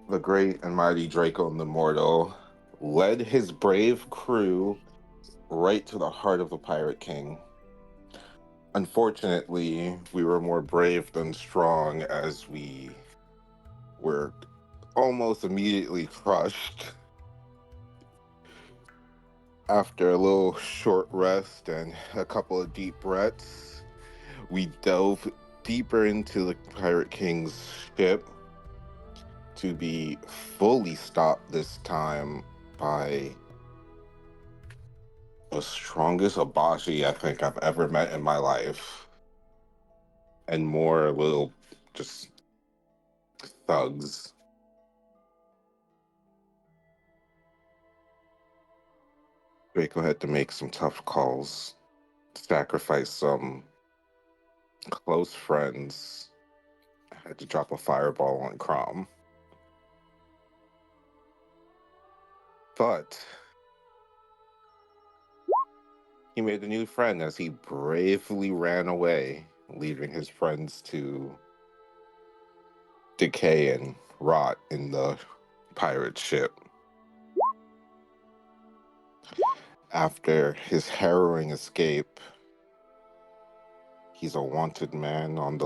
the great and mighty Draco the Mortal led his brave crew right to the heart of the Pirate King. Unfortunately, we were more brave than strong as we were almost immediately crushed. After a little short rest and a couple of deep breaths, we dove deeper into the Pirate King's ship to be fully stopped this time by the strongest Abashi I think I've ever met in my life, and more little just thugs. Draco had to make some tough calls, sacrifice some close friends. I had to drop a fireball on Crom. But he made a new friend as he bravely ran away, leaving his friends to decay and rot in the pirate ship. After his harrowing escape, he's a wanted man on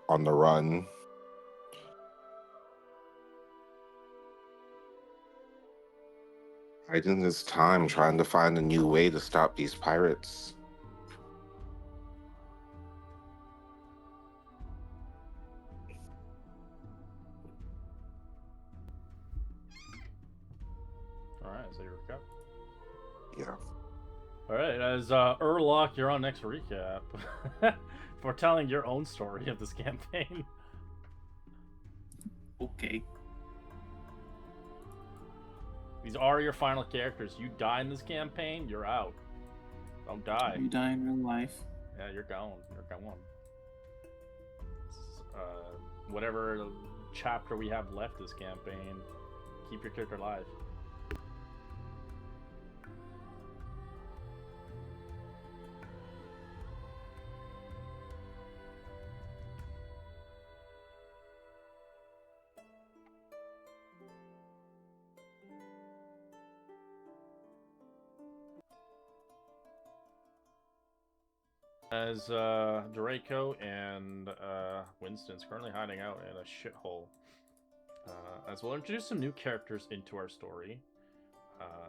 on the run. Hiding his time trying to find a new way to stop these pirates. All right, so you recap. Yeah. All right, as Urlock, you're on next recap for telling your own story of this campaign. Okay. These are your final characters. You die in this campaign, you're out. Don't die. You die in real life. Yeah, you're gone. You're gone. Whatever chapter we have left this campaign, keep your character alive. As Draco and Winston's currently hiding out in a shithole. As we'll introduce some new characters into our story,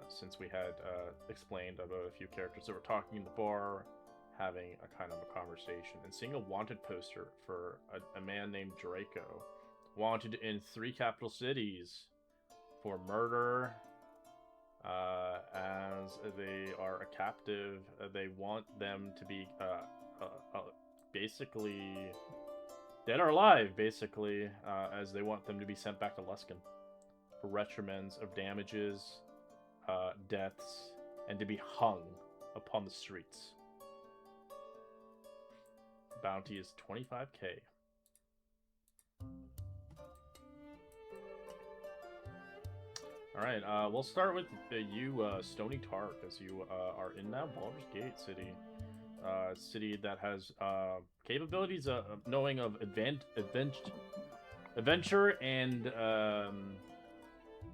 since we had explained about a few characters that were talking in the bar, having a kind of a conversation, and seeing a wanted poster for a man named Draco, wanted in 3 capital cities for murder. As they are a captive, they want them to be basically dead or alive, basically, as they want them to be sent back to Luskan for retrimands of damages, deaths, and to be hung upon the streets. Bounty is 25k. All right, we'll start with you, Stony Tark, as you are in that Baldur's Gate city. City that has capabilities of knowing of adventure and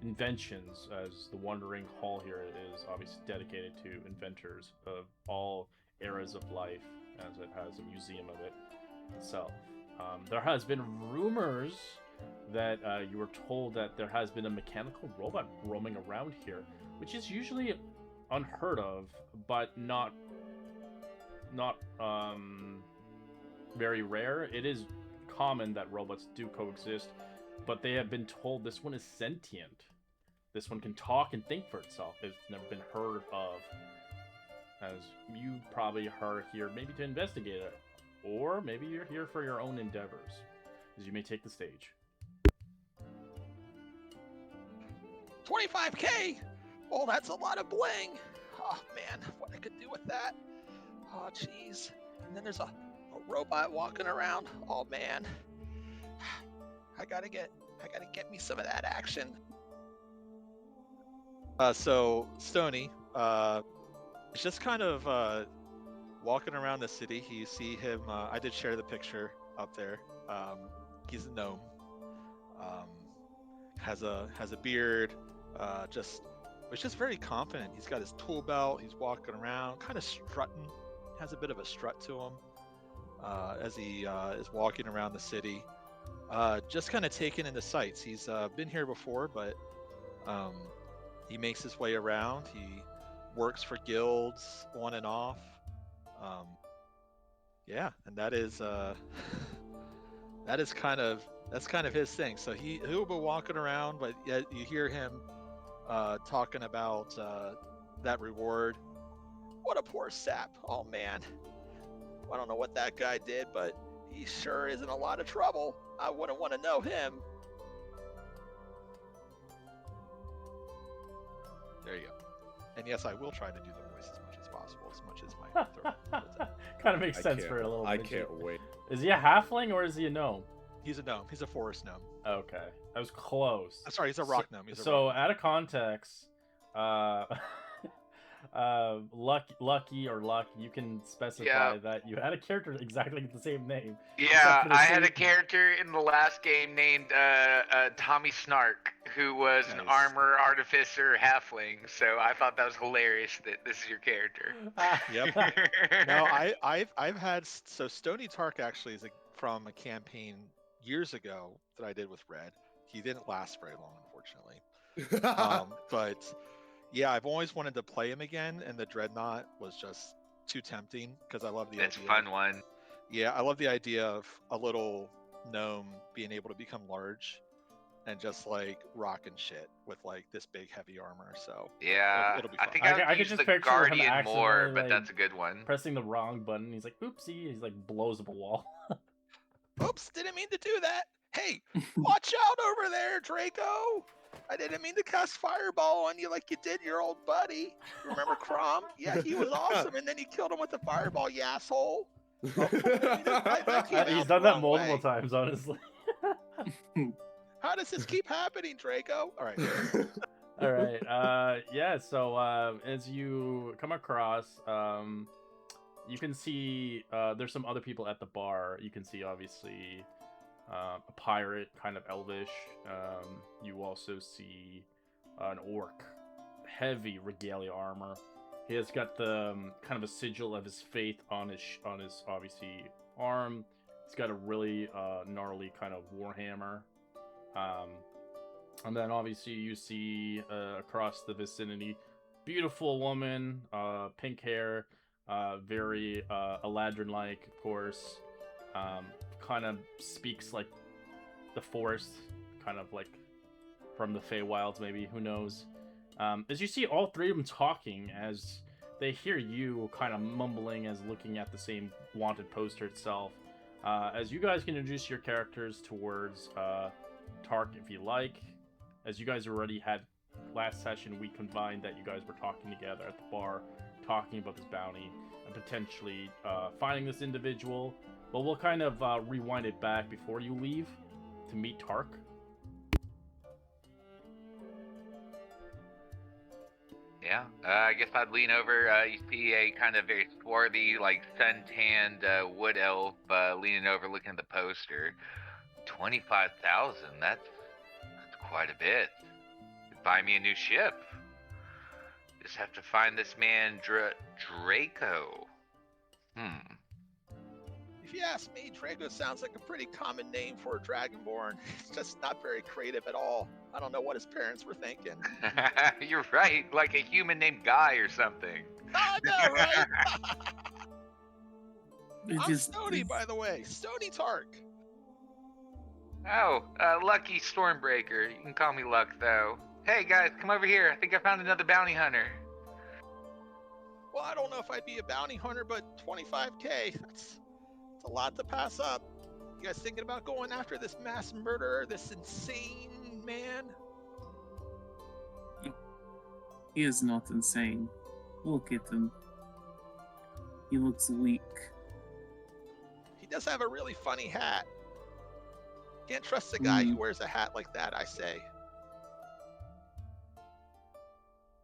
inventions, as the Wandering Hall here is obviously dedicated to inventors of all eras of life, as it has a museum of it itself. There has been rumors that you were told that there has been a mechanical robot roaming around here, which is usually unheard of, but not very rare. It is common that robots do coexist, but they have been told this one is sentient. This one can talk and think for itself. It's never been heard of, as you probably are here maybe to investigate it, or maybe you're here for your own endeavors, as you may take the stage. 25k! Oh, that's a lot of bling. Oh man, what I could do with that. Oh jeez. And then there's a robot walking around. Oh man. I gotta get me some of that action. So Stony, is just kind of walking around the city. You see him. I did share the picture up there. He's a gnome. has a beard, was just very confident. He's got his tool belt. He's walking around, kind of strutting. Has a bit of a strut to him as he is walking around the city, just kind of taking in the sights. He's been here before, but he makes his way around. He works for guilds on and off. Yeah, and that is that's kind of his thing. So he'll be walking around, but yet you hear him talking about that reward. What a poor sap. Oh man. I don't know what that guy did, but he sure is in a lot of trouble. I wouldn't want to know him. There you go. And yes, I will try to do the voice as much as possible, as much as my throat. Kind of makes sense for a little. I midget. can't wait. Is he a halfling or is he a gnome? He's a gnome. He's a forest gnome. Okay, I was close. I'm sorry, he's a rock gnome. So out of context, lucky or luck, you can specify that you had a character exactly the same name. Yeah, I had a character in the last game named Tommy Snark, who was an armor artificer halfling. So I thought that was hilarious that this is your character. Yep. No, I've had Stony Tark actually is from a campaign years ago that I did with Red. He didn't last very long, unfortunately. But yeah, I've always wanted to play him again, and the Dreadnought was just too tempting because I love the That's idea. a fun one. Yeah, I love the idea of a little gnome being able to become large and just like rocking shit with like this big heavy armor. So yeah, it'll be I fun. think I would could use just the picture him Guardian more, accidentally, but like, that's a good one. pressing the wrong button. He's like, oopsie. He's like blows up a wall. Oops, didn't mean to do that. Hey, watch out over there, Draco. I didn't mean to cast Fireball on you like you did your old buddy. Remember Crom? Yeah, he was awesome, and then you killed him with a Fireball, you asshole. He's done that multiple times, honestly. How does this keep happening, Draco? All right. All right. Yeah. So as you come across, you can see there's some other people at the bar. You can see obviously a pirate, kind of elvish. You also see an orc, heavy regalia armor. He has got the kind of a sigil of his faith on his obviously arm. He's got a really gnarly kind of warhammer. And then obviously you see across the vicinity, beautiful woman, pink hair, very Aladdin-like, of course. Kind of speaks like the forest, kind of like from the Feywilds, maybe, who knows. As you see all three of them talking, as they hear you kind of mumbling as looking at the same wanted poster itself. As you guys can introduce your characters towards Tark if you like. As you guys already had last session, we combined that you guys were talking together at the bar, talking about this bounty, and potentially finding this individual. But we'll kind of rewind it back before you leave to meet Tark. Yeah, I guess I'd lean over. You see a kind of very swarthy, like sun-tanned wood elf leaning over, looking at the poster. 25,000. That's quite a bit. Could buy me a new ship. Just have to find this man, Draco. If you ask me, Draco sounds like a pretty common name for a Dragonborn. It's just not very creative at all. I don't know what his parents were thinking. You're right, like a human named Guy or something. I know, right? I'm Stony, by the way. Stony Tark. Oh, Lucky Stormbreaker. You can call me Luck, though. Hey, guys, come over here. I think I found another bounty hunter. Well, I don't know if I'd be a bounty hunter, but 25K, that's a lot to pass up. You guys thinking about going after this mass murderer, this insane man? He is not insane. Look at him. He looks weak. He does have a really funny hat. Can't trust a guy who wears a hat like that, I say.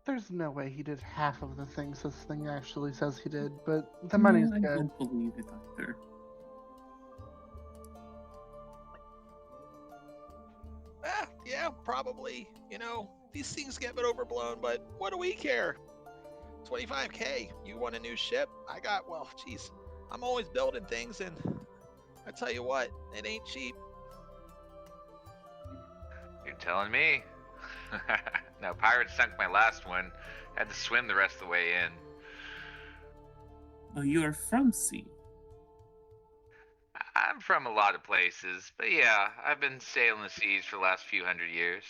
There's no way he did half of the things this thing actually says he did, but the money's I good. don't believe it either. Yeah, yeah, probably. These things get a bit overblown, but what do we care? 25K. You want a new ship? Geez, I'm always building things, and I tell you what, it ain't cheap. You're telling me. No, pirates sunk my last one. Had to swim the rest of the way in. Oh, you are from sea. I'm from a lot of places, but yeah, I've been sailing the seas for the last few hundred years.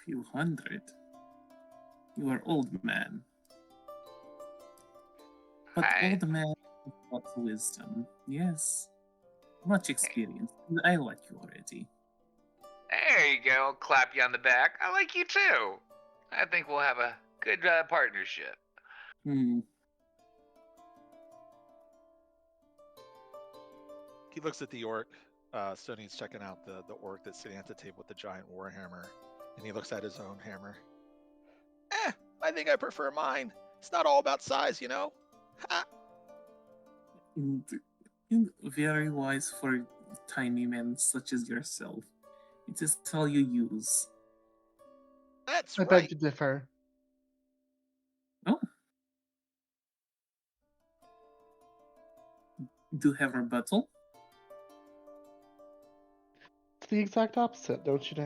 Few hundred. You are old man. But old man with lots of wisdom. Yes. Much experience. I like you already. There you go. I'll clap you on the back. I like you too. I think we'll have a good partnership. He looks at the orc. Sony's checking out the orc that's sitting at the table with the giant warhammer, and he looks at his own hammer. I think I prefer mine. It's not all about size, Ha! Very wise for tiny men such as yourself. It is all you use. That's I right. beg to differ. Oh. Do you have a rebuttal? It's the exact opposite, don't you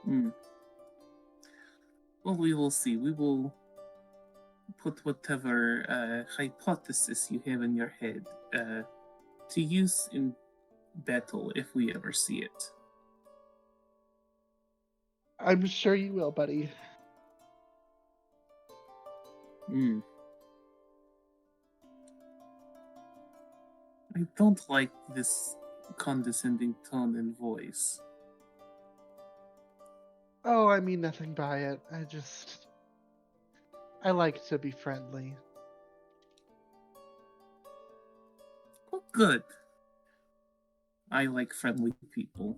know? Well, we will see. We will put whatever hypothesis you have in your head to use in battle if we ever see it. I'm sure you will, buddy. I don't like this condescending tone and voice. Oh, I mean nothing by it. I like to be friendly. Oh, good. I like friendly people.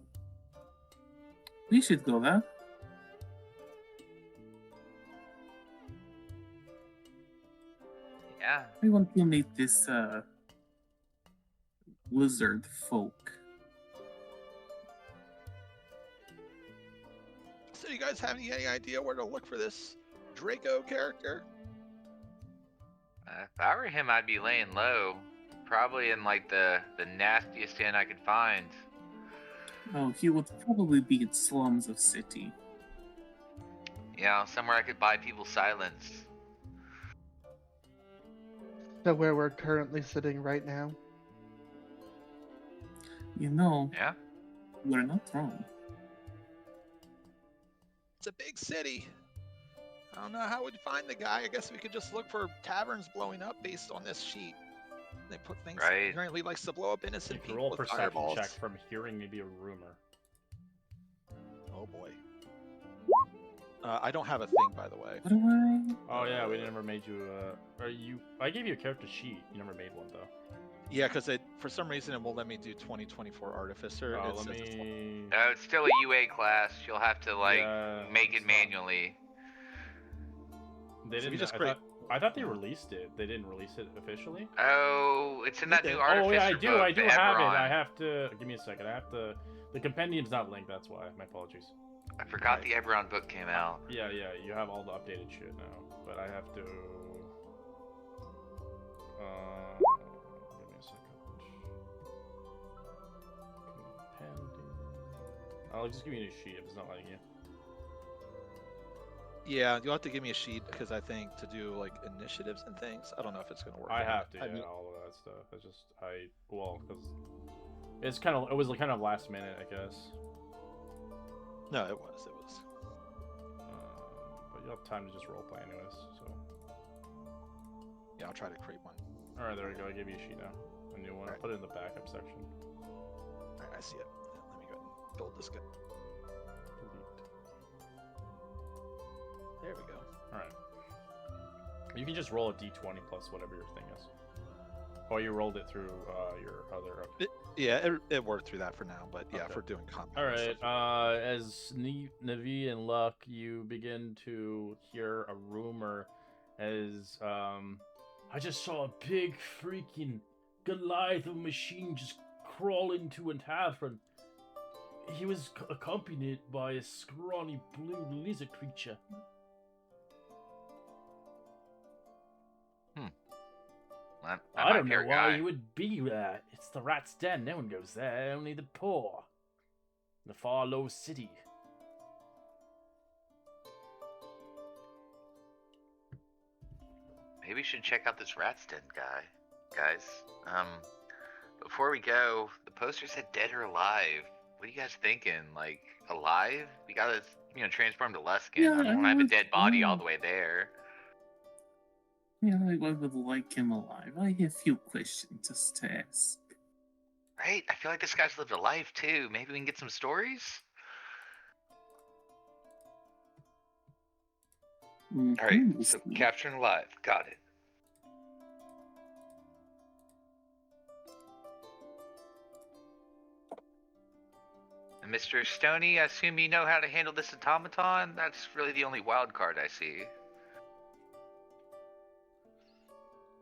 We should go there. Yeah. I want to meet this lizard folk. So you guys have any idea where to look for this Draco character? If I were him, I'd be laying low. Probably in like the nastiest inn I could find. Oh, he would probably be in slums of city. Yeah, somewhere I could buy people's silence. So where we're currently sitting right now? Yeah. We're not wrong. It's a big city. I don't know how we'd find the guy. I guess we could just look for taverns blowing up based on this sheet. They put things Right. apparently likes to blow up innocent You can people roll a with perception fireballs. check from hearing maybe a rumor. Oh boy. I don't have a thing, by the way. What do I? Oh yeah, we never made you. I gave you a character sheet. You never made one though. Yeah, because for some reason it won't let me do 2024 Artificer. Oh, It let says it's me. No, it's still a UA class. You'll have to make it's it not- manually. They So we didn't. just I thought they released it. They didn't release it officially. Oh, it's in that Did new they? Artificer Oh yeah, I book, do. I do the have it. Eberron. I have to. Give me a second. I have to. The compendium's not linked. That's why. My apologies. I forgot the Eberron book came out. Yeah. You have all the updated shit now, but I have to. Give me a second. Compendium. I'll just give you a new sheet if it's not letting you. Yeah, you'll have to give me a sheet because I think to do like initiatives and things, I don't know if it's gonna work. I or not. have to. I Yeah, mean, all of that stuff. It's just because it was kind of last minute, I guess. no, it was. But you'll have time to just roleplay anyways. So. Yeah, I'll try to create one. All right, there we go. I gave you a sheet now. A new one. I'll Alright. put it in the backup section. All right, I see it. Let me go ahead and build this guy. Delete. There we go. All right. You can just roll a d20 plus whatever your thing is. Oh, you rolled it through your other. Yeah, it worked through that for now, but yeah, Okay. for doing combat. All and right. stuff. As Navi and Luck, you begin to hear a rumor as I just saw a big freaking Goliath of a machine just crawl into a tavern. He was accompanied by a scrawny blue lizard creature. That I might don't be know our why guy. you would be there. It's the rat's den. No one goes there. Only the poor. The far low city. Maybe we should check out this rat's den guy, guys. Before we go, the poster said dead or alive. What are you guys thinking? Like, alive? We gotta, transform to Luskin. Yeah, I don't want to have a dead body all the way there. Yeah, I would like him alive. I have a few questions just to ask. Right? I feel like this guy's lived a life too. Maybe we can get some stories? Alright, so capturing alive. Got it. And Mr. Stoney, I assume you know how to handle this automaton? That's really the only wild card I see.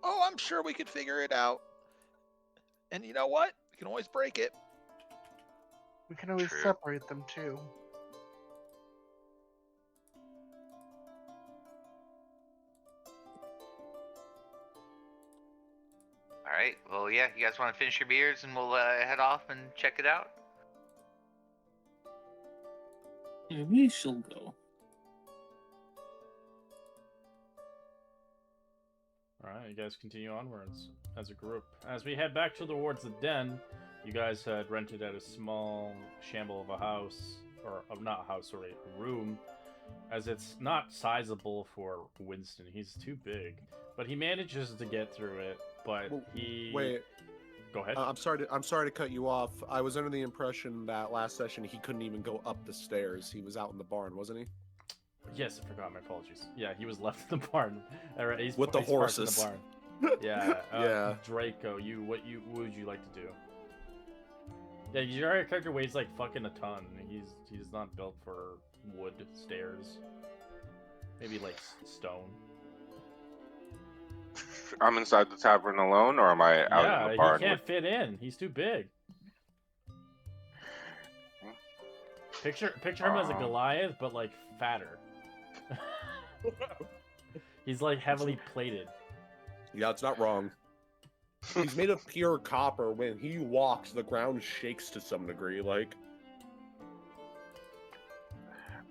Oh, I'm sure we could figure it out. And you know what? We can always break it. We can always True. separate them too. Alright, well, yeah, you guys want to finish your beers and we'll head off and check it out? Yeah, we shall go. Alright, you guys continue onwards as a group. As we head back towards the den, you guys had rented out a small shamble of a house, or not a house, sorry, a room, as it's not sizable for Winston. He's too big, but he manages to get through it. But he Wait, go ahead. I'm sorry to cut you off. I was under the impression that last session he couldn't even go up the stairs. He was out in the barn, wasn't he? Yes, I forgot. My apologies. Yeah, he was left in the barn. He's, With the he's parked in horses. the barn. Yeah. Yeah. Draco, what would you like to do? Yeah, your character weighs like fucking a ton. He's not built for wood stairs. Maybe like stone. I'm inside the tavern alone, or am I out in the barn? He can't fit in. He's too big. Picture him as a Goliath, but like fatter. He's like heavily plated. Yeah, it's not wrong. He's made of pure copper. When he walks, the ground shakes to some degree. Like,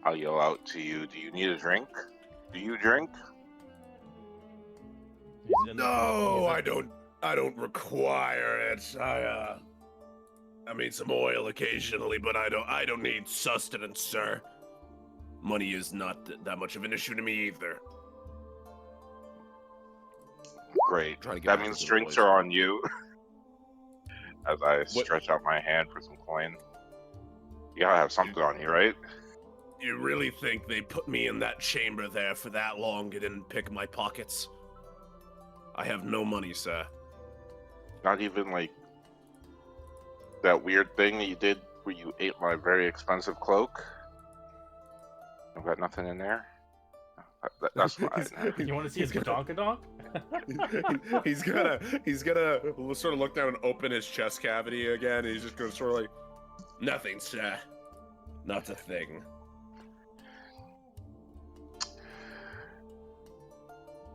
I'll yell out to you. Do you need a drink? Do you drink? no, I don't. I don't require it. I mean some oil occasionally, but I don't need sustenance, sir. Money is not that much of an issue to me either. Great. Trying to get That back means to the drinks boys. are on you. As I stretch out my hand for some coin. You gotta have something on you, right? You really think they put me in that chamber there for that long and didn't pick my pockets? I have no money, sir. Not even like that weird thing that you did where you ate my very expensive cloak? I've got nothing in there? That's fine. You want to see his badonkadonk? he's gonna sort of look down and open his chest cavity again. And he's just gonna sort of like, nothing, sir. Not a thing.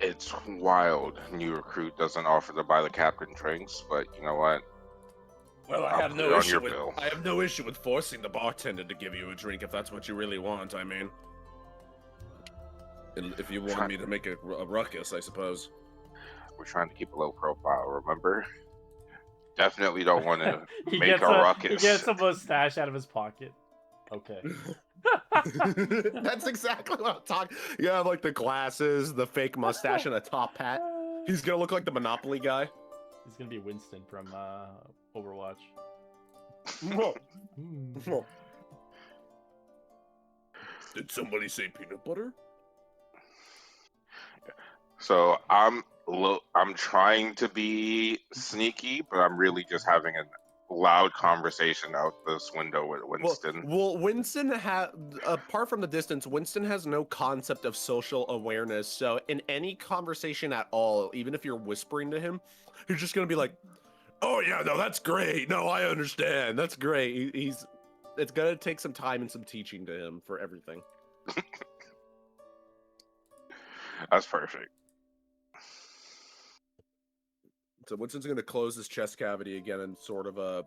It's wild. New recruit doesn't offer to buy the captain drinks, but you know what? Well, I'll put it on your bill. I have no issue with forcing the bartender to give you a drink if that's what you really want. I mean, and if you want me to make a ruckus, I suppose. We're trying to keep a low profile, remember? Definitely don't want to He make gets a ruckus. He gets a mustache out of his pocket. Okay. That's exactly what I'm talking. You have like the glasses, the fake mustache, and a top hat. He's gonna look like the Monopoly guy. He's gonna be Winston from Overwatch. Did somebody say peanut butter? So I'm trying to be sneaky, but I'm really just having a loud conversation out this window with Winston. Well, Winston apart from the distance, Winston has no concept of social awareness. So in any conversation at all, even if you're whispering to him, he's just gonna be like, Oh yeah, no, that's great. No, I understand. That's great. He's. It's gonna take some time and some teaching to him for everything. That's perfect. So Winston's gonna close his chest cavity again and sort of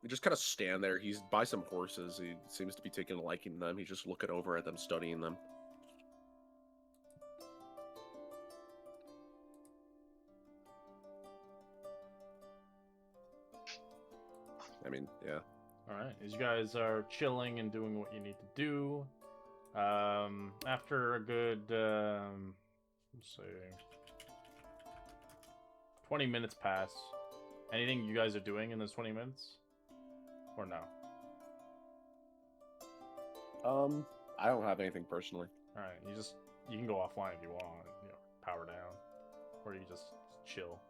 just kind of stand there. He's by some horses. He seems to be taking a liking to them. He's just looking over at them, studying them. I mean, yeah. All right, as you guys are chilling and doing what you need to do, after a good, let's see, 20 minutes pass. Anything you guys are doing in those 20 minutes, or no? I don't have anything personally. All right, you can go offline if you want, power down, or you just chill.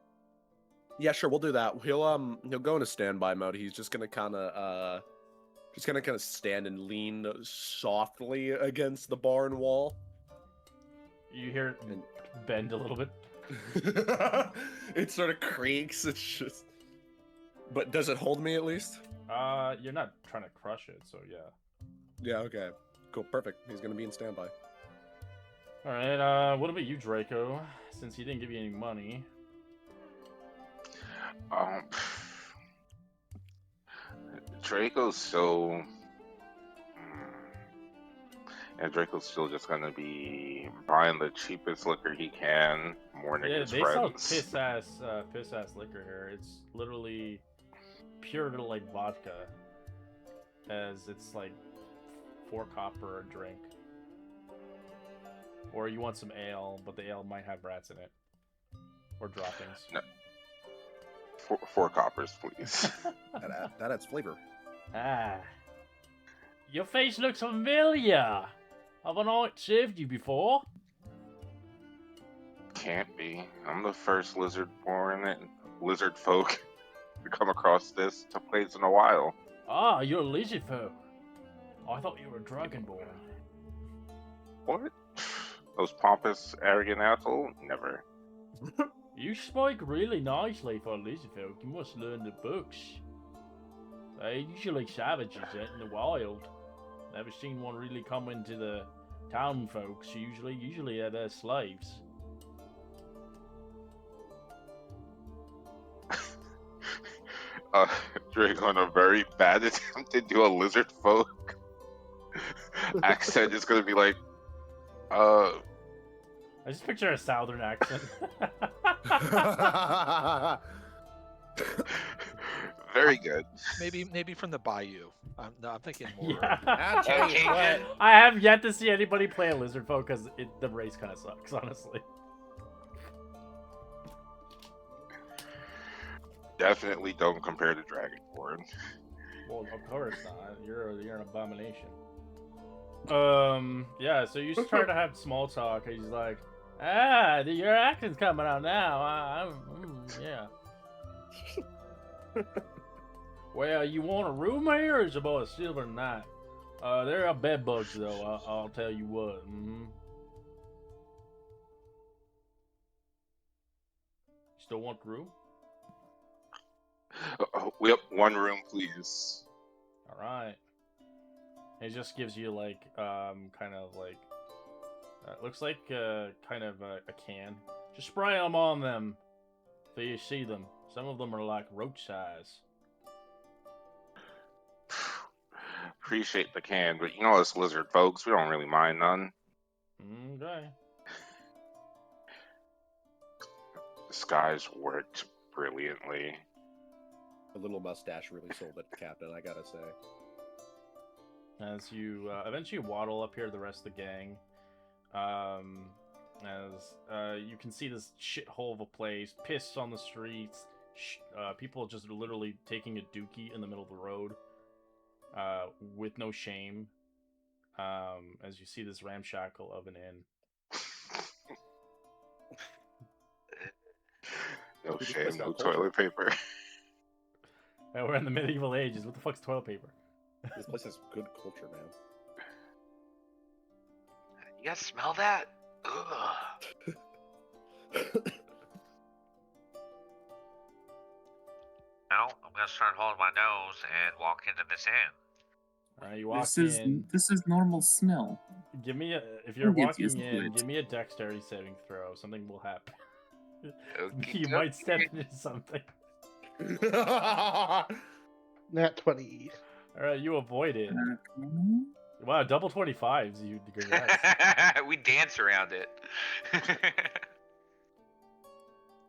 Yeah, sure, we'll do that. He'll go into standby mode. He's just gonna kind of stand and lean softly against the barn wall. You hear it bend a little bit. It sort of creaks. It's just. But does it hold me at least? You're not trying to crush it, so yeah. Yeah. Okay. Cool. Perfect. He's gonna be in standby. All right. What about you, Draco? Since he didn't give you any money. Draco's so. And Draco's still just gonna be buying the cheapest liquor he can, mourning his they friends. sell piss ass liquor here. It's literally pure like vodka, as it's like 4 copper a drink. Or you want some ale, but the ale might have rats in it, or droppings. No. 4 coppers, please. that adds flavor. Ah, your face looks familiar. Haven't I served you before? Can't be. I'm the first lizard folk to come across this place in a while. Ah, you're a lizard folk. I thought you were a dragonborn. What? Those pompous, arrogant asshole? Never. You speak really nicely for a lizard folk. You must learn the books. They're usually savages out in the wild. Never seen one really come into the town folks. Usually they're slaves. Drake on a very bad attempt to do a lizard folk accent is gonna be like, I just picture a southern accent. very good. Maybe from the bayou. No, I'm thinking more. Yeah. I'll tell you what. I have yet to see anybody play a lizard folk because the race kind of sucks, honestly. Definitely don't compare to Dragonborn. Well, of course not. You're an abomination. Yeah. So you start to have small talk. And he's like, your accent's coming out now. Yeah. Well, you want a room here, or is it about a silver night? There are bed bugs, though. I'll tell you what. Still want the room? Yep, 1 room, please. All right. It just gives you like, kind of like, looks like kind of a can. Just spray them on them, so you see them. Some of them are like roach size. Appreciate the can, but you know us lizard folks, we don't really mind none. Okay. This guy's worked brilliantly. The little mustache really sold it, Captain, I gotta say. As you eventually waddle up here, the rest of the gang, as you can see this shithole of a place, piss on the streets, people just literally taking a dookie in the middle of the road, with no shame, as you see this ramshackle of an inn. No shame, no toilet paper. We're in the medieval ages. What the fuck's toilet paper? This place has good culture, man. You guys smell that? Ugh. Now I'm gonna start holding my nose and walk into this inn. Alright, you walk This is in. this is normal smell. Give me a. If you're We'll get used walking to in, it. give me a dexterity saving throw. Something will happen. Okie You might step into something. Nat 20. Alright, you avoid it. Okay. Wow, double 25s. You congrats. We dance around it.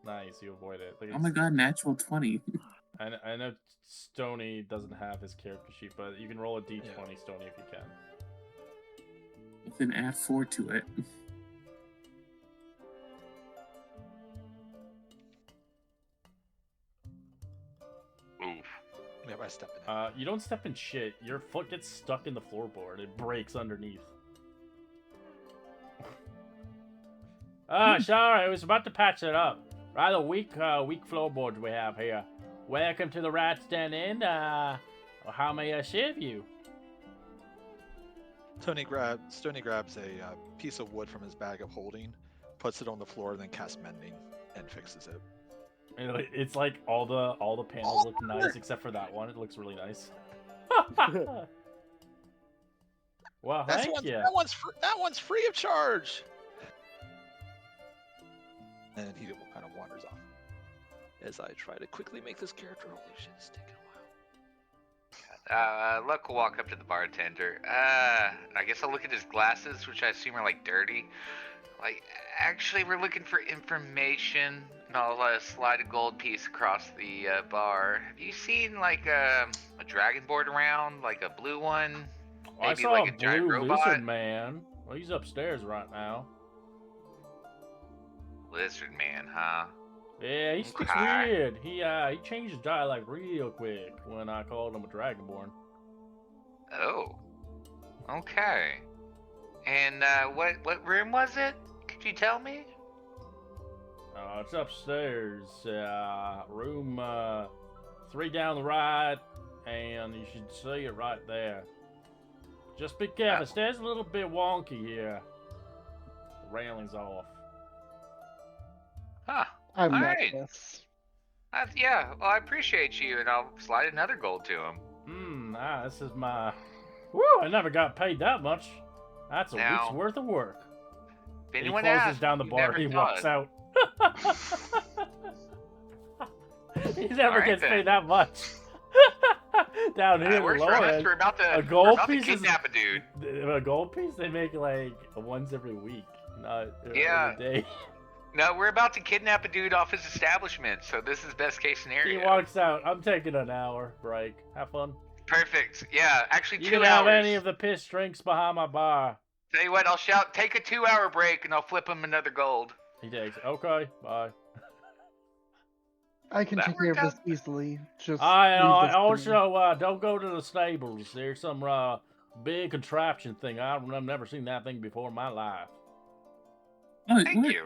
Nice, you avoid it. Look at Oh my this- god, natural 20. I know Stony doesn't have his character sheet, but you can roll a d20, Stony, if you can. Then add 4 to it. Oof. Yeah, I step in it. You don't step in shit. Your foot gets stuck in the floorboard. It breaks underneath. Sorry, I was about to patch it up. Rather weak floorboards we have here. Welcome to the Rat's Den Inn. How may I serve you? Stony grabs a piece of wood from his bag of holding, puts it on the floor, then casts mending and fixes it. It's like all the panels look nice except for that one. It looks really nice. Well, thank you. That one's free of charge. And he kind of wanders off. As I try to quickly make this character, holy shit, it's taking a while. Luck will walk up to the bartender. I guess I'll look at his glasses, which I assume are like dirty. Like, actually, we're looking for information. And I'll slide a gold piece across the bar. Have you seen like a dragon board around, like a blue one? I Maybe saw like a a giant blue robot? Lizardman. Well, he's upstairs right now. Lizardman, huh? Yeah, he speaks Okay. weird. He changed his dialect real quick when I called him a dragonborn. Oh. Okay. And what room was it? Could you tell me? It's upstairs. Room 3 down the right, and you should see it right there. Just be careful. Stairs a little bit wonky here. The railing's off. Huh. I'm not Alright. this. Yeah, well, I appreciate you, and I'll slide another gold to him. This is my... Woo, I never got paid that much. That's a Now, week's worth of work. If He anyone closes asks, down the you bar, never he saw walks it. out. He never Alright gets then. paid that much. Down here, That the works for lower us. end, We're about to, a gold we're about to piece is- kidnap a dude. a gold piece they make like once every week, not Yeah. every day. No, we're about to kidnap a dude off his establishment, so this is best case He scenario. walks out. I'm taking an hour break. Have fun. Perfect. Yeah, actually You 2 can hours. have any of the piss drinks behind my bar. Tell you what, I'll shout, take a 2-hour break, and I'll flip him another gold. He takes. Okay, bye. I can That take care of worked this easily. Just I leave this to me. also don't go to the stables. There's some big contraption thing. I've never seen that thing before in my life. Oh, Thank where, you.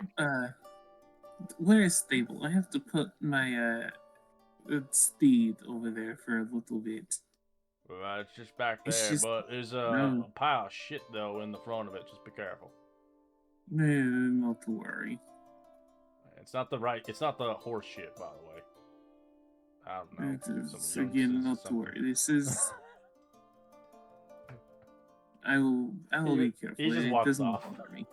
Where is stable? I have to put my steed over there for a little bit. It's just back there, It's just- but there's no. a pile of shit though in the front of it. Just be careful. No, not to worry. It's not the horse shit, by the way. I don't know. It's, some again, youngsters or not to something. worry. This is. I will be careful. He just It walks doesn't off. bother me.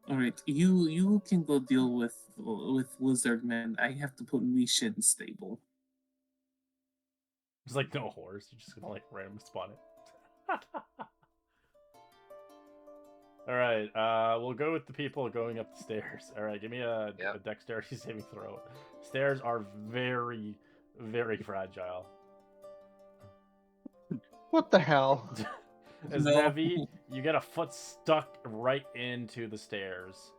All right, you can go deal with Lizardman. I have to put Misha in stable. There's like no horse. You're just gonna like random spawn it. All right, we'll go with the people going up the stairs. All right, give me a dexterity saving throw. Stairs are very, very fragile. What the hell? As No. Nevi, you get a foot stuck right into the stairs.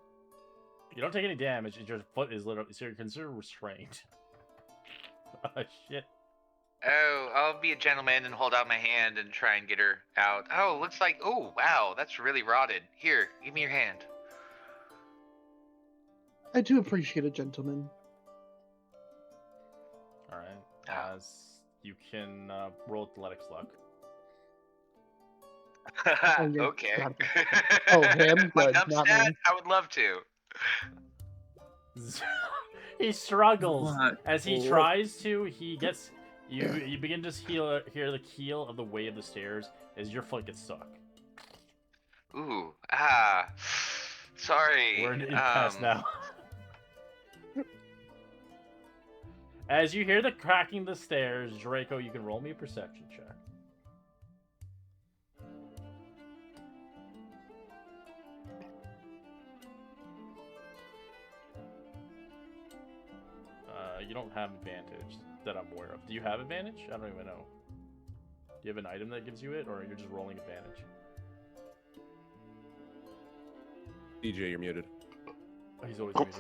You don't take any damage. Your foot is literally, so you're considered restrained. Shit. Oh, I'll be a gentleman and hold out my hand and try and get her out. Oh, looks like, oh, wow, that's really rotted. Here, give me your hand. I do appreciate it, gentlemen. All right. As you can roll athletics luck. Oh, yeah, Okay. got Oh, him? My Good, dump not stat? me. I would love to. He struggles What? as he tries to. He gets you begin to hear the keel of the way of the stairs as your foot gets stuck. Ooh, sorry. We're in impasse now. As you hear the cracking of the stairs, Draco, you can roll me a perception check. You don't have advantage that I'm aware of. Do you have advantage? I don't even know. Do you have an item that gives you it, or you're just rolling advantage? DJ, you're muted. Oh, he's always muted.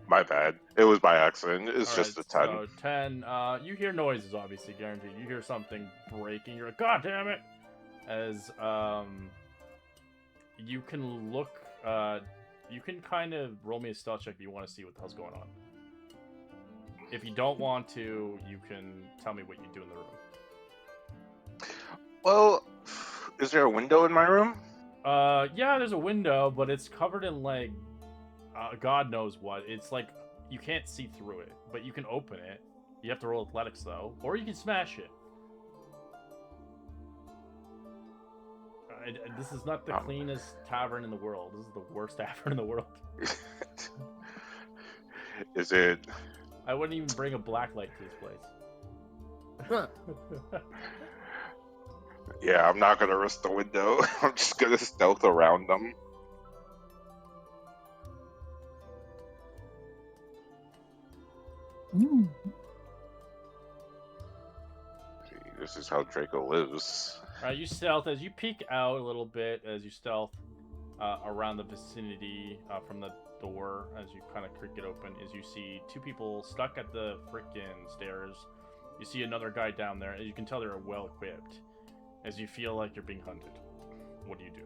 My bad. It was by accident. It's All just right, a 10. So 10. You hear noises, obviously, guaranteed. You hear something breaking. You're like, God damn it! As you can look. You can kind of roll me a stealth check if you want to see what the hell's going on. If you don't want to, you can tell me what you do in the room. Well, is there a window in my room? Yeah, there's a window, but it's covered in like, God knows what. It's like you can't see through it, but you can open it. You have to roll athletics though, or you can smash it. This is not the cleanest tavern in the world. This is the worst tavern in the world. Is it? I wouldn't even bring a black light to this place. Yeah, I'm not gonna risk the window. I'm just gonna stealth around them. Ooh. See, this is how Draco lives. Alright, you stealth as you peek out a little bit as you stealth around the vicinity from the door as you kind of creak it open. As you see two people stuck at the frickin' stairs. You see another guy down there. As you can tell, they're well equipped. As you feel like you're being hunted, what do you do?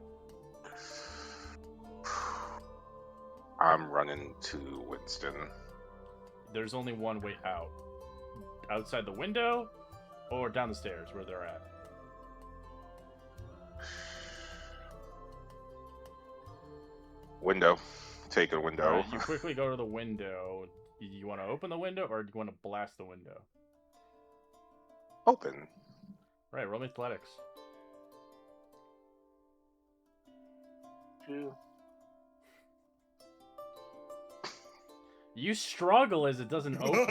I'm running to Winston. There's only one way out. Outside the window, or down the stairs where they're at. Window. Take a window. Right, you quickly go to the window. You want to open the window, or do you want to blast the window? Open. Right, roll me athletics. 2. You struggle as it doesn't open.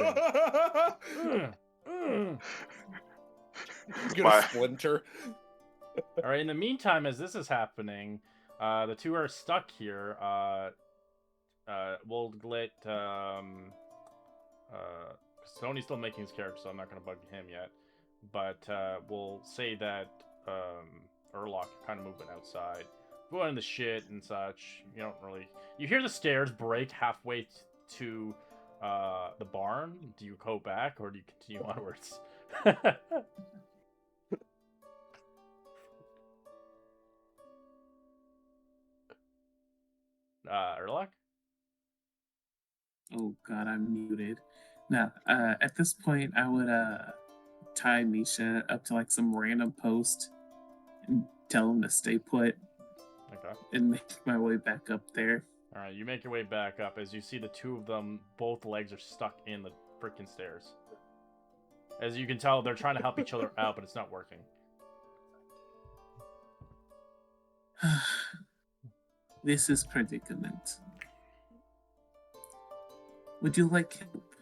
He's gonna splinter. All right. In the meantime, as this is happening, the two are stuck here. We'll let Sony's still making his character, so I'm not gonna bug him yet. But we'll say that Urlock kind of moving outside, going in the shit and such. You don't really. You hear the stairs break halfway to the barn. Do you go back or do you continue onwards? Urlock? Oh god, I'm muted. Now, at this point, I would tie Misha up to like some random post and tell him to stay put. Okay. And make my way back up there. All right, you make your way back up as you see the two of them. Both legs are stuck in the freaking stairs. As you can tell, they're trying to help each other out, but it's not working. This is predicament. Would you like help?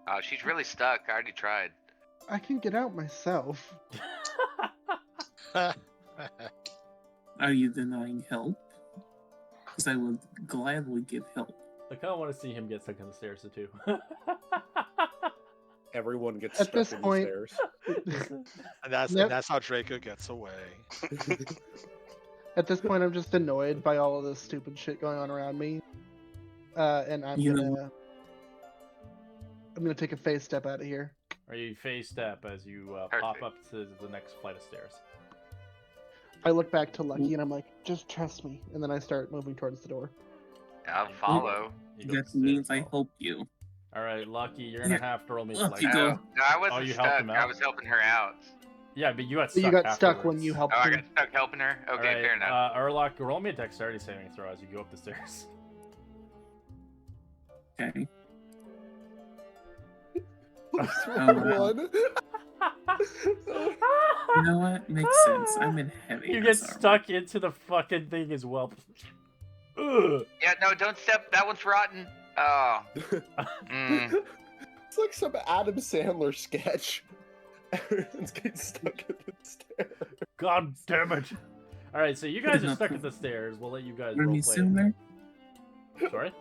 Oh, she's really stuck. I already tried. I can get out myself. Are you denying help? Because I would gladly give help. I kind of want to see him get stuck in the stairs too. Everyone gets At stuck this in point- the stairs. And that's how Draco gets away. At this point, I'm just annoyed by all of this stupid shit going on around me, and I'm gonna take a phase step out of here. Or you phase step as you pop up to the next flight of stairs. I look back to Lucky and I'm like, just trust me, and then I start moving towards the door. I'll follow. That means I help you. All right, Lucky, you're gonna have to roll me. Lucky like, go. No, I wasn't Oh, you helped stuck. him I out? was helping her out. Yeah, but you got So stuck. you got stuck when afterwards. you helped Oh, I me. got stuck helping her? Okay, All right, fair enough. Urlock, roll me a dexterity saving throw as you go up the stairs. Okay. One. You know what? Makes sense. I'm in heavy. You get armor. stuck into the fucking thing as well. Ugh. Yeah, no, don't step. That one's rotten. Oh. It's like some Adam Sandler sketch. Everyone's getting stuck at the stairs. God damn it! All right, so you guys are stuck at the stairs. We'll let you guys Warn me roleplay. sooner. Sorry.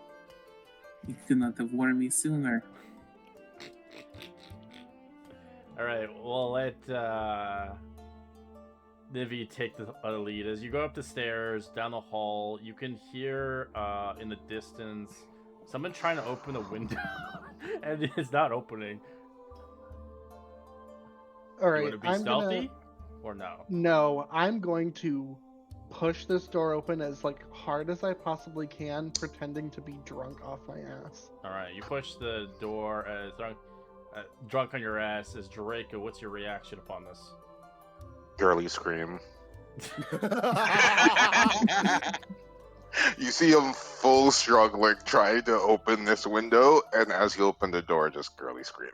You could not have warned me sooner. All right, we'll let Nivi take the lead. As you go up the stairs, down the hall, you can hear in the distance someone trying to open a window, and it's not opening. All You right, want to be I'm stealthy, or no? No, I'm going to push this door open as hard as I possibly can, pretending to be drunk off my ass. All right, you push the door as drunk on your ass. As Draco, what's your reaction upon this? Girly scream. You see him full struggling, trying to open this window, and as he opened the door, just girly scream.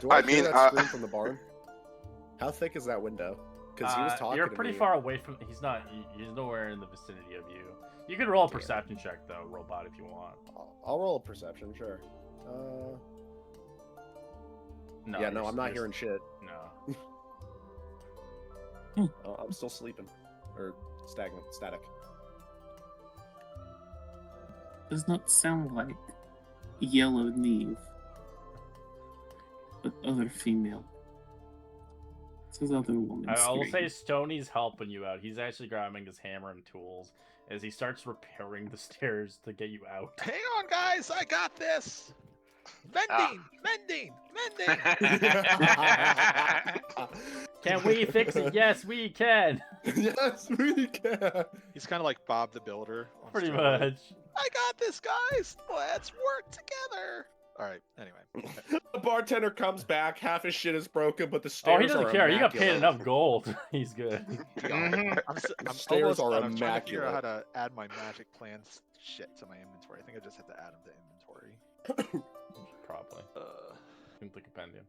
Do I hear that scream from the barn? How thick is that window? Because he was talking You're to pretty me. far away from. He's nowhere in the vicinity of you. You can roll a perception check though, robot, if you want. I'll roll a perception, sure. No. Yeah, no, I'm not hearing shit. No. Oh, I'm still sleeping. Or static. Does not sound like Yellow Neve, but other female. This is other woman. I will say Stoney's helping you out. He's actually grabbing his hammer and tools as he starts repairing the stairs to get you out. Hang on, guys. I got this. Mending. Can we fix it? Yes, we can. Yes, we can. He's kind of like Bob the Builder. on Pretty steroids. much. I got this, guys. Let's work together. All right. Anyway. The bartender comes back, half his shit is broken, but the Oh, stairs he doesn't are care. You got paid immaculate. enough gold. He's good. I'm Stairs almost are done. I'm trying to figure out how immaculate. to add my magic plans shit to my inventory. I think I just have to add them to inventory. Probably. In the compendium.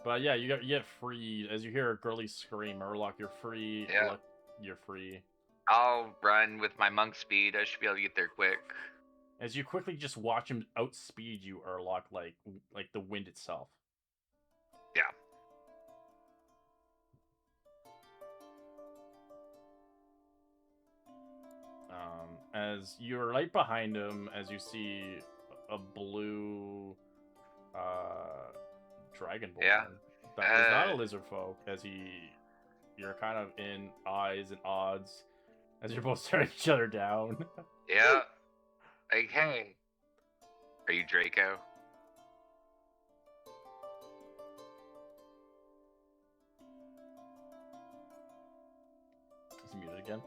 But yeah, you get free as you hear a girly scream. Urlock, you're free. Yeah. Urlock, you're free. I'll run with my monk speed. I should be able to get there quick. As you quickly just watch him outspeed you, Urlock, like the wind itself. Yeah. As you're right behind him, as you see a blue dragonborn. Yeah. That is not a lizard folk, as you're kind of in eyes and odds as you're both staring each other down. Yeah. Like, hey. Are you Draco? He's muted again.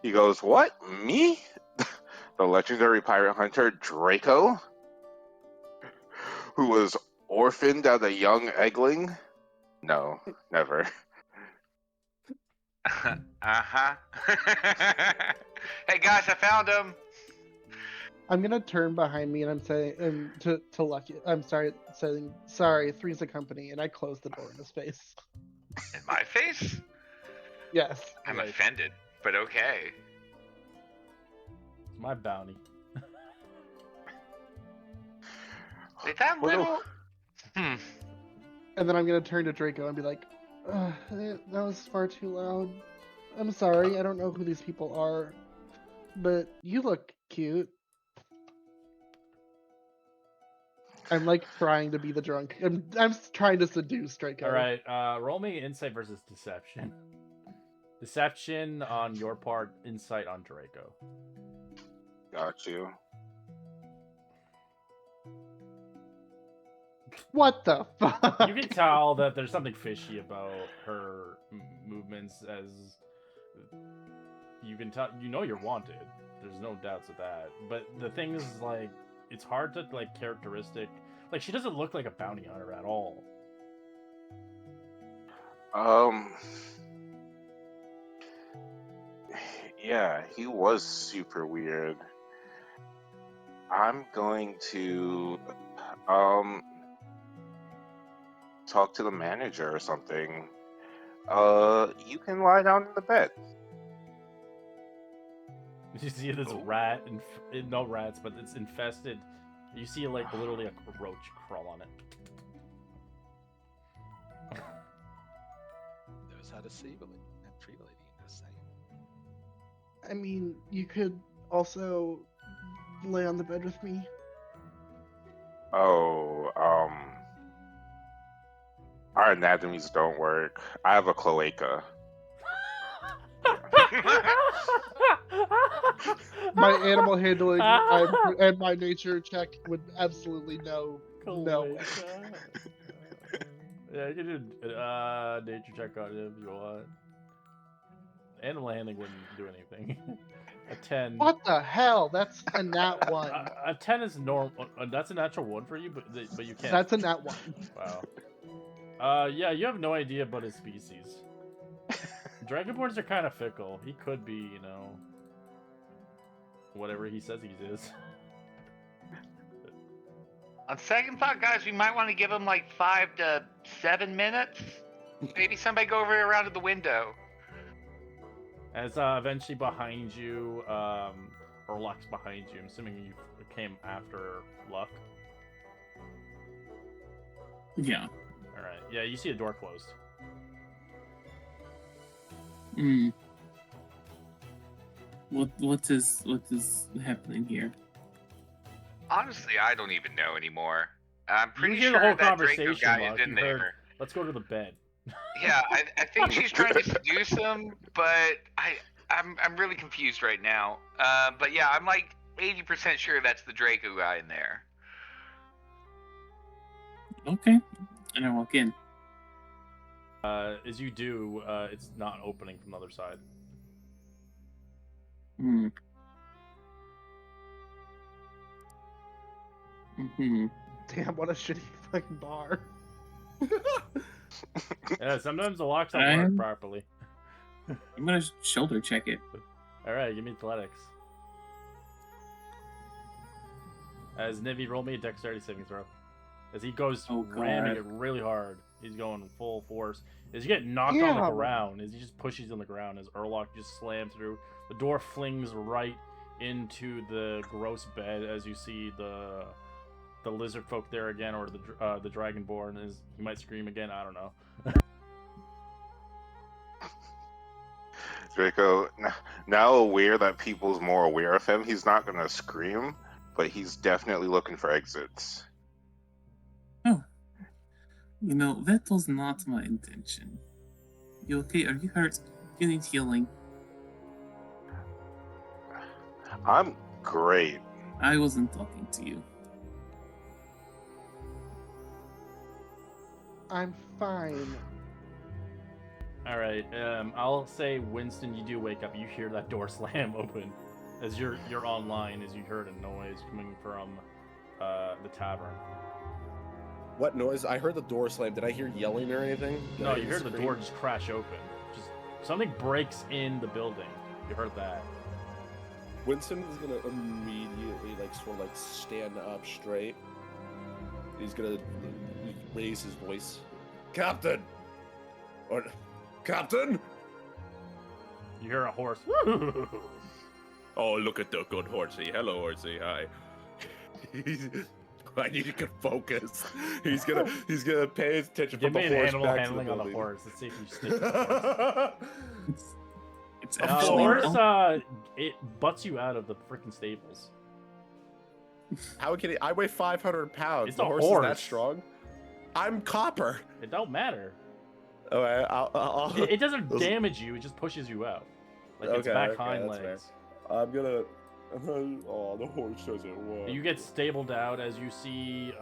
He goes, "What? Me? The legendary pirate hunter Draco? Who was orphaned as a young eggling? No, never." Uh-huh. Hey guys, I found him. I'm gonna turn behind me and I'm saying to Lucky, I'm saying sorry, three's a company, and I close the door in his face. In my face? Yes. I'm offended, but okay. It's my bounty. Is that little? And then I'm gonna turn to Draco and be like, that was far too loud. I'm sorry, I don't know who these people are, but you look cute. I'm trying to be the drunk. I'm trying to seduce Draco. All right, roll me insight versus deception. Deception on your part, insight on Draco. Got you. What the fuck? You can tell that there's something fishy about her movements, as you can tell. You know you're wanted. There's no doubts of that. But the thing is, it's hard to characteristic. She doesn't look like a bounty hunter at all. Um, yeah, he was super weird. I'm going to talk to the manager or something. You can lie down in the bed. You see this rat, no rats, but it's infested. You see like literally a roach crawl on it. Knows how to save a lady and treat a lady in this thing. I mean, you could also lay on the bed with me. Oh, our anatomies don't work. I have a cloaca. My animal handling and my nature check would absolutely no. Yeah, you can do nature check on him if you want. Animal handling wouldn't do anything. A 10. What the hell? That's a nat 1. A 10 is normal. That's a natural 1 for you, but you can't. That's a nat 1. Wow. Yeah, you have no idea about his species. Dragonborns are kind of fickle. He could be, you know, whatever he says he is. On second thought, guys, we might want to give him like 5 to 7 minutes. Maybe somebody go over around to the window. As eventually behind you, or Luck's behind you. I'm assuming you came after Luck. Yeah. All right. Yeah, you see a door closed. Hmm. What is happening here? Honestly, I don't even know anymore. I'm pretty You hear sure the whole that Draco conversation, guy Luck. is in You there. heard, let's go to the bed. Yeah, I think she's trying to seduce him, but I'm really confused right now. But yeah, I'm like 80% sure that's the Draco guy in there. Okay. And I walk in. As you do, it's not opening from the other side. Hmm. Mm-hmm. Damn, what a shitty fucking bar. Yeah, sometimes the locks don't work properly. I'm gonna shoulder check it. Alright, give me athletics. As Nivi, roll me a dexterity saving throw. As he goes ramming it really hard. He's going full force. As you get knocked on the ground, as he just pushes you on the ground, as Urlok just slams through, the door flings right into the gross bed as you see the lizard folk there again, or the dragonborn. Is he might scream again? I don't know. Draco, now aware that people's more aware of him, he's not gonna scream, but he's definitely looking for exits. Oh. You know, that was not my intention. You okay? Are you hurt? You need healing. I'm great. I wasn't talking to you. I'm fine. All right. I'll say, Winston, you do wake up. You hear that door slam open as you're online. As you heard a noise coming from the tavern. What noise? I heard the door slam. Did I hear yelling or anything? Did No, I you hear heard the door just crash open. Just something breaks in the building. You heard that. Winston is gonna immediately sort of stand up straight. He's gonna raise his voice. Captain! Or Captain! You hear a horse. Oh, look at the good horsey. Hello, horsey. Hi. I need you to focus. He's gonna pay his attention Give from me the an horse animal back handling to the on the building. horse. Let's see if you stick to the horse. It's The actually horse, it butts you out of the freaking stables. How can he? I weigh 500 pounds. It's the a horse is horse. that strong? I'm copper. It don't matter. Alright, I'll It doesn't damage you. It just pushes you out. Like its back hind that's legs. fair. I'm gonna. Oh, the horse doesn't work. You get stabled out as you see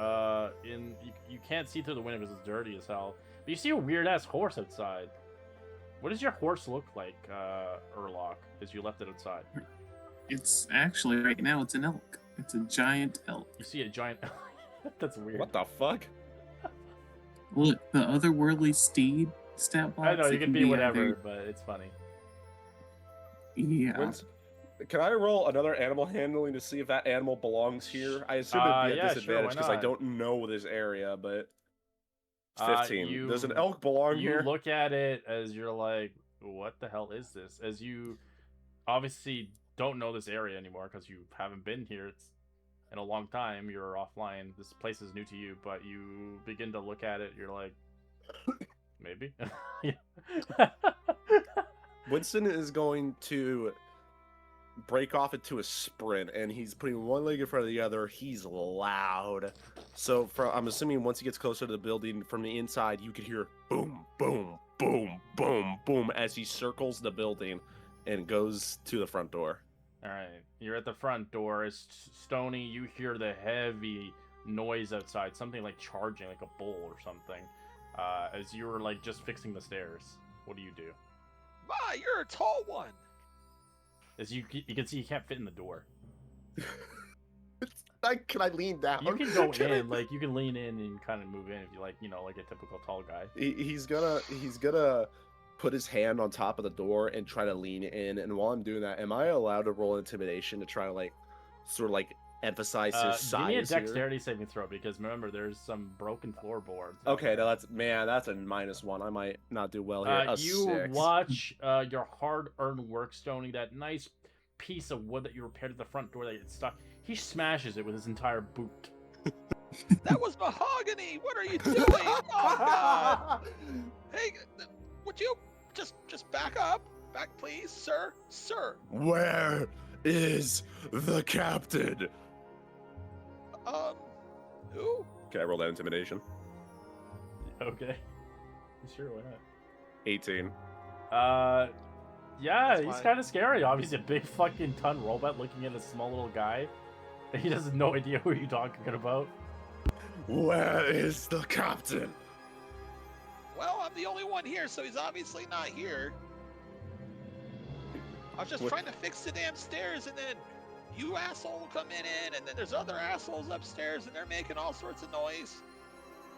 you can't see through the window because it's dirty as hell. But you see a weird ass horse outside. What does your horse look like, Urlok, as you left it outside? It's actually right now it's an elk. It's a giant elk. You see a giant That's weird. What the fuck? Look, the otherworldly steed stat blocks. I know, you It can be whatever, either- but it's funny. Yeah. Can I roll another animal handling to see if that animal belongs here? I assume it'd be a Yeah, sure, why disadvantage because I not? don't know this area, but it's Uh, 15. Does an you- elk belong You here? look at it as you're like, what the hell is this? As you obviously don't know this area anymore because you haven't been here in a long time. You're offline. This place is new to you, but you begin to look at it. You're like, maybe. Winston is going to break off into a sprint, and he's putting one leg in front of the other. He's loud. So I'm assuming once he gets closer to the building from the inside, you could hear boom, boom, boom, boom, boom as he circles the building and goes to the front door. All right, you're at the front door. It's Stony. You hear the heavy noise outside, something like charging, like a bull or something. As you were like just fixing the stairs. What do you do? Ma, you're a tall one. As you can see, you can't fit in the door. Can I lean down? You can go in, like you can lean in and kind of move in if you like, like a typical tall guy. He's gonna put his hand on top of the door and try to lean in. And while I'm doing that, am I allowed to roll intimidation to try to sort of emphasize his size? Give me a here? dexterity saving throw because remember there's some broken floorboards. Okay, no, that's a -1. I might not do well here. You 6. watch your hard-earned work, Stony, that nice piece of wood that you repaired at the front door that gets stuck. He smashes it with his entire boot. That was mahogany. What are you doing? Oh God! Hey, would you just back up? Back, please, sir. Sir. Where is the captain? Who? Can I roll that intimidation? Okay. Sure, why not? 18. Yeah, That's he's fine. kind of scary. Obviously, a big fucking ton robot looking at a small little guy. He has no idea who you're talking about. Where is the captain? Well, I'm the only one here, so he's obviously not here. I was just What- trying to fix the damn stairs, and then you asshole coming in, and then there's other assholes upstairs, and they're making all sorts of noise.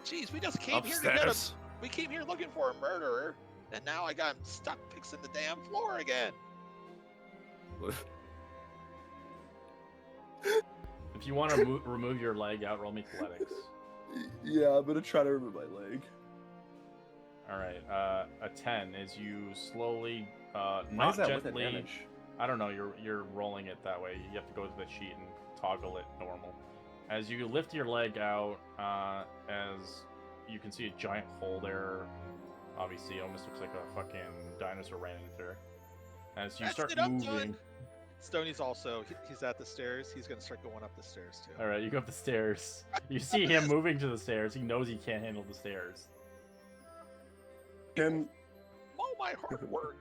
Jeez, we just came here to get Upstairs. we came here looking for a murderer, and now I got him stuck fixing the damn floor again. If you want to remove your leg out, roll me athletics. Yeah, I'm gonna try to remove my leg. All right, a 10 as you slowly, Why not is that with gently. advantage? I don't know. You're rolling it that way. You have to go to the sheet and toggle it normal. As you lift your leg out, as you can see a giant hole there. Obviously, almost looks like a fucking dinosaur ran into there. As you That's start it, I'm moving. done. Stoney's also he's at the stairs. He's gonna start going up the stairs too. All right, you go up the stairs. You see him moving to the stairs. He knows he can't handle the stairs. Can All my hard work.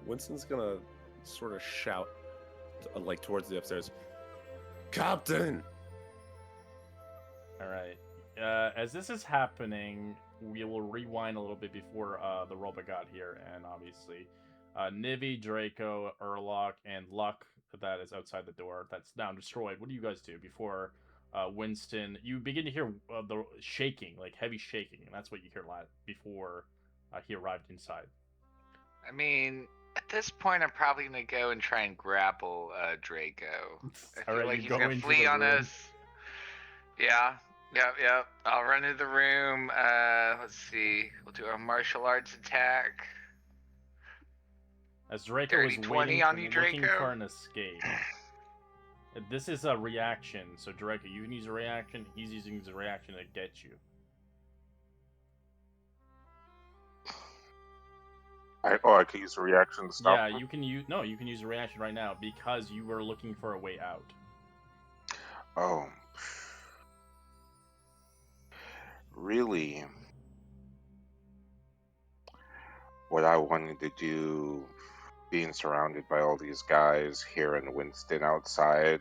Winston's gonna sort of shout, towards the upstairs. Captain! All right. As this is happening, we will rewind a little bit before the robot got here, and obviously, Nivi, Draco, Urlock, and Luck that is outside the door that's now destroyed. What do you guys do before Winston? You begin to hear the shaking, like heavy shaking, and that's what you hear before he arrived inside. I mean, at this point, I'm probably gonna go and try and grapple Draco. I All feel right, like you he's go gonna into flee the on room. us. Yeah, yep. I'll run into the room. Let's see. We'll do a martial arts attack. As Draco Dirty is 20 waiting, on you, looking Draco. for an escape. This is a reaction, so Draco, you can use a reaction. He's using his reaction to get you. I could use a reaction to stop. Yeah, him? you can use you can use a reaction right now because you were looking for a way out. Oh. Really? What I wanted to do, being surrounded by all these guys, hearing Winston outside,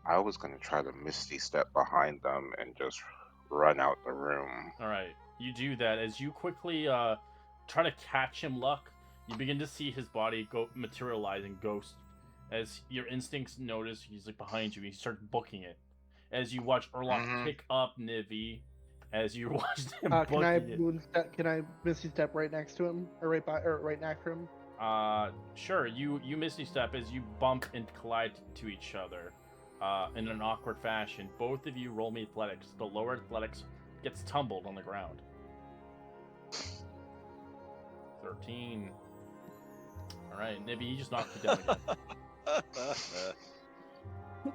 I was going to try to misty step behind them and just run out the room. All right, you do that as you quickly try to catch him. Luck, you begin to see his body go materialize and ghost. As your instincts notice, he's like behind you. He starts booking it. As you watch Urlock pick up Nivi as you watched him Can I booking it. moonstep? Can I misty step right next to him, or right after him? Sure. You misty step as you bump and collide to each other, in an awkward fashion. Both of you roll me athletics. The lower athletics gets tumbled on the ground. 13. All right, Nibby, he just knocked you down again.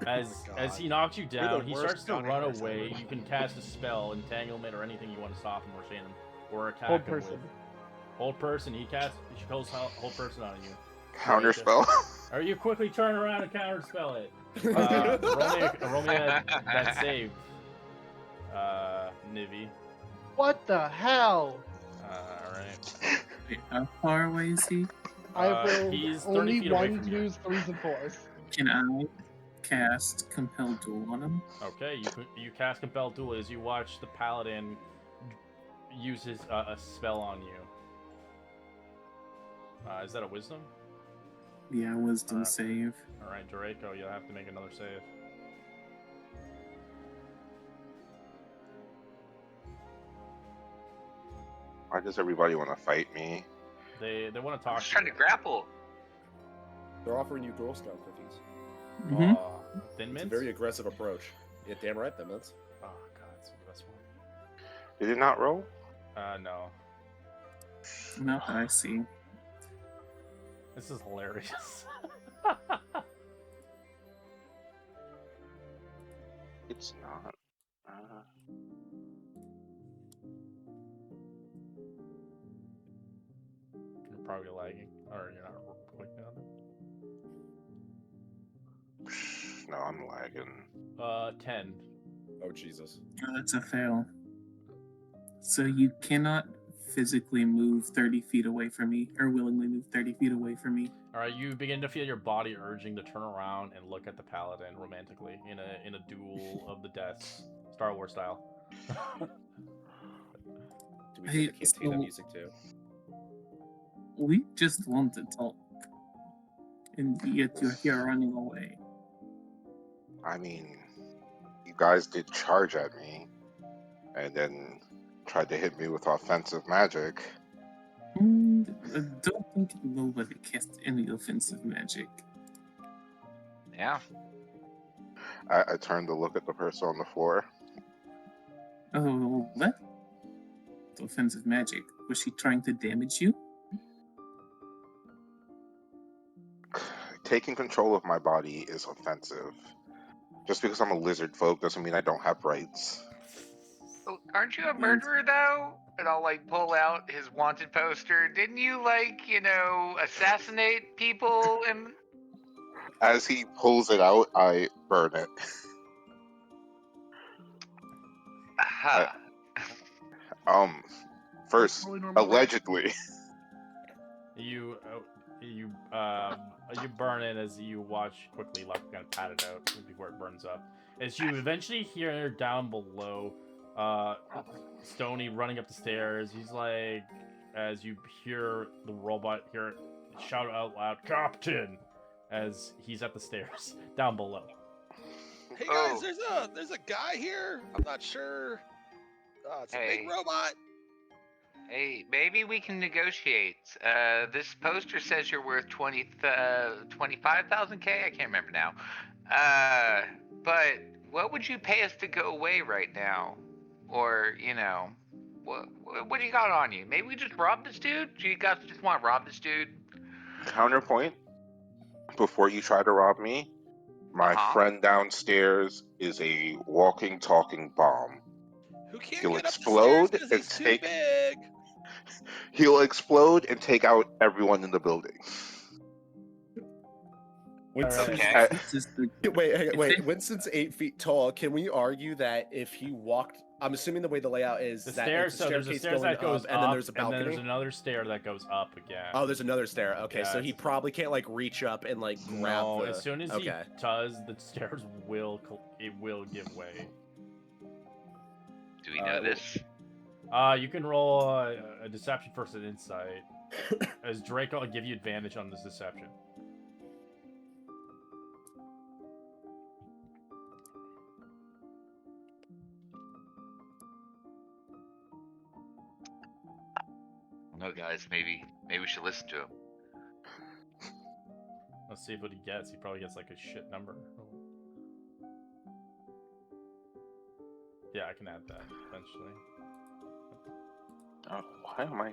As he knocks you down, he starts to run away. You can cast a spell, entanglement, or anything you want to stop him or chain him, or attack Hold him person. with. Hold person. He calls hold person on you. Counter spell. Or you quickly turn around and counter spell it. Roll me that save, Nivy. What the hell? All right. Wait, how far away is he? I've rolled He's 30 only feet away 1, from you. 2s, 3s, and 4s. Can I cast Compel Duel on him? Okay, you cast Compel Duel as you watch the paladin use his a spell on you. Is that a wisdom? Yeah, wisdom save. All right, Draco, you'll have to make another save. Why does everybody want to fight me? They want to talk. I'm just trying to grapple. They're offering you Girl Scout cookies. Mhm. Thin It's a mints. very aggressive approach. Yeah, damn right, Thin Mints. Oh god, it's the best one. Did it not roll? No. Not that I see. This is hilarious. It's not. You're probably lagging, or you're not clicking on it. No, I'm lagging. 10. Oh, Jesus. Oh, that's a fail. So you cannot physically move 30 feet away from me, or willingly move 30 feet away from me. All right, you begin to feel your body urging to turn around and look at the paladin romantically in a duel of the deaths, Star Wars style. Do we Hey, get the cantina so- music too? We just want to talk. And yet you're here running away. I mean, you guys did charge at me, and then tried to hit me with offensive magic. I don't think nobody cast any offensive magic. Yeah. I turned to look at the person on the floor. Oh, what? Offensive magic. Was she trying to damage you? Taking control of my body is offensive. Just because I'm a lizard folk doesn't mean I don't have rights. Oh, aren't you a murderer though? And I'll like pull out his wanted poster. Didn't you assassinate people and? As he pulls it out, I burn it. First, Totally normal. allegedly. You burn it as you watch quickly luck kind of pat it out before it burns up. As you eventually hear down below, Stony running up the stairs. He's like, as you hear the robot shout out loud, "Captain!" as he's at the stairs down below. Hey guys, there's a guy here. I'm not sure. It's a big robot. Hey, maybe we can negotiate. This poster says you're worth 25,000 K. I can't remember now. But what would you pay us to go away right now? Or what do you got on you? Maybe we just rob this dude. Do you guys just want to rob this dude? Counterpoint. Before you try to rob me, my friend downstairs is a walking, talking bomb. Who can't He'll get explode up the stairs 'cause and he's too take. big. He'll explode and take out everyone in the building. Winston's wait. Winston's 8 feet tall. Can we argue that if he walked, I'm assuming the way the layout is The that stairs. it's So there's a staircase stairs going that goes up, and then there's a and then balcony. there's another stair that goes up again. Oh, there's another stair. Okay, Yeah, so he probably can't reach up and grab No, the. as soon as okay. he does, the stairs will give way. Do we know this? You can roll a deception versus an insight. As Draco, I'll give you advantage on this deception. know, guys. Maybe we should listen to him. Let's see what he gets. He probably gets like a shit number. Yeah, I can add that eventually. Why am I?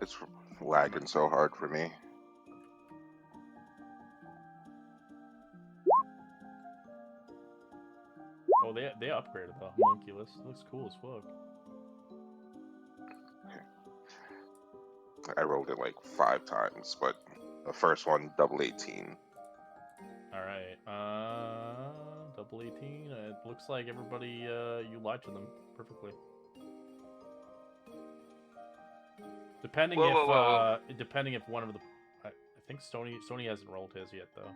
It's lagging so hard for me. Oh, they upgraded the homunculus. It looks cool as fuck. I rolled it like 5 times, but the first one, double 18. All right, double 18. It looks like everybody you lied to them perfectly. Depending Whoa. depending if one of the, I think Stony hasn't rolled his yet though.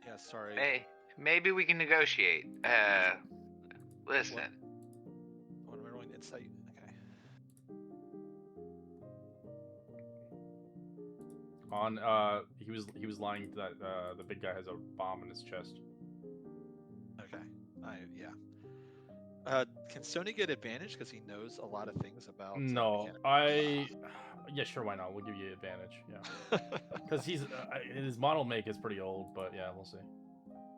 Yeah, sorry. Hey, maybe we can negotiate. Listen. What am I rolling? Insight. Okay. On he was lying that the big guy has a bomb in his chest. Okay. Yeah. Can Sony get advantage because he knows a lot of things about? No, mechanics? yeah, sure, why not? We'll give you advantage. Yeah, because he's his model make is pretty old, but yeah, we'll see.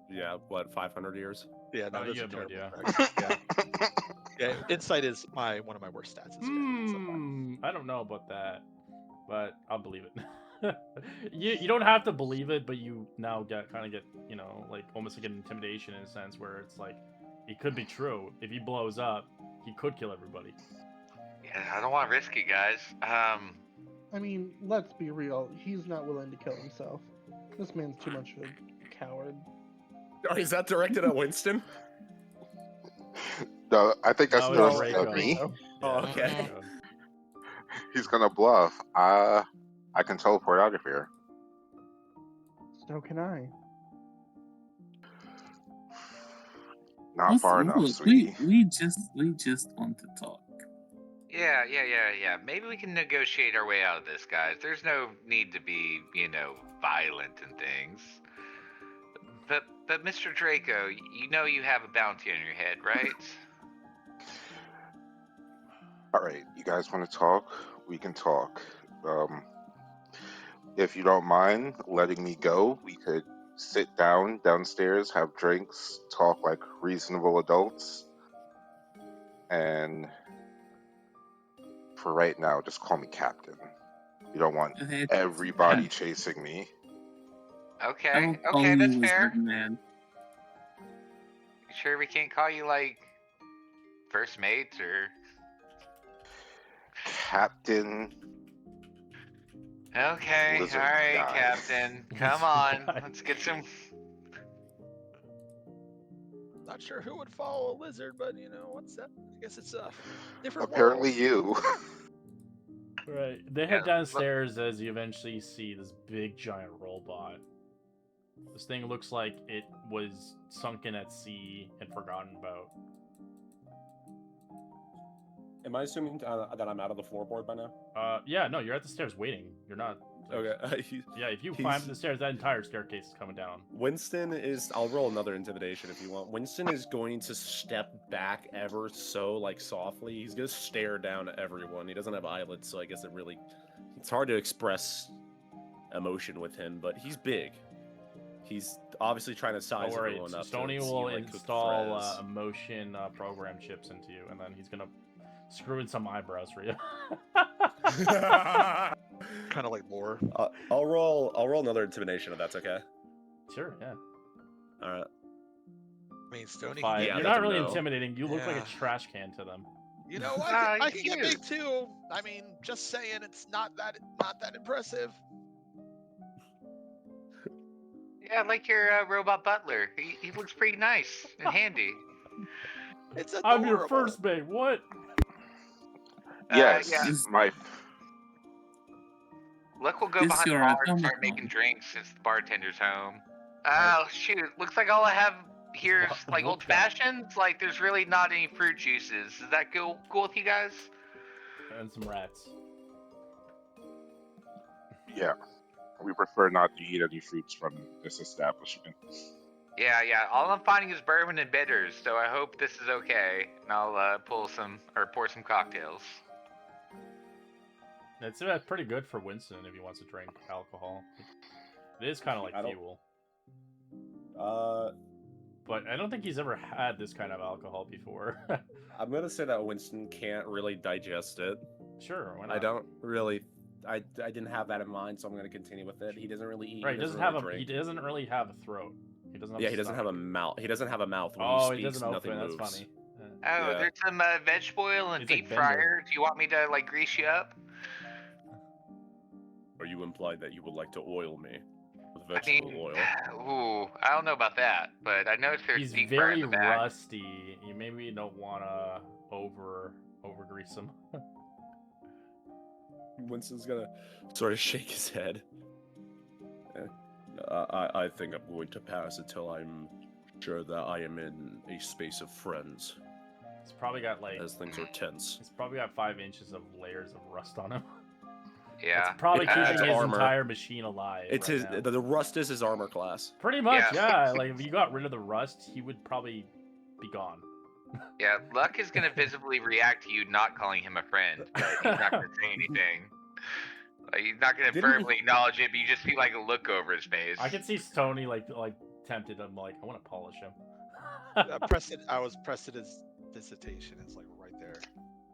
Yeah, what, 500 years? Yeah, no, Oh, that's you a have no terrible idea. effect. Yeah, insight is one of my worst stats. Is I don't know about that, but I'll believe it. you don't have to believe it, but you now get like almost like an intimidation in a sense where it's like it could be true. If he blows up, he could kill everybody. Yeah, I don't want to risk it, guys. I mean, let's be real. He's not willing to kill himself. This man's too much of a coward. Oh, is that directed at Winston? No, I think that's No, No, it's directed Draco. at me. Draco. Oh, Yeah, okay. Draco. He's gonna bluff. I can teleport out of here. So can I. Not far enough, Look, sweetie. we just want to talk. Yeah. Maybe we can negotiate our way out of this, guys. There's no need to be, violent and things. But Mr. Draco, you know you have a bounty on your head, right? All right, you guys want to talk? We can talk. If you don't mind letting me go, we could sit downstairs, have drinks, talk like reasonable adults. And for right now, just call me Captain. You don't want everybody chasing me. Okay, I'll call you that's fair. Lizardman. You sure we can't call you, like, first mates or... Captain. Okay, Lizard alright, guy. Captain. Come on, let's get some... Not sure who would follow a lizard, but what's that? I guess it's a different Apparently world. you. Right. They head downstairs as you eventually see this big giant robot. This thing looks like it was sunken at sea and forgotten about. Am I assuming that I'm out of the floorboard by now? Yeah, no, you're at the stairs waiting. You're not. Okay. Yeah, if you climb the stairs, that entire staircase is coming down. Winston is... I'll roll another intimidation if you want. Winston is going to step back ever so, softly. He's going to stare down at everyone. He doesn't have eyelids, so I guess it's hard to express emotion with him, but he's big. He's obviously trying to size Don't worry, everyone up. Stony to will see, cook install Frez. emotion program chips into you, and then he's gonna screw in some eyebrows for you. Kind of like lore. I'll roll another intimidation if that's okay. Sure, yeah. All right. I mean, Stony. Fine. Yeah, You're that's not a really no. intimidating. You look like Yeah. a trash can to them. I can get big too. I mean, just saying, it's not that impressive. Yeah, I like your robot butler. He looks pretty nice and handy. It's adorable. I'm your first mate. What? Yes, yeah. my... Look, we'll go This behind the your bar and automaton. start making drinks since the bartender's home. Oh, shoot. Looks like all I have here is, like, old fashions. Like, there's really not any fruit juices. Is that cool with you guys? And some rats. Yeah. We prefer not to eat any fruits from this establishment. Yeah. All I'm finding is bourbon and bitters, so I hope this is okay. And I'll pour some cocktails. It's pretty good for Winston if he wants to drink alcohol. It is kind of like I don't- fuel. Uh, But I don't think he's ever had this kind of alcohol before. I'm gonna say that Winston can't really digest it. Sure, why not? I don't really. I didn't have that in mind, so I'm gonna continue with it. He doesn't really eat. Right, he doesn't he drink. doesn't really have a throat. He doesn't have Yeah, a he doesn't have a stomach. mouth. He doesn't have a mouth. When Oh, he he speaks, doesn't nothing open. moves. That's funny. Oh, Yeah. there's some veg oil and He's like deep Bender. fryer. Do you want me to like grease you up? Or you implied that you would like to oil me with I vegetable mean, oil. ooh, I don't know about that, but I noticed there's He's deep fryer in very the back. rusty. You maybe don't want to over grease him. Winston's gonna sort of shake his head. I think I'm going to pass until I'm sure that I am in a space of friends, He's probably got like as things are tense. he's probably got 5 inches of layers of rust on him. Yeah. It's probably It keeping adds his armor. entire machine alive. It's right his. now. The rust is his armor class. Pretty much, Yeah. yeah. Like if you got rid of the rust, he would probably be gone. Yeah, Luck is gonna visibly react to you not calling him a friend, but he's not gonna say anything. Like, he's not gonna Didn't he- verbally acknowledge it, but you just see like a look over his face. I can see Stony like tempted. I'm like, I want to polish him. I was Preston's visitation. It's like right there.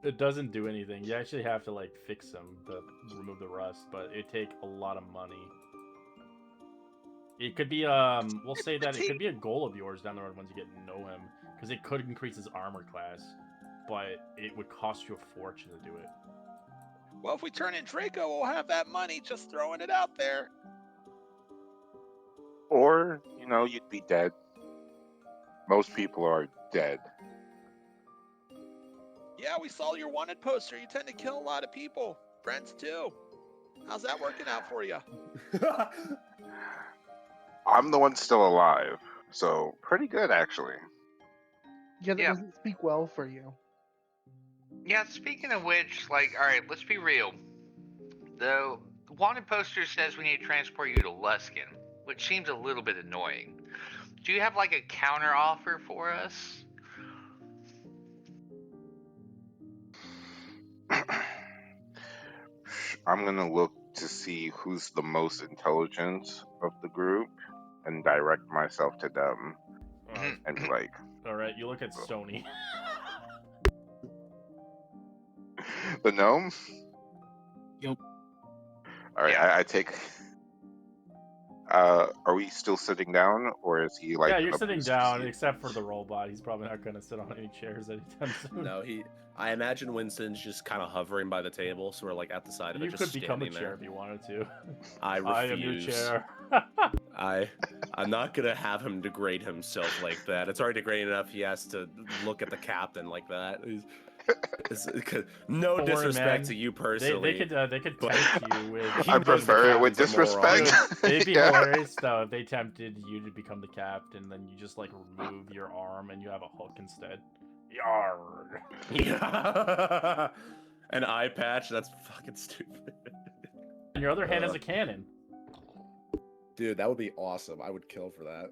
It doesn't do anything. You actually have to like fix him to remove the rust, but it take a lot of money. It could be we'll say that it could be a goal of yours down the road once you get to know him, because it could increase his armor class, but it would cost you a fortune to do it. Well, if we turn in Draco, we'll have that money. Just throwing it out there. Or, you'd be dead. Most people are dead. Yeah, we saw your wanted poster. You tend to kill a lot of people. Friends too. How's that working out for you? I'm the one still alive, so pretty good, actually. Yeah, that Yeah. doesn't speak well for you. Yeah, speaking of which, like, alright, let's be real. The wanted poster says we need to transport you to Luskin, which seems a little bit annoying. Do you have like a counter offer for us? I'm gonna look to see who's the most intelligent of the group and direct myself to them and be like, All right, you look at Stony. the gnome? Yep. Alright, Yeah. I take. Are we still sitting down, or is he like? Yeah, in you're a sitting boost down, seat? except for the robot. He's probably not gonna sit on any chairs anytime soon. No, I imagine Winston's just kind of hovering by the table, so we're like at the side of it, You just could become a standing chair there. if you wanted to. I I am your refuse. chair. I'm not gonna have him degrade himself like that. It's already degrading enough. He has to look at the captain like that. No Don't worry, disrespect man. to you personally. They could but- tempt you with. He I knows the prefer it with captain's a moron. disrespect. It'd be Yeah. hilarious though if they tempted you to become the captain, then you just like remove your arm and you have a hook instead. Yarr. Yeah. An eye patch? That's fucking stupid. And your other hand has a cannon. Dude, that would be awesome. I would kill for that.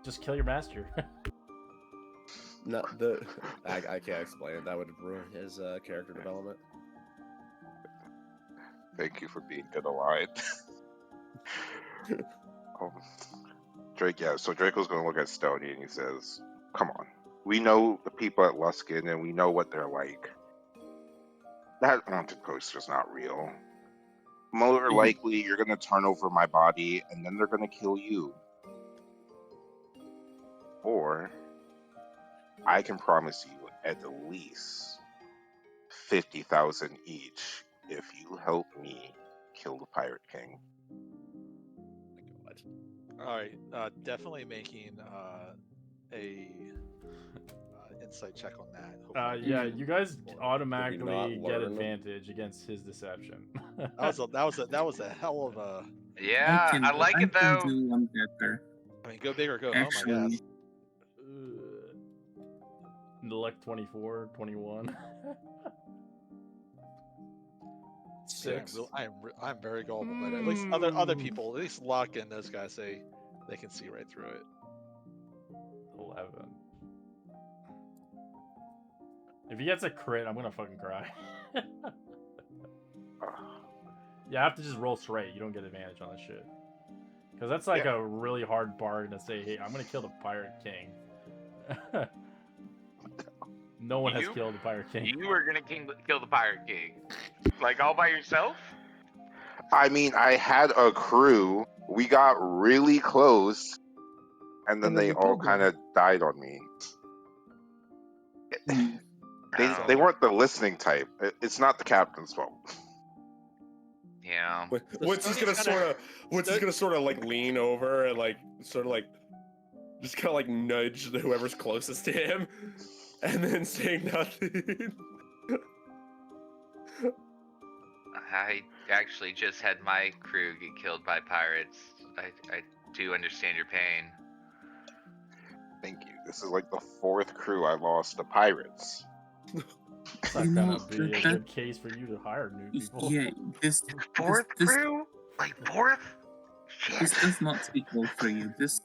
Just kill your master. No, I can't explain it. That would ruin his character development. Thank you for being good aligned. Drake, yeah. So Draco's gonna look at Stony and he says, "Come on, we know the people at Luskin and we know what they're like. That haunted poster's not real. More likely, you're gonna turn over my body and then they're gonna kill you. Or I can promise you at least 50,000 each if you help me kill the Pirate King." All right, definitely making a insight check on that. Hopefully. Yeah, you guys not automatically get learn? advantage against his deception. That was a hell of a. Yeah, I like it I though. can do one better. I mean, go big or go home. I Actually, guess. Luck 24, 21. See, 6. I'm very gullible, but at least other people, at least Luck and those guys say they can see right through it. 11. If he gets a crit, I'm gonna fucking cry. You have to just roll straight. You don't get advantage on this shit. Because that's like a really hard bargain to say, hey, I'm going to kill the Pirate King. No one has killed the Pirate King. You were gonna kill the Pirate King, like all by yourself. I mean, I had a crew. We got really close, and then And then they you all killed kind them. of died on me. They Oh. they weren't the listening type. It's not the captain's fault. Yeah. Winston's gonna sort of like lean over and like sort of like just kind of like nudge whoever's closest to him, and then say nothing. I actually just had my crew get killed by pirates. I do understand your pain. Thank you. This is like the 4th crew I lost to pirates. It's not gonna be a good case for you to hire new people. Yeah, this 4th crew? Like 4th? This does not speak well for you. This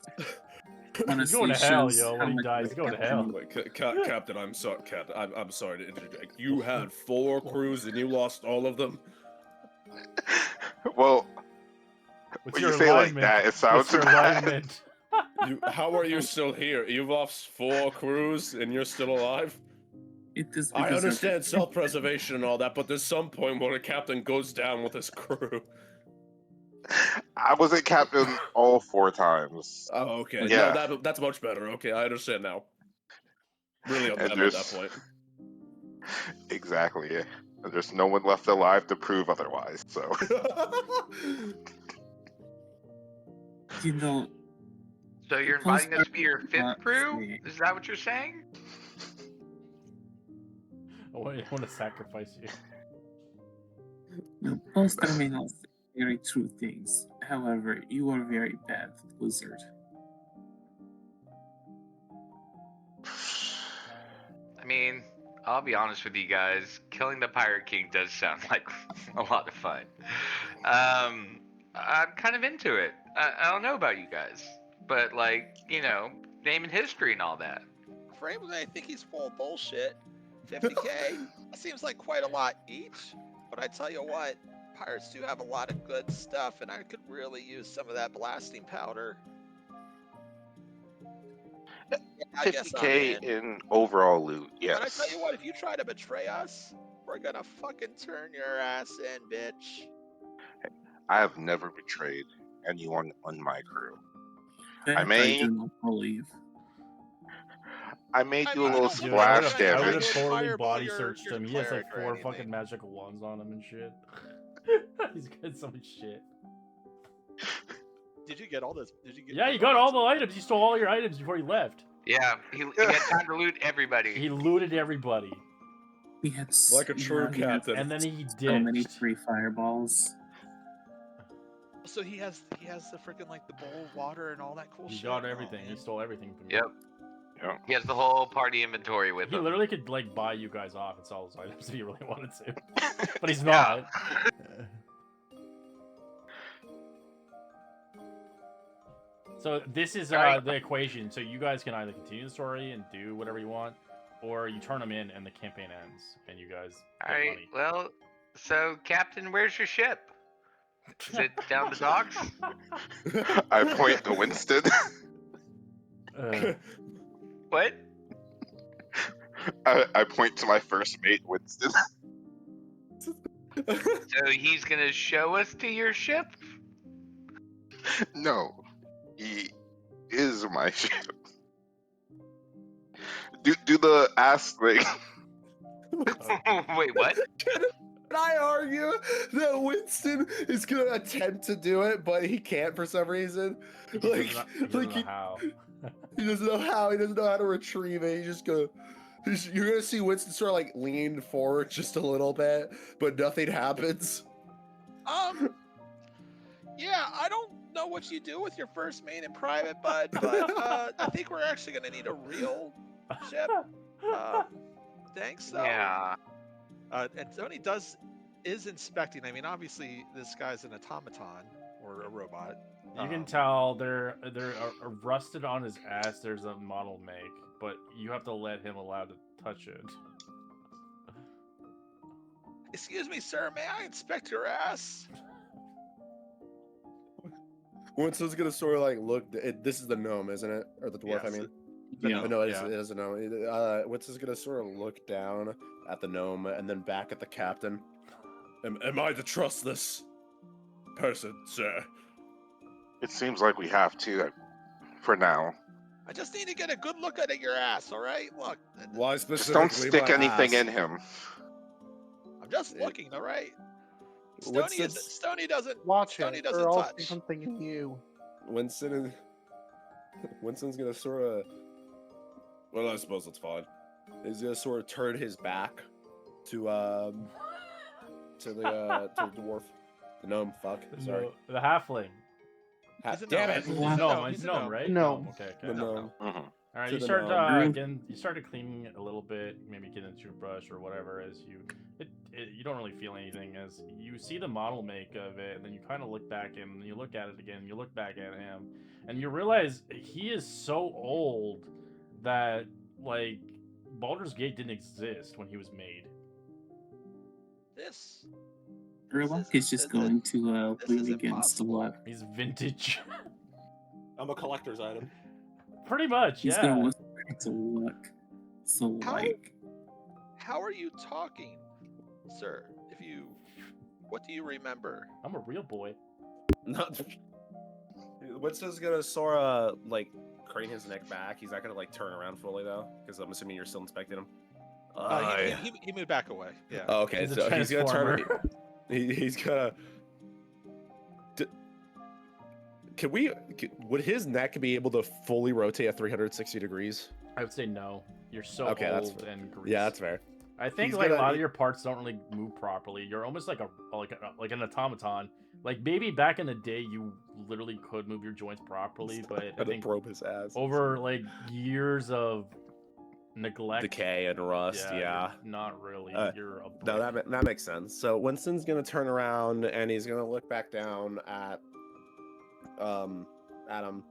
honestly going to hell, shows yo. how When he much dies, he's going to hell. Wait, Captain, I'm sorry. Captain, I'm sorry to interject. You had 4 crews and you lost all of them. Well, What's when your you say it like alignment? that, it sounds What's your bad. alignment? How are you still here? You've lost 4 crews and you're still alive? It is I because of understand self-preservation and all that, but there's some point where a captain goes down with his crew. I wasn't captain all 4 times. Oh, okay. Yeah. No, that's much better. Okay, I understand now. Really on And them at that point. Exactly. Yeah. And there's no one left alive to prove otherwise. So. You know. So you're inviting us to be your 5th crew? Is that what you're saying? I want to sacrifice you. No, Poster may not say very true things. However, you are very bad wizard. I mean, I'll be honest with you guys. Killing the Pirate King does sound like a lot of fun. I'm kind of into it. I don't know about you guys, but like, you know, name and history and all that. Frames, I think he's full of bullshit. 50k? That seems like quite a lot each. But I tell you what, pirates do have a lot of good stuff, and I could really use some of that blasting powder. Yeah, I guess I'm 50k in overall loot, yes. And I tell you what, if you try to betray us, we're gonna fucking turn your ass in, bitch. I have never betrayed anyone on my crew. That I may do not believe. I may do a little Dude, splash I would damage. have totally Fireball body your searched him. He has like cleric or 4 anything. fucking magical wands on him and shit. He's got so much shit. Did you get all this? Did you get? Yeah, you got all the items. You stole all your items before he left. Yeah, he had time to loot everybody. He looted everybody. We had Like a true captain. And then he so many ditched. free fireballs. So he has the freaking like the bowl of water and all that cool He shit. got Oh, everything. He man. stole everything from you. Yep. He has the whole party inventory with He him. literally could like buy you guys off and sell his items if he really wanted to. But he's not. So this is the equation. So you guys can either continue the story and do whatever you want, or you turn them in and the campaign ends and you guys get Alright, money. well, so Captain, where's your ship? Is it down the docks? I point to Winston. What? I point to my first mate, Winston. So he's gonna show us to your ship? No, he is my ship. Do the ass thing. Wait, what? Can I argue that Winston is gonna attempt to do it, but he can't for some reason? He doesn't know how. He doesn't know how. He doesn't know how to retrieve it. He's just gonna. You're gonna see Winston sort of like lean forward just a little bit, but nothing happens. Yeah, I don't know what you do with your first mate in private, bud, but I think we're actually gonna need a real ship. Thanks, though. Yeah. And Tony is inspecting. I mean, obviously this guy's an automaton or a robot. You can tell they're rusted on his ass. There's a model make, but you have to let him allow to touch it. Excuse me, sir. May I inspect your ass? Winston's gonna sort of like look. This is the gnome, isn't it, or the dwarf? Yes, I mean, The Yeah. oh, gnome, no, yeah. it is a gnome. Winston's gonna sort of look down at the gnome and then back at the captain. Am I to trust this person, sir? It seems like we have to, for now. I just need to get a good look at your ass, all right? Look, Why Just don't specifically stick my anything ass? in him. I'm just It- looking, all right? Winston's Stony doesn't Watch Stony it, doesn't or I'll see touch. something in you. Winston's gonna sort of. Well, I suppose it's fine. He's gonna sort of turn his back to the dwarf, the gnome. Fuck, sorry. The halfling. He's a Damn gnome. it! He's a No, gnome, it's he's a gnome, gnome. right? Gnome. Okay. The gnome. Mhm. All right, To you the start gnome. again. You started cleaning it a little bit, maybe get into your brush or whatever. As you don't really feel anything as you see the model make of it, and then you kind of look back and you look at it again. You look back at him, and you realize he is so old that like Baldur's Gate didn't exist when he was made. This Erlock This is just this- going to this lean is against the impossible. wall. He's vintage, I'm a collector's item. pretty much. He's Yeah. gonna whisper to look. So How- like, How are you talking, sir? What do you remember? I'm a real boy. Not. Winston's gonna sort of like crane his neck back. He's not gonna like turn around fully though, because I'm assuming you're still inspecting him. He moved back away. Yeah. Oh, okay, He's a so he's gonna turn. transformer. He's gonna. Would his neck be able to fully rotate at 360 degrees? I would say no. You're so Okay, that's old fair. and greasy. Yeah, that's fair. I think He's like a gonna- lot of your parts don't really move properly. You're almost like like an automaton. Like maybe back in the day you literally could move your joints properly, but I Gonna think probe his ass. over like years of neglect, Decay and rust. Yeah. you're not really. You're a No, brick. that makes sense. So Winston's gonna turn around and he's gonna look back down at Adam.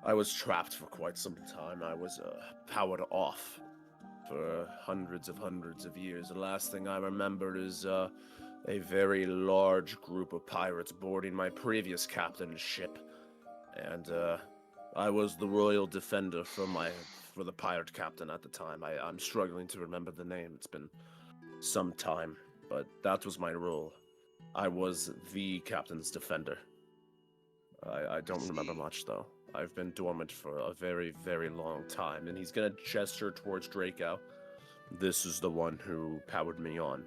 I was trapped for quite some time. I was powered off for hundreds of years. The last thing I remember is a very large group of pirates boarding my previous captain's ship, and I was the royal defender for the pirate captain at the time. I'm struggling to remember the name. It's been some time, but that was my role. I was the captain's defender. I don't remember much though. I've been dormant for a very, very long time, and he's gonna gesture towards Draco. This is the one who powered me on,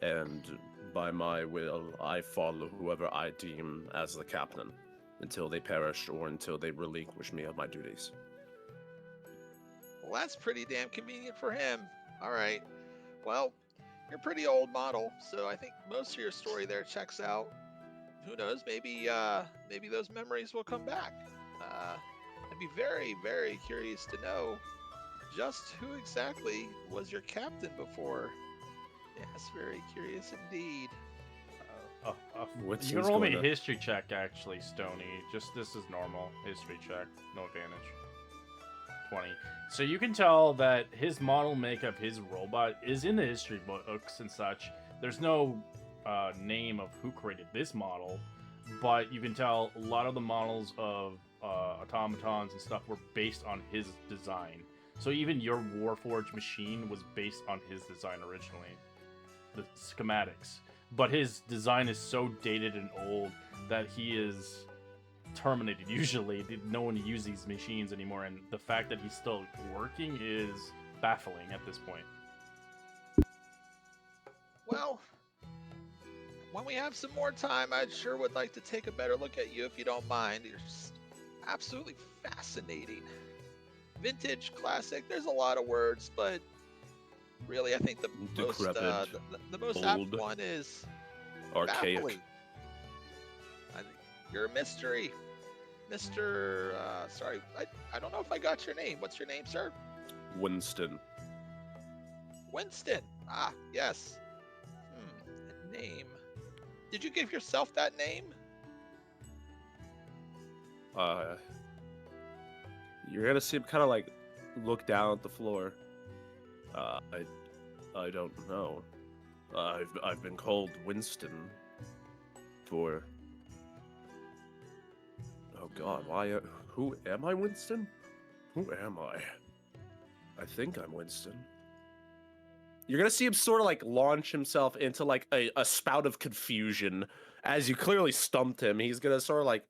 and by my will, I follow whoever I deem as the captain, until they perish or until they relinquish me of my duties. Well, that's pretty damn convenient for him. All right. Well, you're a pretty old model, so I think most of your story there checks out. Who knows? Maybe those memories will come back. I'd be very, very curious to know just who exactly was your captain before. Yes, very curious indeed. What's You can his roll me a gonna- history check, actually, Stony. Just this is normal history check, no advantage. 20. So you can tell that his model makeup, his robot, is in the history books and such. There's no name of who created this model, but you can tell a lot of the models of automatons and stuff were based on his design. So even your Warforged machine was based on his design originally, the schematics. But his design is so dated and old that he is terminated. Usually, no one uses these machines anymore, and the fact that he's still working is baffling at this point. Well, when we have some more time, I sure would like to take a better look at you if you don't mind. You're just absolutely fascinating. Vintage, classic, there's a lot of words, but really I think the Decrepit, the most apt old, one is archaic. baffling. You're a mystery. Mr. Sorry, I don't know if I got your name. What's your name, sir? Winston. Winston. Ah, yes. A name. Did you give yourself that name? You're gonna see him kind of like look down at the floor. I don't know. I've been called Winston for. Oh God, why? Who am I, Winston? Who am I? I think I'm Winston. You're gonna see him sort of like launch himself into like a spout of confusion as you clearly stumped him. He's gonna sort of like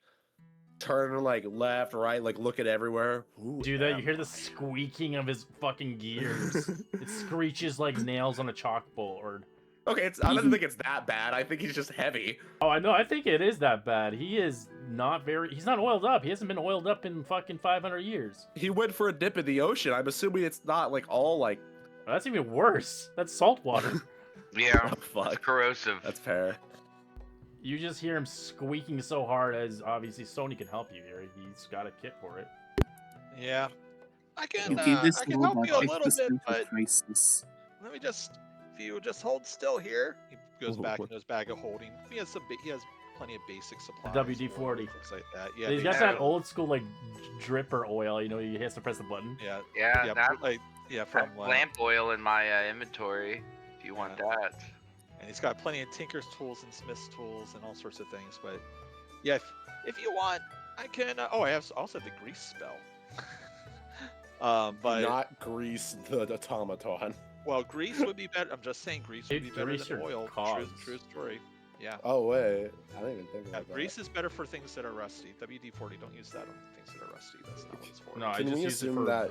turn like left, right, like look at everywhere. Who Do that, you am hear the I? squeaking of his fucking gears. It screeches like nails on a chalkboard. Okay, I don't think it's that bad. I think he's just heavy. Oh, I know. I think it is that bad. He is not very. He's not oiled up. He hasn't been oiled up in fucking 500 years. He went for a dip in the ocean. I'm assuming it's not like all like. Oh, that's even worse. That's salt water. Yeah, Oh, fuck. it's corrosive. That's fair. You just hear him squeaking so hard, as obviously Sony can help you here. He's got a kit for it. Yeah. I can Okay, this I can help robot you a takes little this bit, into but crisis. let me just, if you just hold still here. He goes back into his bag of holding. He has he has plenty of basic supplies. WD-40. oil, things like that. Yeah. He's got basic- that old school like dripper oil. You know, he has to press the button. Yeah. Yeah, Yeah. that, Like yeah, from lamp oil in my inventory. If you want that. and he's got plenty of tinker's tools and smith's tools and all sorts of things. But yeah, If you want, I can. oh, I also have the grease spell. But Not grease the automaton. well, grease would be better. I'm just saying, grease would It be better grease than your oil. cogs. True story. Yeah. Oh wait, I didn't even think Yeah, about that. grease is better for things that are rusty. WD-40, don't use that on things that are rusty. That's not what it's for. No, I Can just we use it assume for, that-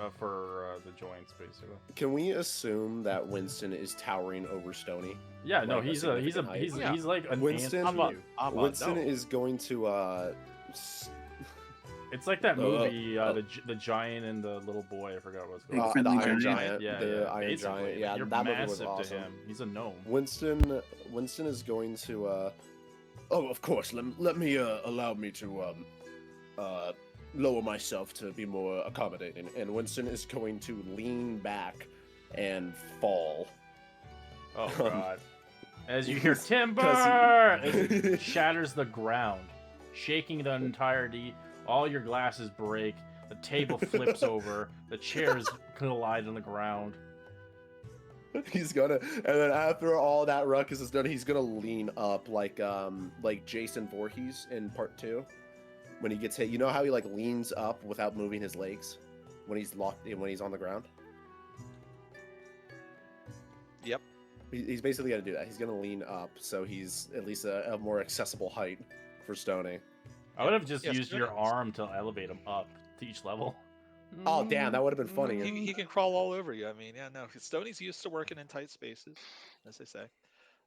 the joints, basically. Can we assume that Winston is towering over Stony? Yeah, no, Like a he's significant height? he's like an Winston- ant to you. Winston no. is going to It's like that Uh, movie, the giant and the little boy. I forgot what it's Big called. the friendly Iron giant. Giant. Yeah, the yeah, Iron basically. Giant. Yeah, You're that movie was massive awesome. to him. He's a gnome. Winston is going to oh, of course. Let me allow me to lower myself to be more accommodating. And Winston is going to lean back and fall. Oh god. As you hear 'Cause timber, he- as it shatters the ground, shaking the entirety. All your glasses break. The table flips over. The chairs collide on the ground. He's gonna, and then after all that ruckus is done, he's gonna lean up like Jason Voorhees in Part 2, when he gets hit. You know how he like leans up without moving his legs when he's locked in, when he's on the ground. Yep. He's basically gonna do that. He's gonna lean up, so he's at least a more accessible height for Stony. I would have just Yes, used good. your arm to elevate him up to each level. Oh damn, that would have been funny. He can crawl all over you. I mean, yeah, no. Stoney's used to working in tight spaces, as they say.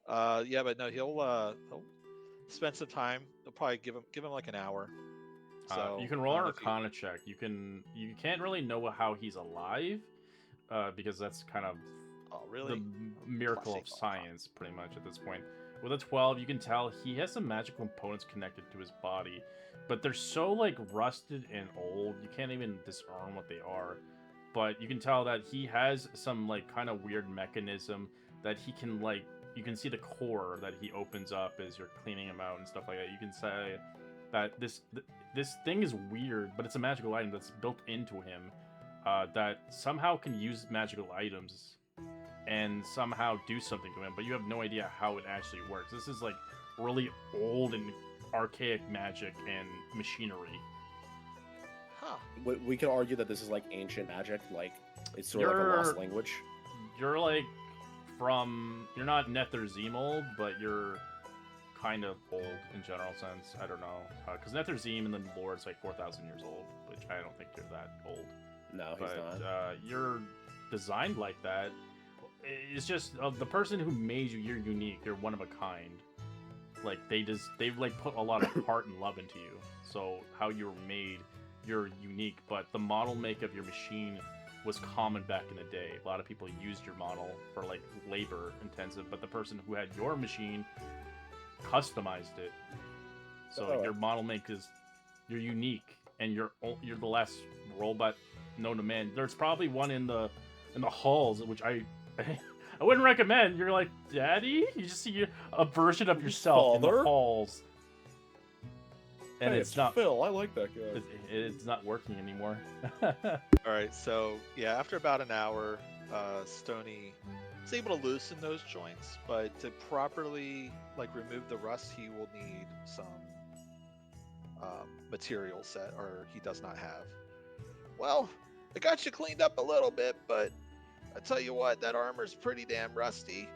Yeah, but no, he'll spend some time. He'll probably give him like an hour. So You can roll an if you- Arcana check. You can't really know how he's alive, because that's kind of Oh, really? the miracle of Classic. science, pretty much at this point. With a 12, you can tell he has some magical components connected to his body, but they're so like rusted and old, you can't even discern what they are. But you can tell that he has some like kind of weird mechanism that he can like. You can see the core that he opens up as you're cleaning him out and stuff like that. You can say that this thing is weird, but it's a magical item that's built into him, that somehow can use magical items and somehow do something to him, but you have no idea how it actually works. This is like really old and archaic magic and machinery. Huh. We could argue that this is like ancient magic, like it's sort of like a lost You're- language. You're like you're not Netherzim old, but you're kind of old in general sense. I don't know, because Netherzim and the lore is like 4,000 years old, which I don't think you're that old. No, he's But not. you're designed like that. It's just the person who made you. You're unique. You're one of a kind. Like they've like put a lot of heart and love into you. So how you're made, you're unique. But the model make of your machine was common back in the day. A lot of people used your model for like labor intensive, but the person who had your machine customized it. So Oh. your model make is you're unique, and you're the last robot known to man. There's probably one in the halls, which I wouldn't recommend. You're like, Daddy? You just see a version of yourself in the Father? halls. and Hey, it's not. Phil. I like that guy. It's not working anymore. All right, so yeah, after about an hour, Stony is able to loosen those joints, but to properly remove the rust, he will need some material set, or he does not have. Well, I got you cleaned up a little bit, but I tell you what, that armor's pretty damn rusty.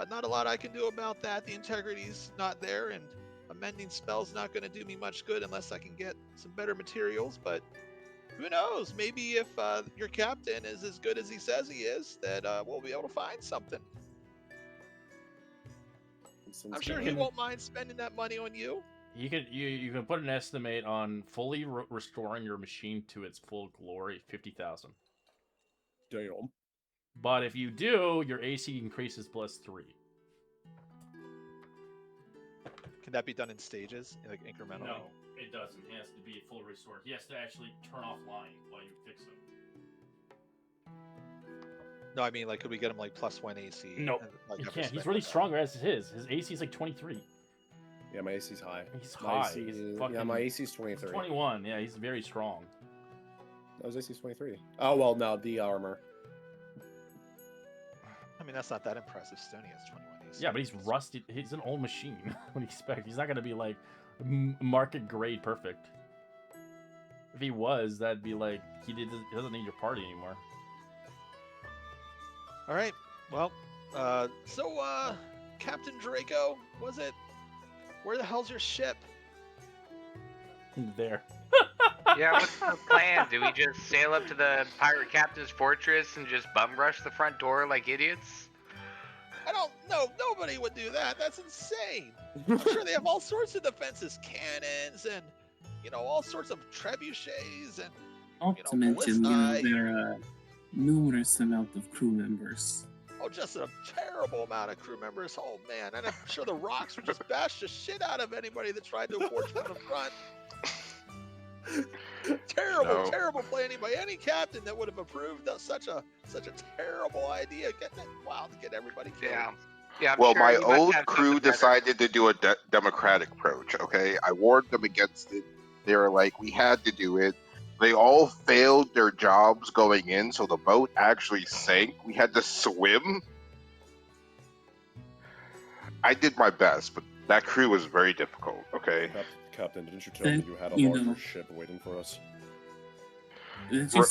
Not a lot I can do about that. The integrity's not there, and a mending spell's not going to do me much good unless I can get some better materials. But who knows? Maybe if your captain is as good as he says he is, that we'll be able to find something. I'm sure he won't mind spending that money on you. You can put an estimate on fully restoring your machine to its full glory, 50,000. Damn. But if you do, your AC increases +3. Can that be done in stages, incrementally? No, it doesn't. It has to be fully restored. He has to actually turn offline while you fix him. No, I mean, could we get him +1 AC? No, and, he never can't. spend He's really it? stronger as his. His AC is 23. Yeah, my AC's high. He's My high. AC He's is- fucking, yeah, my AC's 23. 21. Yeah, he's very strong. That was AC's 23. Oh, well, no, the armor. I mean, that's not that impressive. Stony has 21 AC. Yeah, but he's rusted. He's an old machine. What do you expect? He's not gonna be market grade perfect. If he was, that'd be he doesn't need your party anymore. All right. Well, So, Captain Draco, was it? Where the hell's your ship? There. Yeah, what's the plan? Do we just sail up to the pirate captain's fortress and just bum rush the front door like idiots? I don't know. Nobody would do that. That's insane. I'm sure they have all sorts of defenses, cannons, and all sorts of trebuchets, and Not to mention, ballistae. there are numerous amount of crew members. Oh, just a terrible amount of crew members. Oh man, and I'm sure the rocks would just bash the shit out of anybody that tried to approach from the front. No. Terrible planning by any captain that would have approved of such a terrible idea. Get everybody killed. Yeah. Yeah. I'm Well, sure my you must old have crew something better. decided to do a democratic approach, okay? I warned them against it. They were like, we had to do it. They all failed their jobs going in, so the boat actually sank. We had to swim. I did my best, but that crew was very difficult, okay? Captain, didn't you tell me you had a larger ship waiting for us?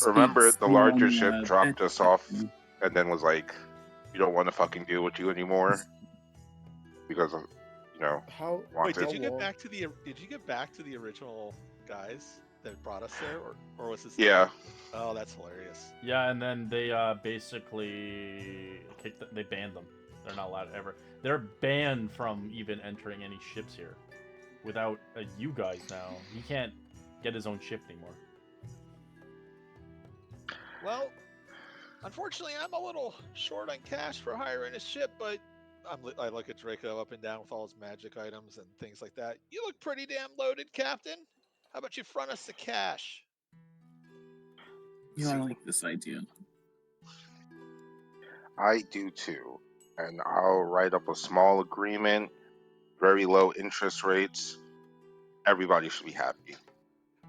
Remember, the larger ship dropped us off Captain. and then was like, you don't want to fucking deal with you anymore? Because of, How? wait, did wanted. you get back to the original guys that brought us there, or was this? Yeah. Oh, that's hilarious. Yeah, and then they basically they banned them. They're not allowed to ever. They're banned from even entering any ships here. Without you guys now, he can't get his own ship anymore. Well, unfortunately, I'm a little short on cash for hiring a ship, but I look at Draco up and down with all his magic items and things like that. you look pretty damn loaded, Captain. How about you front us the cash? Yeah, I like this idea. I do too. And I'll write up a small agreement, very low interest rates. Everybody should be happy.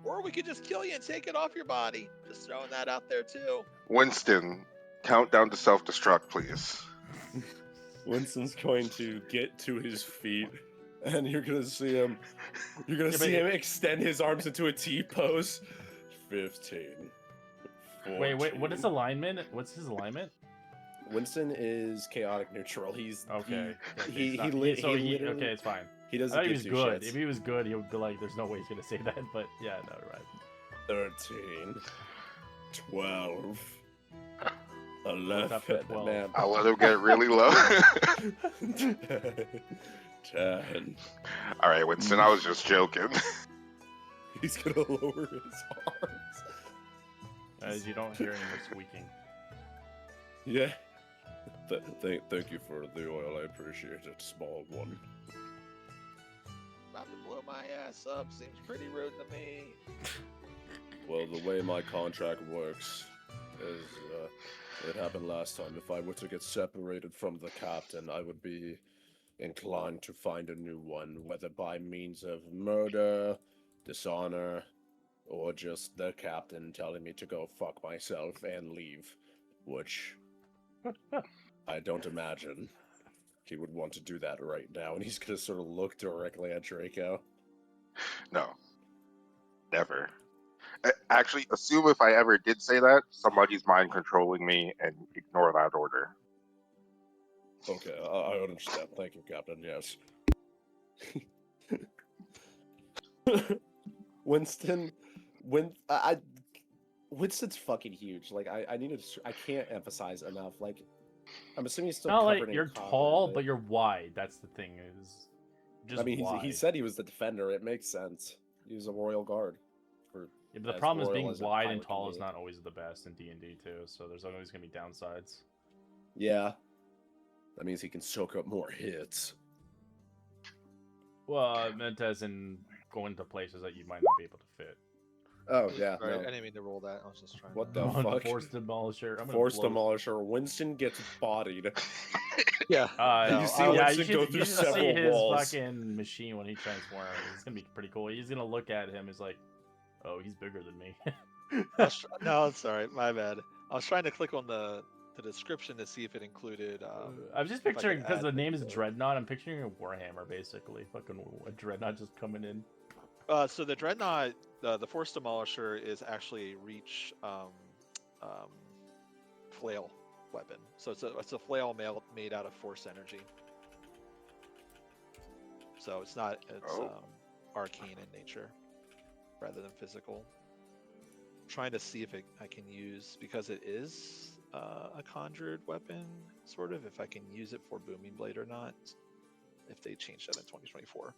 Or we could just kill you and take it off your body. Just throwing that out there too. Winston, countdown to self-destruct, please. Winston's going to get to his feet, and you're gonna see him. You're gonna see him extend his arms into a T pose. 15. 14. Wait, what is alignment? What's his alignment? Winston is chaotic neutral. He's Okay. He It's not- literally okay, it's fine. he I doesn't thought he give was two good. shits. If he was good, he would be like, "There's no way he's gonna say that." But yeah, no, right. 13, 12, What's up to 11. 12? Man. I'll let him get really low. 10. All right, Winston, I was just joking. He's gonna lower his arms. As you don't hear any more squeaking. Yeah. Thank you for the oil. I appreciate it, small one. About to blow my ass up. Seems pretty rude to me. Well, the way my contract works is, it happened last time. If I were to get separated from the captain, I would be inclined to find a new one, whether by means of murder, dishonor, or just the captain telling me to go fuck myself and leave, which I don't imagine he would want to do that right now, and he's gonna sort of look directly at Draco. No, never. Actually, assume if I ever did say that, somebody's mind controlling me and ignore that order. Okay, I understand. Thank you, Captain. Yes. Winston, Winston's fucking huge. Like I can't emphasize enough. Like I'm assuming he's still Not covered like in you're copper, tall, but you're wide. That's the thing. Is just I mean, wide. he said he was the defender. It makes sense. He was a royal guard. Yeah, but the as problem is royal being as a wide and pirate can tall is be. not always the best in D&D too. So there's always gonna be downsides. Yeah, that means he can soak up more hits. Well, I meant as in going to places that you might not be able to fit. Oh yeah, Sorry, no. I didn't mean to roll that. I was just trying. What to... the fuck? Force demolisher. I'm gonna Force blow- demolisher. Winston gets bodied. Yeah. You see yeah, Winston you go should, through you should several see his walls. fucking machine when he transforms. It's gonna be pretty cool. He's gonna look at him. He's like, "Oh, he's bigger than me." No, it's alright. My bad. I was trying to click on the description to see if it included. I'm just if I picturing could because the add name is things. Dreadnought. I'm picturing a Warhammer basically. Fucking a Dreadnought just coming in. So the dreadnought, the force demolisher, is actually a reach flail weapon. So it's a flail made out of force energy. So it's arcane in nature rather than physical. Trying to see if I can use, because it is a conjured weapon, sort of, if I can use it for booming blade or not. If they changed that in 2024,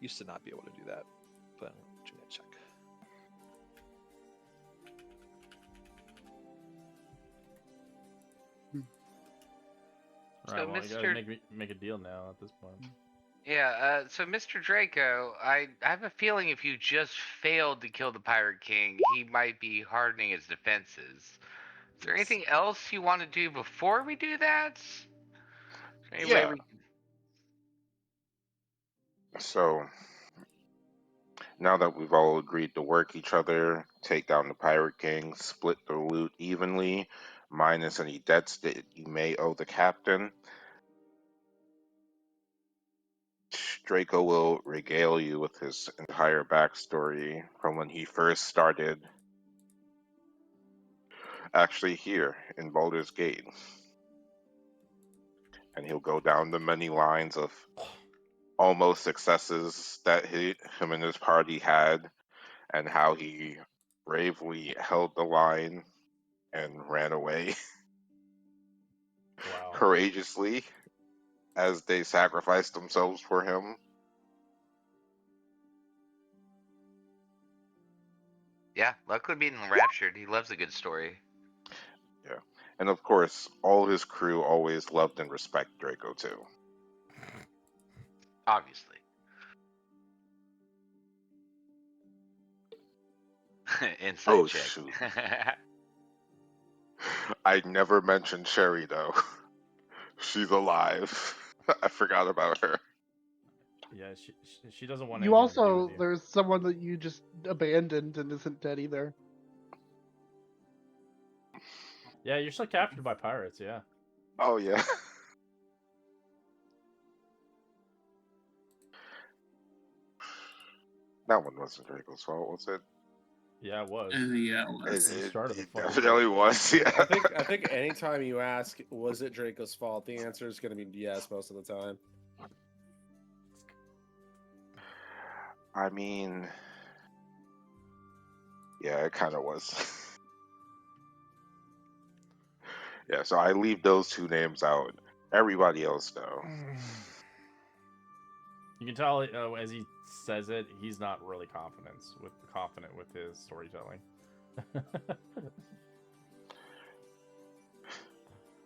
used to not be able to do that, but I'm gonna check. All So, right, well, I Mr. gotta make a deal now at this point. Yeah, so Mr. Draco, I have a feeling if you just failed to kill the Pirate King, he might be hardening his defenses. Is there anything else you want to do before we do that? Is there any way Yeah. we... So now that we've all agreed to work each other, take down the Pirate King, split the loot evenly, minus any debts that you may owe the captain, Draco will regale you with his entire backstory from when he first started actually here in Baldur's Gate. And he'll go down the many lines of almost successes that him and his party had, and how he bravely held the line and ran away Wow. courageously as they sacrificed themselves for him. Yeah, luckily being enraptured, he loves a good story. Yeah. And of course, all his crew always loved and respect Draco too. Obviously. Inside Oh, check. shoot. I never mentioned Sherry though. She's alive. I forgot about her. Yeah, she doesn't want You anything to do also, with you. there's someone that you just abandoned and isn't dead either. Yeah, you're still captured by pirates. Yeah. Oh yeah. That one wasn't Draco's fault, was it? Yeah, it was. Yeah, It, let's- You it, started the it fucking definitely war. was. Yeah. I think anytime you ask, was it Draco's fault? The answer is going to be yes most of the time. I mean, yeah, it kind of was. Yeah, so I leave those two names out. Everybody else, though. You can tell as he says it, he's not really confident with his storytelling.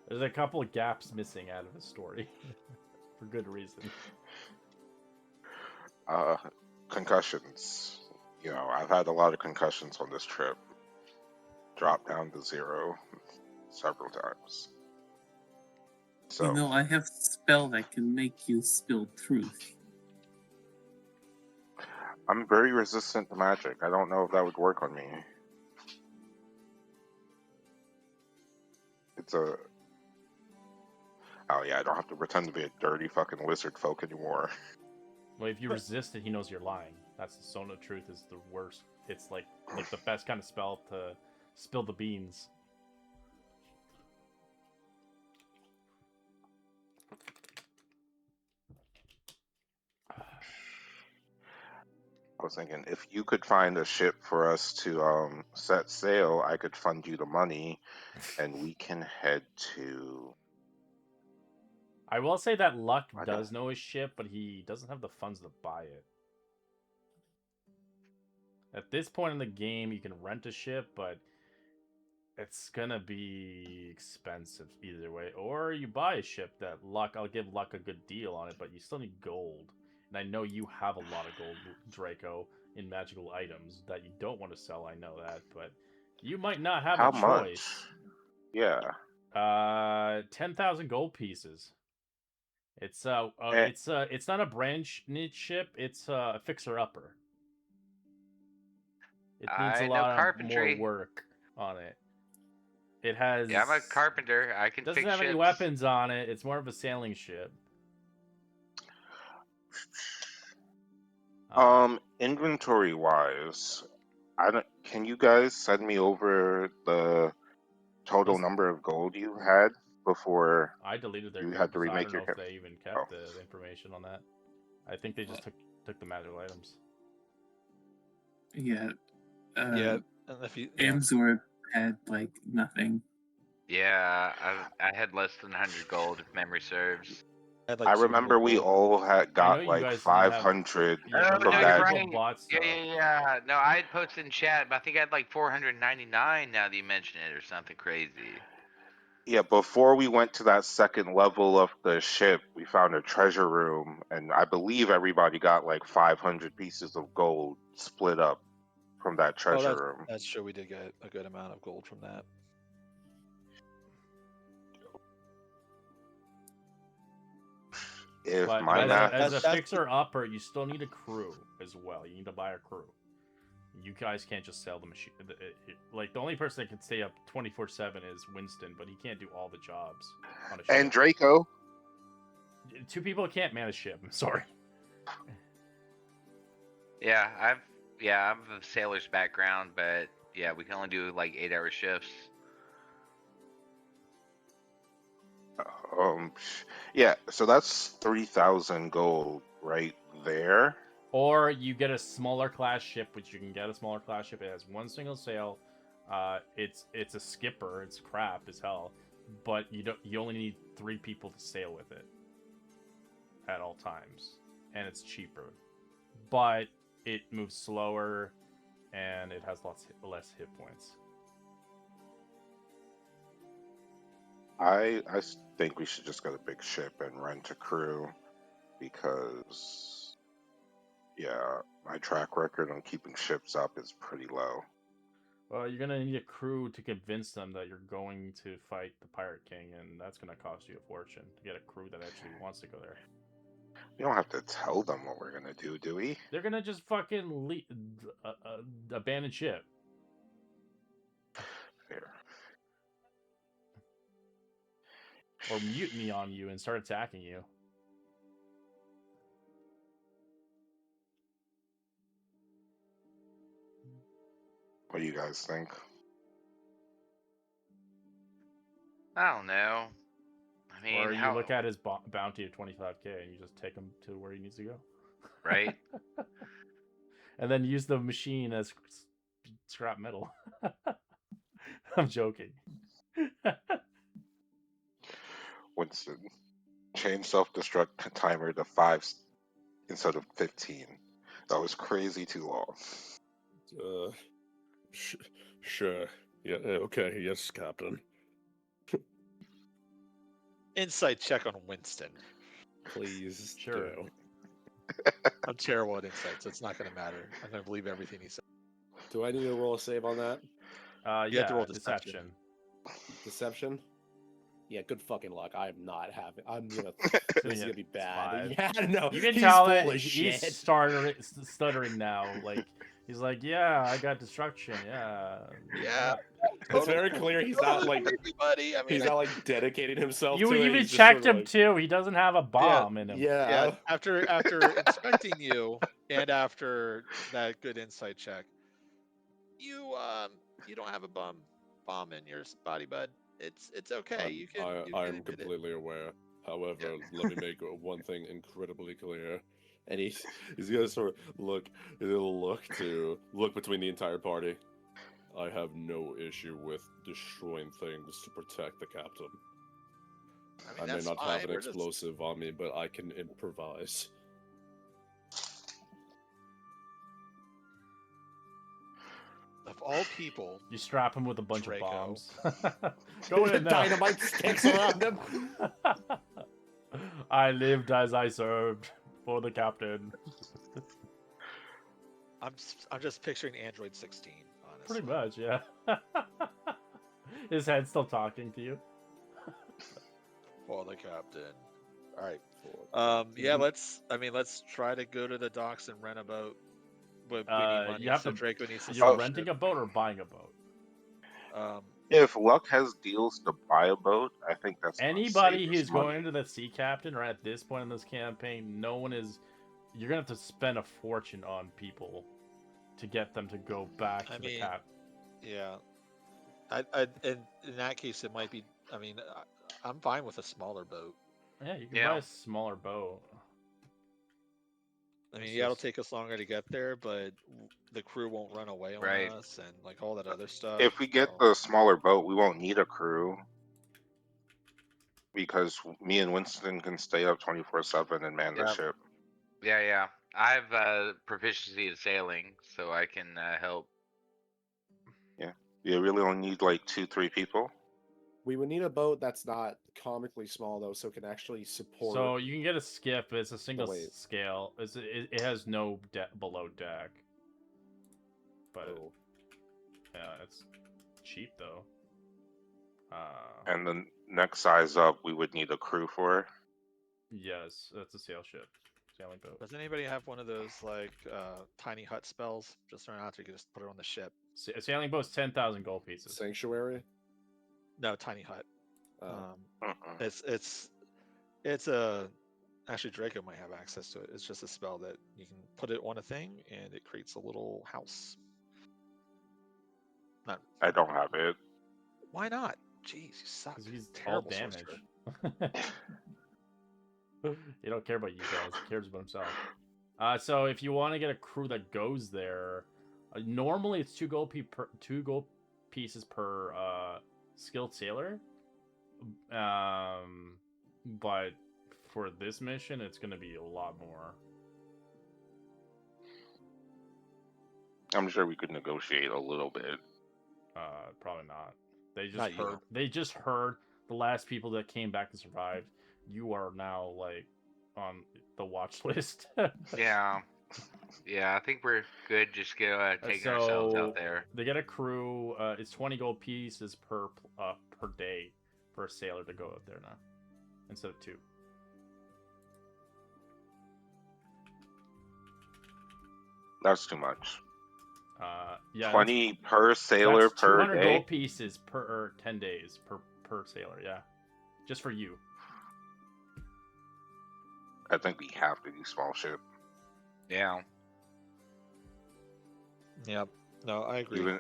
There's a couple of gaps missing out of his story for good reason. Concussions. You know, I've had a lot of concussions on this trip. Dropped down to 0 several times. So, You know, I have a spell that can make you spill truth. I'm very resistant to magic. I don't know if that would work on me. It's a... Oh yeah, I don't have to pretend to be a dirty fucking lizard folk anymore. Well, if you resist it, he knows you're lying. That's the Stone of Truth is the worst. It's like the best kind of spell to spill the beans. I was thinking, if you could find a ship for us to set sail, I could fund you the money, and we can head to... I will say that Luck I does don't- know his ship, but he doesn't have the funds to buy it. At this point in the game, you can rent a ship, but it's gonna be expensive either way. Or you buy a ship that Luck, I'll give Luck a good deal on it, but you still need gold. And I know you have a lot of gold, Draco, in magical items that you don't want to sell, I know that, but you might not have a How much? choice. Yeah. 10,000 gold pieces. It's Eh, it's not a branch niche ship, it's a fixer upper. It needs a I know lot of more carpentry. work on it. It has Yeah, I'm a carpenter. I can doesn't fix have any ships. weapons on it. It's more of a sailing ship. Inventory wise, I don't. Can you guys send me over the total Listen, number of gold you had before I deleted their you gold had to because I remake don't your know if ship? they even Oh, kept the information on that. I think they just took the magical items. Yeah. Yeah, and if you yeah. Amzor had like nothing. Yeah, I had less than 100 gold if memory serves. I had I like 200 remember we gold. all had I know got you like guys didn't have. 500 Yeah, but Oh, a no, from lot of you're that. people right. bought Yeah, stuff. yeah. No, I had posted in chat, but I think I had like 499 now that you mention it, or something crazy. Yeah, before we went to that second level of the ship, we found a treasure room, and I believe everybody got like 500 pieces of gold split up from that Oh, treasure room. that's true. We did get a good amount of gold from that. If But my as math, a That's fixer upper, you still need a crew as well. You need to buy a crew. You guys can't just sell the machine. Like the only person that can stay up 24/7 is Winston, but he can't do all the jobs on a ship. and Draco, 2 people can't man a ship. I'm sorry. Yeah, I'm a sailor's background, but yeah, we can only do like 8-hour shifts. yeah, so that's 3,000 gold right there. Or you get a smaller class ship, which you can get a smaller class ship. It has one single sail. It's a skipper. It's crap as hell, but you only need 3 people to sail with it at all times, and it's cheaper. But it moves slower, and it has less hit points. I think we should just get a big ship and rent a crew because, yeah, my track record on keeping ships up is pretty low. Well, you're gonna need a crew to convince them that you're going to fight the Pirate King, and that's gonna cost you a fortune to get a crew that actually wants to go there. We don't have to tell them what we're gonna do we? They're gonna just fucking abandon ship. Fair. Or mutiny on you and start attacking you. What do you guys think? I don't know. I mean, Or you how look at his bounty of 25k and you just take him to where he needs to go. right? And then use the machine as scrap metal. I'm joking. Winston, change self-destruct timer to 5 instead of 15. That was crazy too long. Sure. Yeah. Okay. Yes, Captain. Insight check on Winston. Please Sure. do. I'm terrible at insight, so it's not going to matter. I'm going to believe everything he said. Do I need to roll a save on that? You have to roll deception. Deception? Yeah, good fucking luck. I'm not having. I'm gonna. He's This is get gonna be bad. 5. Yeah, no. You can he's tell full that of he's shit. stuttering now. Like he's like, yeah, I got destruction. Yeah. Yeah. It's very clear he's not like Everybody. I mean, he's not like dedicating himself You to it. even He's just checked sort of him like, too. He doesn't have a bomb in him. Yeah, after inspecting you and after that good insight check, you don't have a bomb in your body, bud. It's okay. You can I'm admit it. completely aware. However, let me make one thing incredibly clear. And he's gonna sort of look between the entire party. I have no issue with destroying things to protect the captain. I may that's not fine. have an We're just- explosive on me, but I can improvise. Of all people, You strap him with a bunch Draco. of bombs. Go in now. Dynamite sticks around him. I lived as I served for the captain. I'm just picturing Android 16. Honestly, Pretty much, yeah. His head's still talking to you. for the captain. All right. Yeah. Let's try to go to the docks and rent a boat. But we need money, You have so to. Draco needs to. You're sell renting shit. a boat or buying a boat. If Luck has deals to buy a boat, I think that's gonna Anybody save who's us going money. into the sea captain or at this point in this campaign, no one is. You're gonna have to spend a fortune on people to get them to go back to the cap. Yeah. In that case, it might be. I mean, I'm fine with a smaller boat. Yeah, you can buy a smaller boat. I mean, yeah, it'll take us longer to get there, but the crew won't run away on Right. us and like all that other stuff. If we get the smaller boat, we won't need a crew because me and Winston can stay up 24/7 and man the Yep. ship. Yeah. I have proficiency in sailing, so I can help. Yeah, you really only need like 2-3 people. We would need a boat that's not comically small though, so it can actually support. So you can get a skiff, but it's a single weight. scale. It has no below deck. But yeah, it's cheap though. And the next size up, we would need a crew for. Yes, that's a sail ship, sailing boat. Does anybody have one of those like tiny hut spells? Just learn out to just put it on the ship. A sailing boat's 10,000 gold pieces. Sanctuary. No, tiny hut. It's a. Actually, Draco might have access to it. It's just a spell that you can put it on a thing and it creates a little house. I don't have it. Why not? Jeez, you suck. He's terrible all damage. sorcerer. He don't care about you guys. He cares about himself. So if you want to get a crew that goes there, normally it's 2 gold pieces per skilled sailor. But for this mission, it's going to be a lot more. I'm sure we could negotiate a little bit. Probably not. They Not just heard the last people that came back and survived. You are now like on the watch list. Yeah, I think we're good. Just go taking ourselves out there. They get a crew. It's 20 gold pieces per day for a sailor to go out there now, instead of 2. That's too much. Yeah, 20 per sailor that's per 200 day. gold pieces per 10 days per sailor. Yeah, just for you. I think we have to do small ship. Yeah. Yep. No, I agree. Even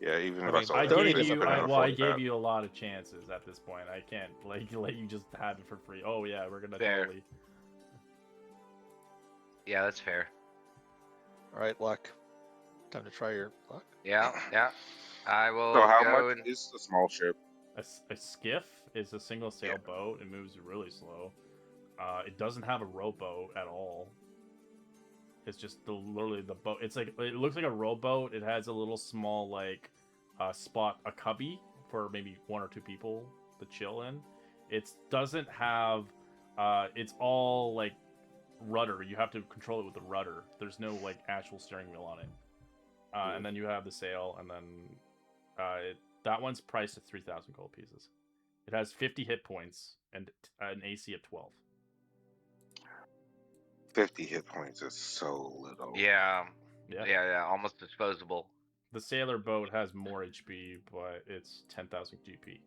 if I I gave you a lot of chances at this point. I can't let you just have it for free. Oh yeah, we're gonna Fair. totally. Yeah, that's fair. All right, Luck. Time to try your luck. Yeah. I will. So how go much and... is the small ship? A skiff is a single sail boat. It moves really slow. It doesn't have a rowboat at all. It's just literally the boat. It's like it looks like a rowboat. It has a little small spot, a cubby for maybe 1 or 2 people to chill in. It doesn't have. It's all like rudder. You have to control it with the rudder. There's no like actual steering wheel on it. And then you have the sail, and then that one's priced at 3,000 gold pieces. It has 50 hit points and an AC of 12. 50 hit points is so little. Yeah, Yeah. yeah, almost disposable. The sailor boat has more HP, but it's 10,000 GP.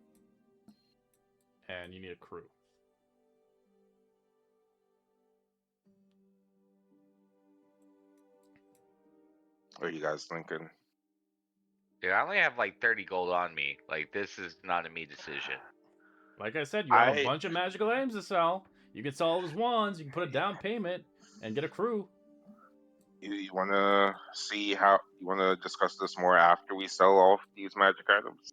And you need a crew. What are you guys thinking? Dude, I only have like 30 gold on me. Like, this is not a me decision. Like I said, you have a I- bunch of magical items to sell. You can sell those wands, you can put a down payment, and get a crew. You want to see how you want to discuss this more after we sell off these magic items?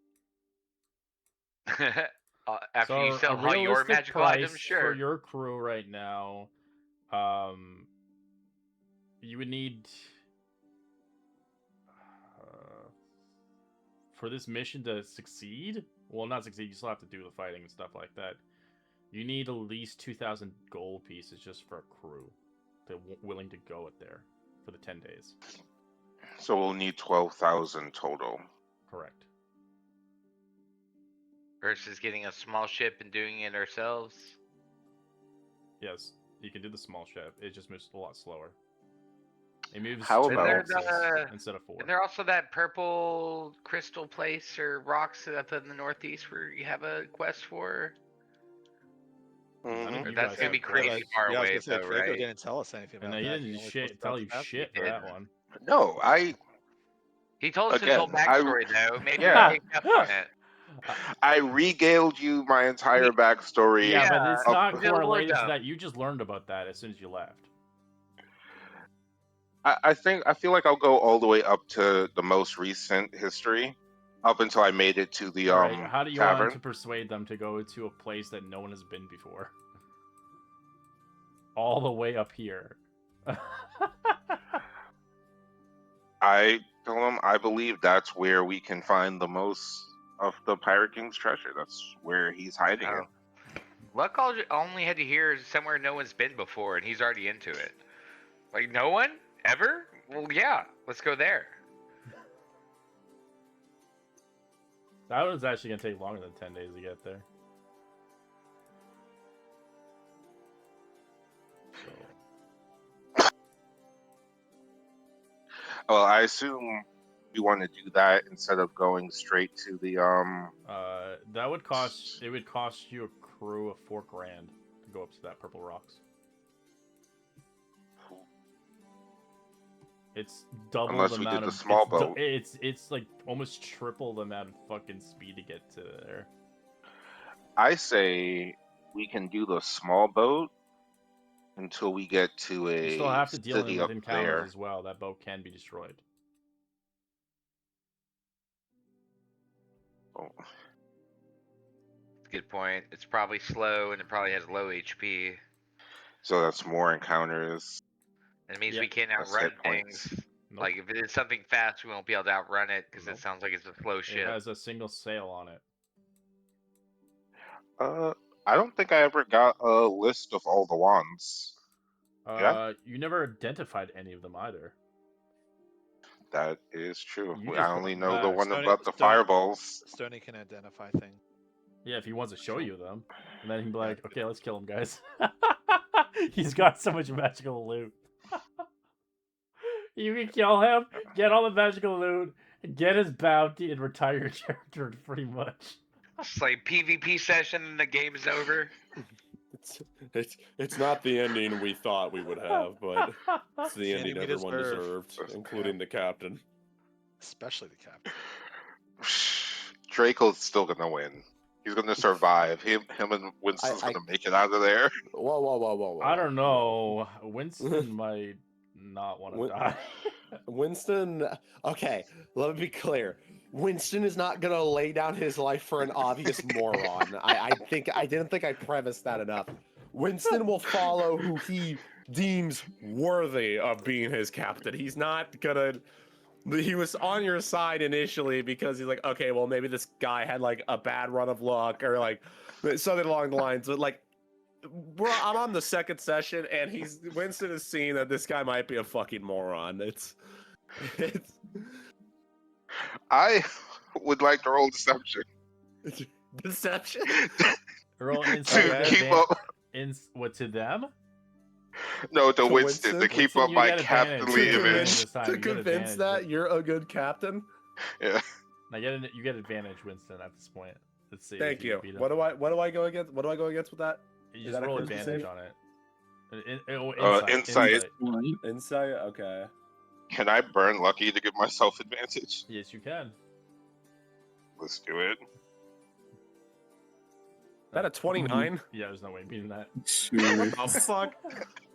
After So you sell a all your realistic magical price items, sure. for your crew right now, you would need for this mission to succeed. Well, not succeed. You still have to do the fighting and stuff like that. You need at least 2,000 gold pieces just for a crew to willing to go it there for the 10 days. So we'll need 12,000 total. Correct. Versus getting a small ship and doing it ourselves. Yes, you can do the small ship. It just moves a lot slower. It moves How 2 about- boxes instead of 4. And there also that purple crystal place or rocks up in the northeast where you have a quest for. I think Or you that's guys gonna be have crazy quests. far yeah, I was away gonna say, though, Draco right? didn't tell us anything about And he that. didn't He only shit, told us tell about you that. shit for that one. No, He told us his Again, whole backstory though. Maybe yeah. we picked up on it. I regaled you my entire backstory. Yeah, but it's Yeah, not it's a little correlated to dumb. that. You just learned about that as soon as you left. I feel like I'll go all the way up to the most recent history, up until I made it to the Alright, how do you tavern. want to persuade them to go to a place that no one has been before? All the way up here. I tell them I believe that's where we can find the most of the Pirate King's treasure. That's where he's hiding it. Luck only had to hear somewhere no one's been before, and he's already into it. Like, no one? Ever? Well, yeah, let's go there. That one's actually going to take longer than 10 days to get there. Well, I assume you want to do that instead of going straight to the That would cost. It would cost you a crew of $4 grand to go up to that Purple Rocks. It's double Unless the we amount did of the small it's boat. It's like almost triple the amount of fucking speed to get to there. I say we can do the small boat until we get to a You still have to deal city with up encounters there. as well. That boat can be destroyed. Oh. Good point. It's probably slow, and it probably has low HP. So that's more encounters. It means Yeah. we can't Less outrun hit points. things. Nope. Like, if it is something fast, we won't be able to outrun it, because Nope. it sounds like it's a slow It ship. has a single sail on it. I don't think I ever got a list of all the wands. Yeah? You never identified any of them either. That is true. You I just only brought know the back. one Stony- about the Stony- fireballs. Stony can identify things. Yeah, if he wants to show you them, and then he'd be like, "Okay, let's kill him, guys." He's got so much magical loot. You can kill him, get all the magical loot, get his bounty, and retire your character pretty much. It's like PvP session, and the game is over. It's not the ending we thought we would have, but it's the The ending ending we everyone deserve. deserved, including the captain. Especially the captain. Draco's still gonna win. He's gonna survive. Him and Winston's I- gonna make it out of there. Whoa. I don't know. Winston might not want to Win- die. Winston, okay, let me be clear. Winston is not gonna lay down his life for an obvious moron. I didn't think I premised that enough. Winston will follow who he deems worthy of being his captain. He's not gonna. He was on your side initially because he's like, okay, well maybe this guy had like a bad run of luck or like something along the lines. But like, I'm on the second session and Winston is seeing that this guy might be a fucking moron. It's. I would like to roll deception. Deception. Roll to insight. Okay. keep up. What to them? No, to To Winston, to Winston? keep Winston, up you my get advantage. captainly You get advantage image. this time. To You get convince advantage. that you're a good captain. Yeah. Now you get advantage, Winston, at this point. Let's see. Thank if you. beat him. What do I go against? What do I go against with that? You Is just that a roll charisma advantage save? on it. Insight. Insight. Insight. Okay. Can I burn lucky to give myself advantage? Yes, you can. Let's do it. That a 29? Yeah, there's no way beating that. Sure. What the fuck?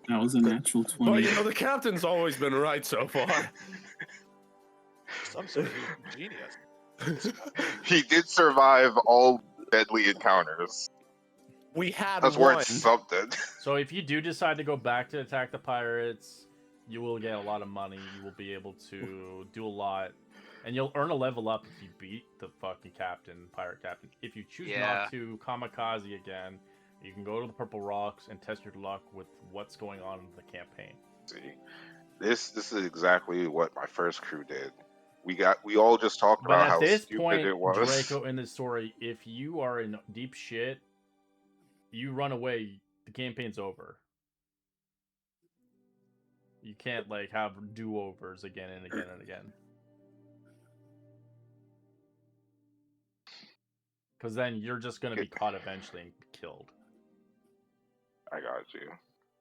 That was a natural 20. Well, you know the captain's always been right so far. Some sort of genius. He did survive all deadly encounters. We had That's one. worth something. So if you do decide to go back to attack the pirates, you will get a lot of money. You will be able to do a lot. And you'll earn a level up if you beat the fucking pirate captain. If you choose not to kamikaze again, you can go to the Purple Rocks and test your luck with what's going on in the campaign. See, this is exactly what my first crew did. We all just talked But about at how this stupid point, it was. Draco, in this story, if you are in deep shit, you run away, the campaign's over. You can't like have do-overs again and again and again. Because then you're just going to be caught eventually and killed. I got you.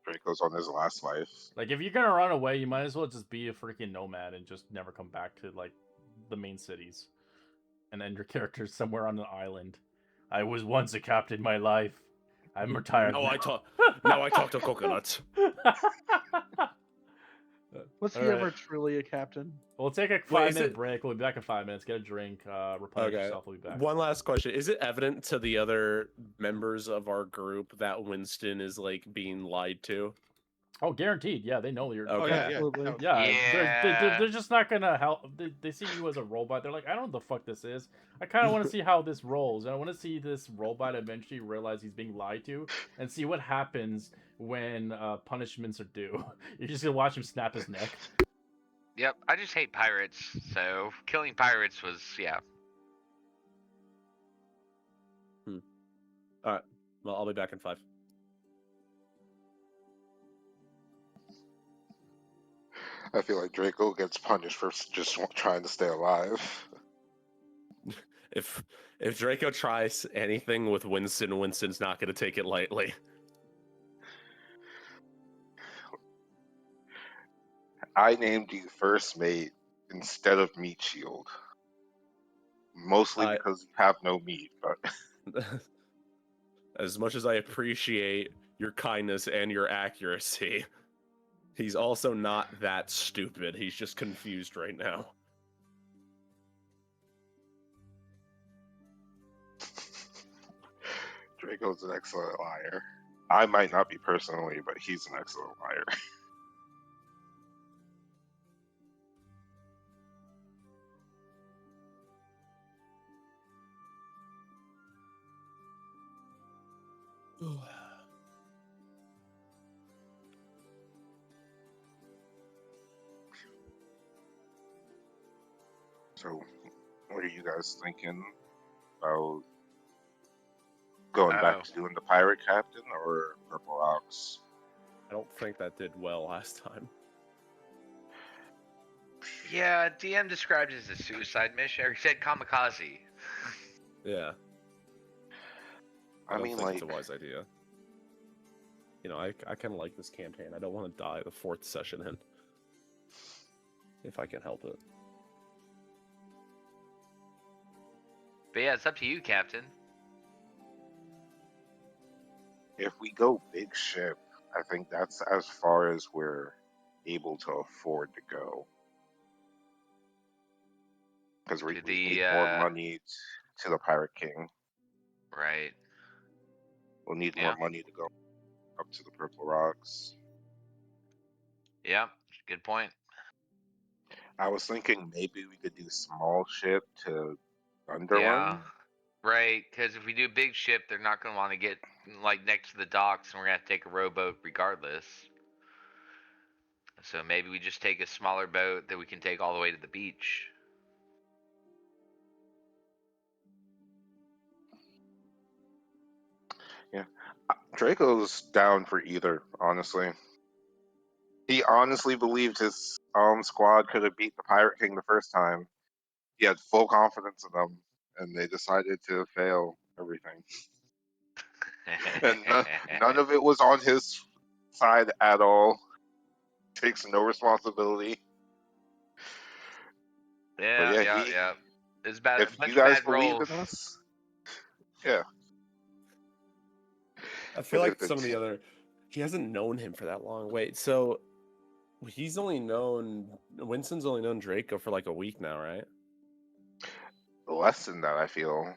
Draco's on his last life. Like, if you're going to run away, you might as well just be a freaking nomad and just never come back to, like, the main cities. And end your character somewhere on an island. I was once a captain in my life. I'm retired Now now. I talk to coconuts. Was he Alright. ever truly a captain? We'll take a 5-minute break. We'll be back in 5 minutes. Get a drink. Replenish yourself. We'll be back. One last question. Is it evident to the other members of our group that Winston is like being lied to? Oh, guaranteed. Yeah, they know you're. Okay. Absolutely. Yeah, they're just not gonna help. They see you as a robot. They're like, I don't know what the fuck this is. I kind of want to see how this rolls. I want to see this robot eventually realize he's being lied to, and see what happens when punishments are due. You're just gonna watch him snap his neck. Yep, I just hate pirates, so killing pirates was, yeah. All right. Well, I'll be back in 5. I feel like Draco gets punished for just trying to stay alive. If Draco tries anything with Winston, Winston's not going to take it lightly. I named you first mate instead of meat shield. Mostly because you have no meat, but As much as I appreciate your kindness and your accuracy, he's also not that stupid. He's just confused right now. Draco's an excellent liar. I might not be personally, but he's an excellent liar. So, what are you guys thinking about going back to doing the pirate captain or Purple Rocks? I don't think that did well last time. Yeah, DM described it as a suicide mission, or he said kamikaze. Yeah. I don't mean, think like, it's a wise idea. You know, I kind of like this campaign. I don't want to die the 4th session in. If I can help it. But yeah, it's up to you, Captain. if we go big ship, I think that's as far as we're able to afford to go. Because we need more money to the Pirate King. Right. We'll need more money to go up to the Purple Rocks. Yeah, good point. I was thinking maybe we could do small ship to Underland. Yeah, right. Because if we do big ship, they're not going to want to get like next to the docks, and we're going to have to take a rowboat regardless. So maybe we just take a smaller boat that we can take all the way to the beach. Draco's down for either, honestly. He honestly believed his squad could have beat the Pirate King the first time. He had full confidence in them, and they decided to fail everything. And none of it was on his side at all. Takes no responsibility. But Yeah, yeah, yeah, he. yeah. It's bad. If A you bunch of guys bad believe rolls. in us, yeah. I feel But like some of the other. He hasn't known him for that long. Wait, so he's only known Winston's only known Draco for like a week now, right? less than that, I feel.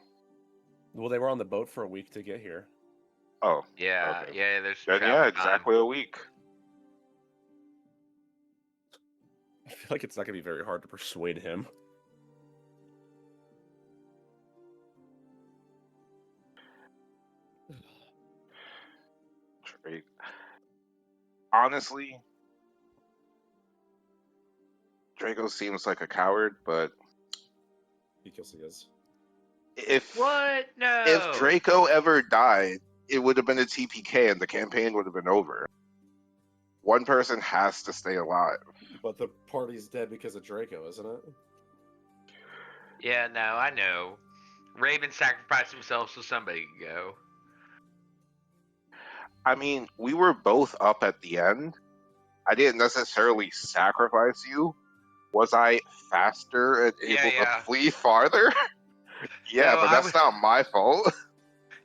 Well, they were on the boat for a week to get here. Oh, Yeah, okay. yeah. There's Then travel yeah, time. exactly a week. I feel like it's not gonna be very hard to persuade him. Drake. Honestly, Draco seems like a coward, but Because he is. if What? No. if Draco ever died, it would have been a TPK and the campaign would have been over. One person has to stay alive. But the party's dead because of Draco, isn't it? Yeah, no, I know. Raven sacrificed himself so somebody could go. I mean, we were both up at the end. I didn't necessarily sacrifice you. Was I faster and Yeah, able yeah. to flee farther? Yeah, No, but that's not my fault.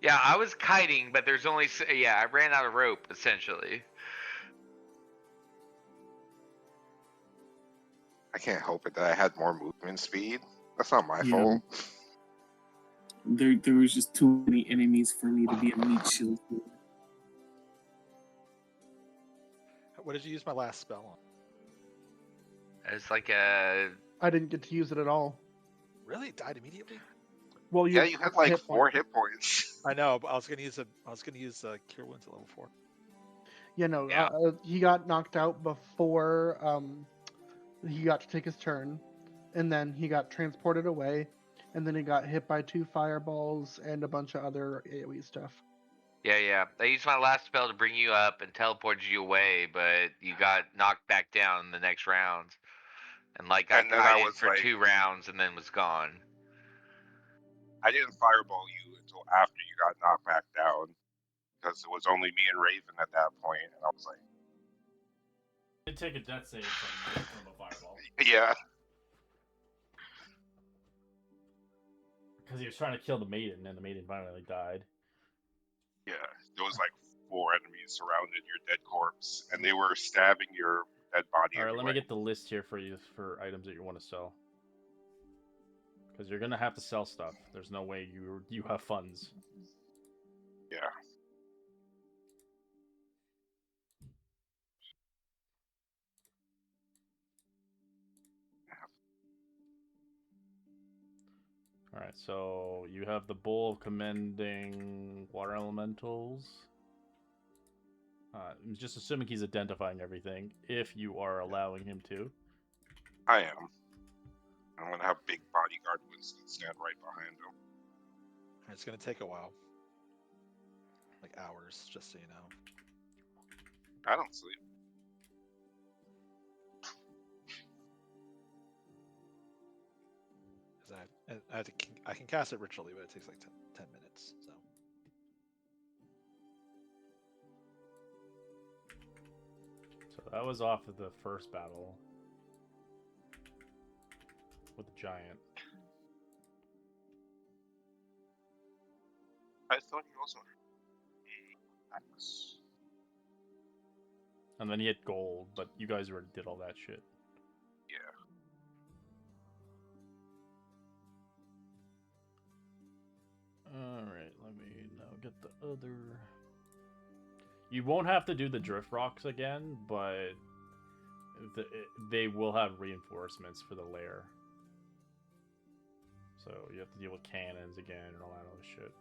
Yeah, I was kiting, but there's only. Yeah, I ran out of rope essentially. I can't help it that I had more movement speed. That's not my Yeah. fault. There was just too many enemies for me to be a meat shield for. What did you use my last spell on? It's like a. I didn't get to use it at all. Really? It died immediately? Well, Yeah, you had like hit 4 point. hit points. I know, but I was gonna use Cure Wounds at level 4. Yeah, no, Yeah. he got knocked out before he got to take his turn, and then he got transported away, and then he got hit by 2 fireballs and a bunch of other AoE stuff. Yeah, yeah. I used my last spell to bring you up and teleported you away, but you got knocked back down in the next round. And like got And then I guided was for like- 2 rounds and then was gone. I didn't fireball you until after you got knocked back down. Because it was only me and Raven at that point, and I was like, Did take a death save from a fireball yeah. because he was trying to kill the maiden, and the maiden finally died. Yeah, there was like 4 enemies surrounded your dead corpse, and they were stabbing your dead body. All right, let me anyway. get the list here for you for items that you want to sell. Because you're gonna have to sell stuff. There's no way you have funds. Yeah. All right, so you have the Bowl of Commending Water Elementals. I'm just assuming he's identifying everything, if you are allowing him to. I am. I'm gonna have big bodyguard Winston stand right behind him. It's gonna take a while. Like hours, just so you know. I don't sleep. Because I can cast it ritually, but it takes like 10 minutes. So So that was off of the first battle with the giant. I thought you also had axe. And then he had gold, but you guys already did all that shit. Yeah. Alright, let me now get the other... You won't have to do the drift rocks again, but they will have reinforcements for the lair. So you have to deal with cannons again and all that other shit.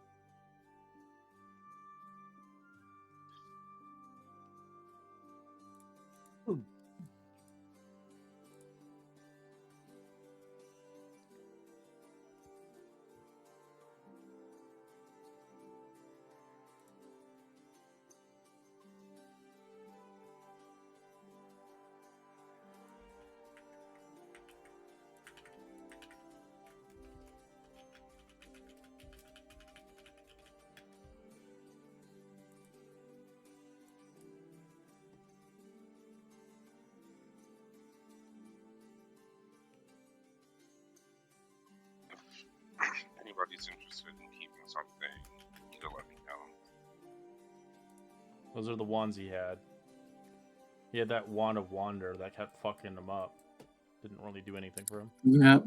anybody's interested in keeping something, you can let me know. Those are the wands he had. He had that wand of wander that kept fucking him up. Didn't really do anything for him. Yep.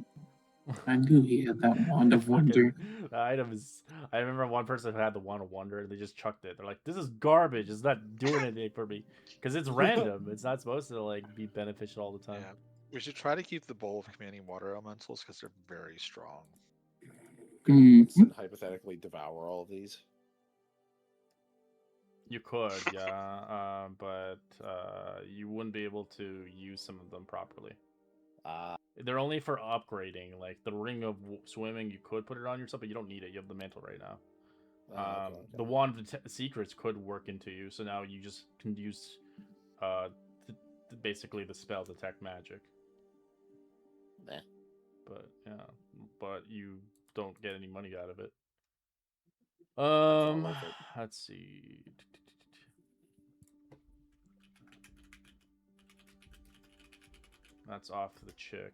I knew he had that wand of wonder. The item is. I remember one person who had the wand of wonder and they just chucked it. They're like, "This is garbage. It's not doing anything for me because it's random. It's not supposed to like be beneficial all the time." Yeah. We should try to keep the bowl of commanding water elementals because they're very strong. Winston hypothetically devour all of these. You could, yeah, but you wouldn't be able to use some of them properly. They're only for upgrading. Like the ring of swimming, you could put it on yourself, but you don't need it. You have the mantle right now. Okay. The wand of secrets could work into you, so now you just can use basically the spell detect magic. Meh. But yeah, but you don't get any money out of it. not worth it. Let's see. That's off the chick.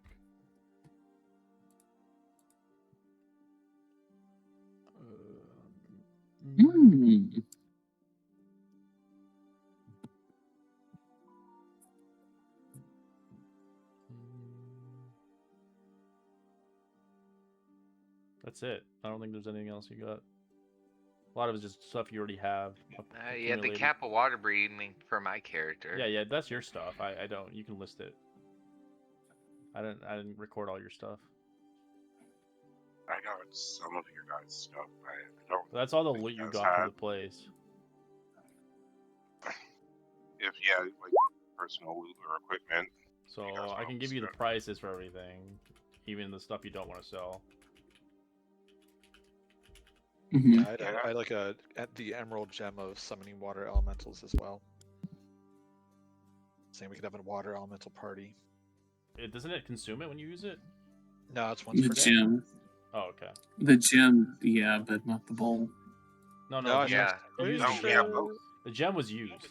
That's it. I don't think there's anything else you got. A lot of it's just stuff you already have. Yeah, the accumulated. cap of water breathing for my character. Yeah, that's your stuff. I don't. You can list it. I didn't record all your stuff. I got some of your guys' stuff. I don't. That's all the think loot you guys got for had. the place. If like personal loot or equipment. So you guys I can want give you the stuff. prices for everything, even the stuff you don't want to sell. Yeah, I'd like at the emerald gem of summoning water elementals as well. Saying we could have a water elemental party. Doesn't it consume it when you use it? No, it's once The per day. gem. Oh, okay. The gem, yeah, but not the bowl. No, yeah. The gem was used.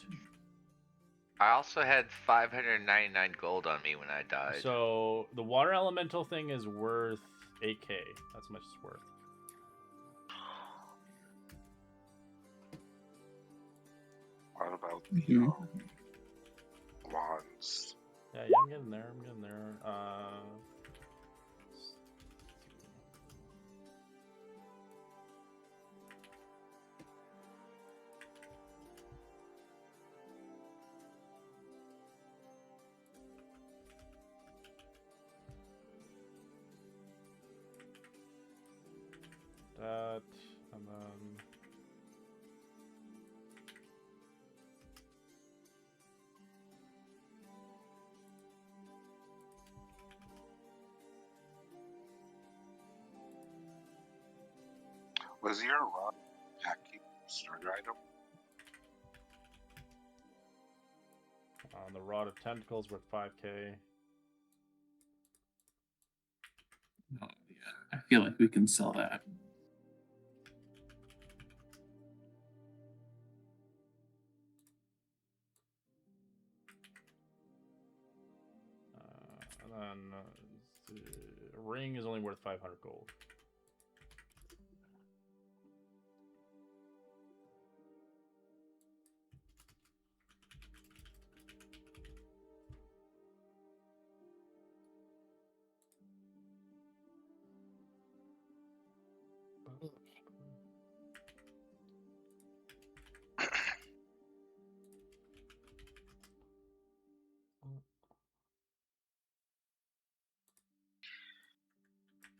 I also had 599 gold on me when I died. So the water elemental thing is worth 8k. That's how much it's worth. What about the wands? Yeah, I'm getting there. That, and then... Was your rod packing starter item? The Rod of Tentacles worth 5k. Oh, yeah. I feel like we can sell that. And then the ring is only worth 500 gold.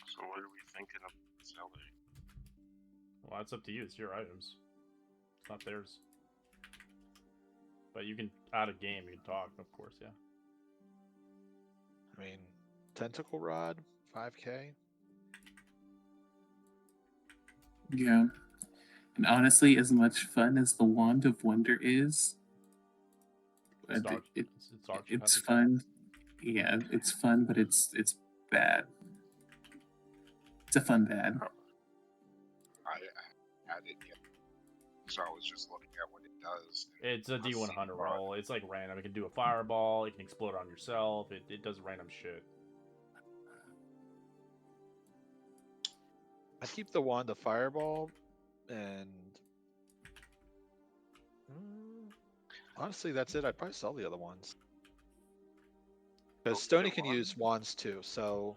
So what are we thinking of selling? Well, that's up to you. It's your items. It's not theirs. But you can add a game. You can talk, of course, yeah. I mean, tentacle rod, 5k. Yeah. And honestly, as much fun as the Wand of Wonder is, it's fun. Yeah, it's fun, but it's bad. It's a fun bad. I had it yet, so I was just looking at what it does. It's a D100 roll. It's like random. It can do a fireball. It can explode on yourself. It does random shit. I'd keep the wand of fireball, and honestly, that's it. I'd probably sell the other ones because Don't Stony get can a wand? use wands too. So,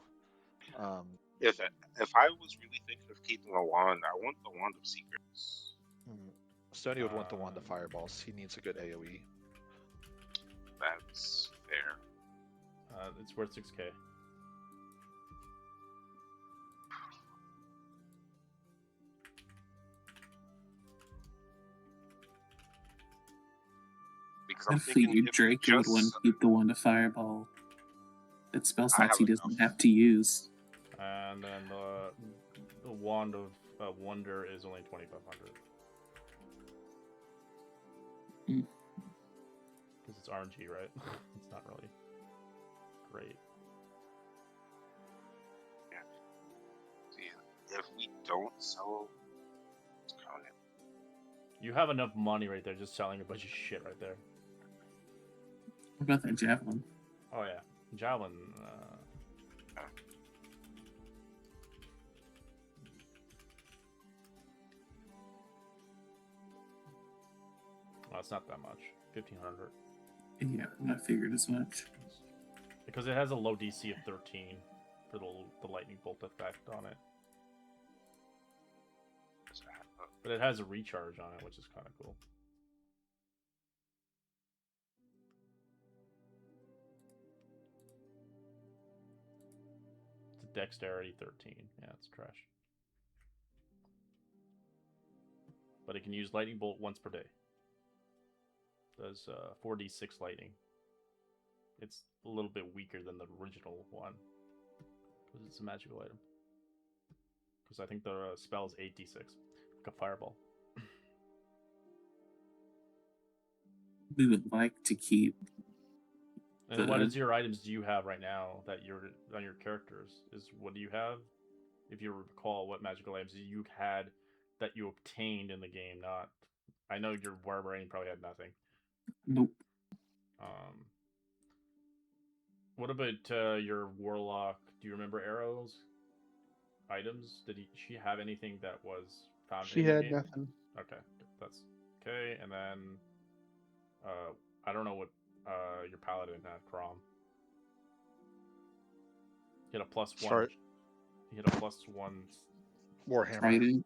um, If I was really thinking of keeping a wand, I want the wand of secrets. Stony would want the wand of fireballs. He needs a good AOE. That's fair. It's worth 6k. Because I I'm thinking figured if Draco would want to keep the one to fireball. That spell I slots have he doesn't enough. have to use. And then the wand of wonder is only 2,500. Because it's RNG, right? It's not really great. Yeah. See, if we don't sell, You have enough money right there just selling a bunch of shit right there. What about that javelin? Oh yeah, javelin. Well, it's not that much. 1,500. Yeah, I figured as much. Because it has a low DC of 13 for the lightning bolt effect on it. But it has a recharge on it, which is kind of cool. It's a dexterity 13. Yeah, it's trash. But it can use lightning bolt once per day. Does 4d6 lightning. It's a little bit weaker than the original one. Because it's a magical item. Because I think the spell is 8d6. Like a fireball. We would like to keep. And what is your items do you have right now that you're on your characters? What do you have? If you recall, what magical items you had that you obtained in the game? Not, I know your barbarian probably had nothing. Nope. What about your warlock? Do you remember arrows? Items? Did she have anything that was found She in the had game? nothing. Okay, that's okay. And then, I don't know what your paladin had. Crom. He had a +1. Start. He had a +1 Warhammer. Trident.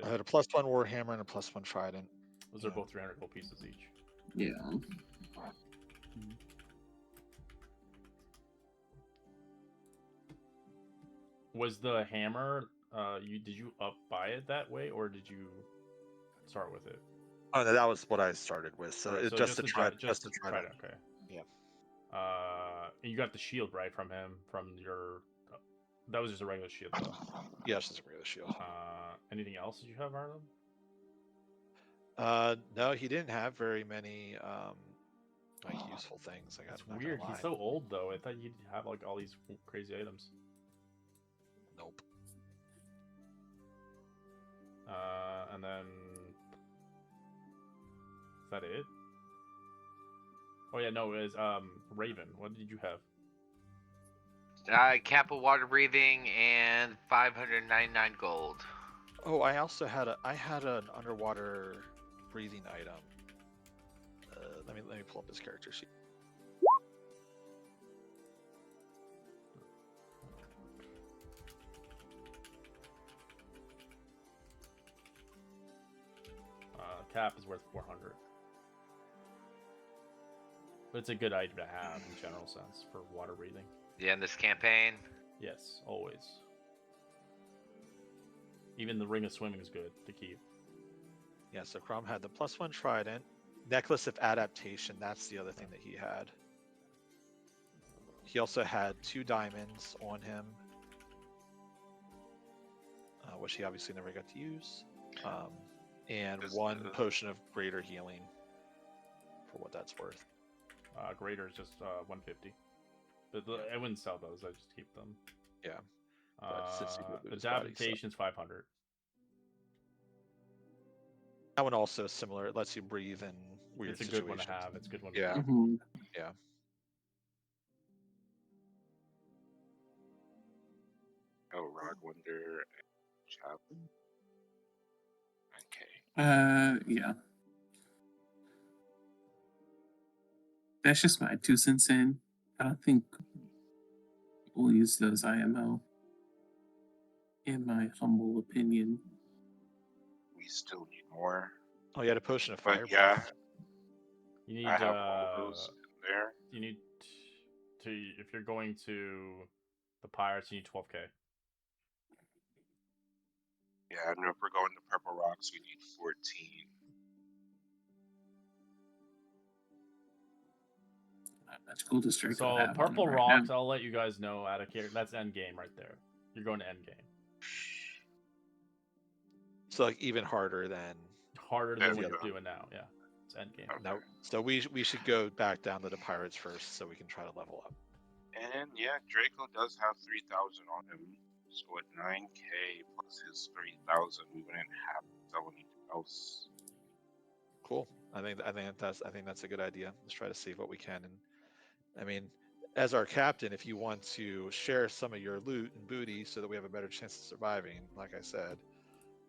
I had a +1 Warhammer and a +1 Trident. Those are both 300 gold pieces each. Yeah. Was the hammer? Did you up buy it that way, or did you start with it? Oh no, that was what I started with. So Right, it's just to try. Just to try. Okay. Yeah. And you got the shield right from him from your. That was just a regular shield, though. Yeah, it's just a regular shield. Anything else that you have, Arlen? No, he didn't have very many like useful things. That's weird. He's so old, though. I thought you'd have like all these crazy items. Nope. And then is that it? Oh yeah, no, it was Raven. What did you have? Cap of water breathing and 599 gold. Oh, I also had an underwater breathing item. Let me pull up his character sheet. Cap is worth 400. But it's a good item to have in general sense for water breathing. Yeah, in this campaign? Yes, always. Even the ring of swimming is good to keep. Yeah, so Crom had the +1 Trident. Necklace of Adaptation, that's the other thing that he had. He also had 2 diamonds on him, which he obviously never got to use. And 1 potion of greater healing, for what that's worth. Greater is just 150. But I wouldn't sell those, I just keep them. Yeah. Adaptation's 500. That one also is similar. It lets you breathe in weird It's a situations. good one to have. It's a good one Yeah. to have. Yeah. Oh, Rod Wonder. Chaplain? Okay. Yeah. That's just my 2 cents in. I don't think we'll use those IMO, in my humble opinion. We still need more. Oh, you had a potion of But fireball. yeah, You need I have all those in there. you need to if you're going to the pirates, you need 12k. Yeah, and if we're going to Purple Rocks, we need 14. Not much gold to strike. So purple rocks, I'll let you guys know out of character. That's end game right there. You're going to end game. So like even harder than. Harder than what you're doing now. Yeah, it's end game. Okay. No, so we should go back down to the pirates first, so we can try to level up. And yeah, Draco does have 3,000 on him. So at 9k plus his 3,000, we wouldn't have to sell anything else. Cool. I think that's a good idea. Let's try to save what we can. And I mean, as our captain, if you want to share some of your loot and booty so that we have a better chance of surviving, like I said.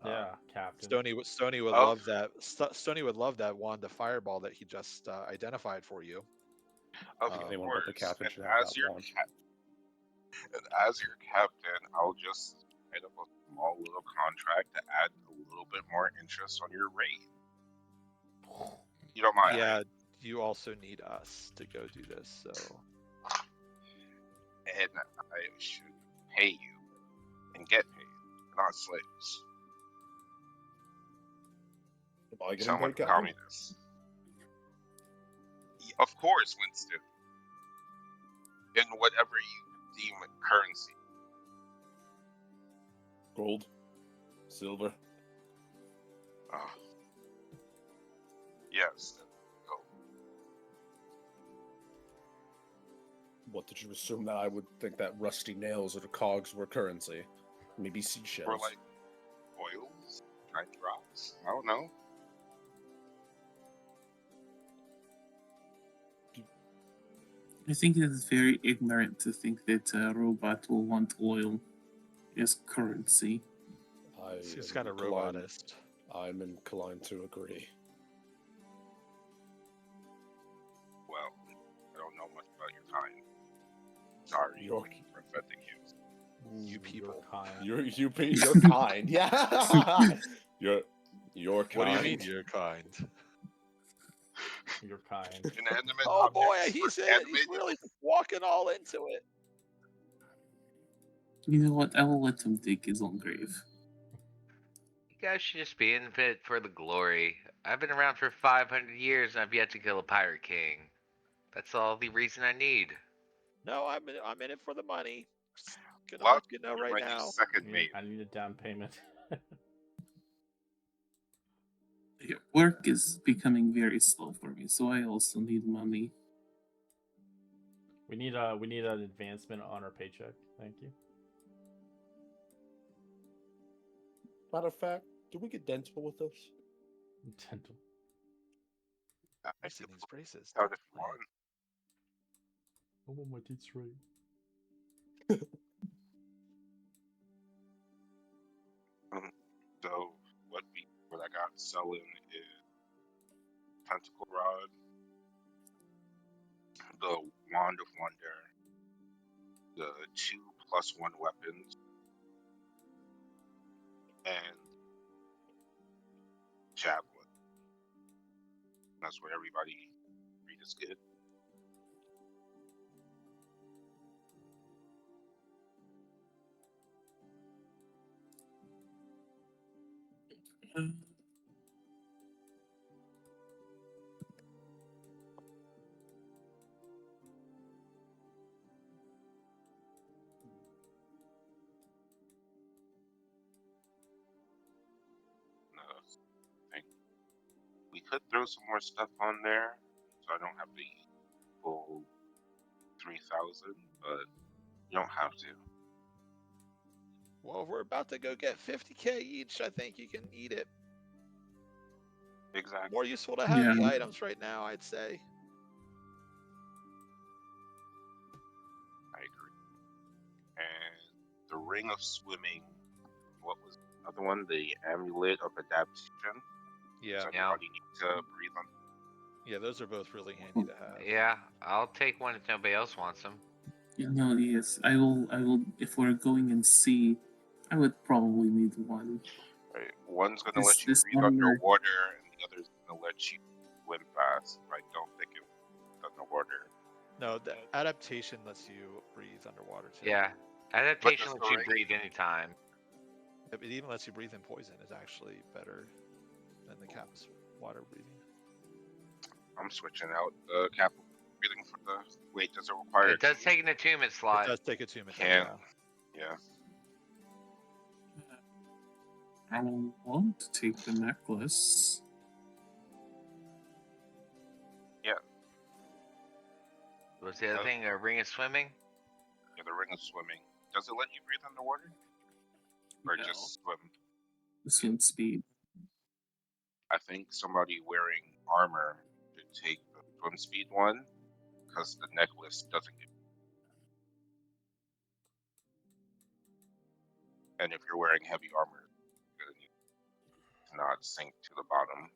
Yeah, captain. Stony would love that. Stony would love that wand of fireball that he just identified for you. Of Anyone course. but the captain And should have as that your wand. and as your captain, I'll just write up a small little contract to add a little bit more interest on your rate. You don't mind? Yeah, Right? you also need us to go do this, so. And I should pay you and get paid, not slaves. Am I getting Someone paid, tell me Captain? this. Of course, Winston. In whatever you deem currency. Gold? Silver? Oh. Yes. Go. What, did you assume that I would think that rusty nails or the cogs were currency? Maybe seashells? Or like oils, tiny rocks. I don't know. I think it is very ignorant to think that a robot will want oil as currency. Seems am kind of inclined- robotist. I'm inclined to agree. Well, I don't know much about your kind. Sorry You're- for offending you. You people. You're kind. Yeah. you're kind. What do you mean you're kind? You're kind. Inanimate Oh boy, objects he's are in it. He's animated. really walking all into it. You know what? I will let him dig his own grave. You guys should just be in it for the glory. I've been around for 500 years and I've yet to kill a pirate king. That's all the reason I need. No, I'm in it for the money. Just gonna Well, let you know right when you now. second me, I need a down payment. Your work is becoming very slow for me, so I also need money. We need an advancement on our paycheck. Thank you. Matter of fact, do we get dental with this? Dental. I I've can seen these braces. tell if you want. I want my teeth straight. So what I got selling is Tentacle Rod, the Wand of Wonder, the 2+1 weapons, and Javelin. That's where everybody read is good. We could throw some more stuff on there, so I don't have to eat full 3,000, but you don't have to. Well, if we're about to go get 50k each, I think you can eat it. Exactly. More useful to have the Yeah. items right now, I'd say. I agree. And the Ring of Swimming, what was Another one, the amulet of adaptation. Yeah, Does anybody need to breathe on? yeah, those are both really handy to have. Yeah, I'll take one if nobody else wants them. No, yes, I will. If we're going in sea, I would probably need one. Right. One's gonna This- let you this breathe one where- underwater, and the other's gonna let you swim fast. I don't think it underwater. No, the adaptation lets you breathe underwater too. Yeah, adaptation lets you breathe anytime. It even lets you breathe in poison. Is actually better than the cap's water breathing. I'm switching out the cap breathing for the. Wait, does it require? It does take an attunement slot. It does take attunement. Can't. Yeah. I want to take the necklace. Yeah. What's the other thing? A ring of swimming? Yeah, the ring of swimming. Does it let you breathe underwater? Or No. just swim? Swim speed. I think somebody wearing armor should take the swim speed one, because the necklace doesn't get. And if you're wearing heavy armor, you're gonna need to not sink to the bottom.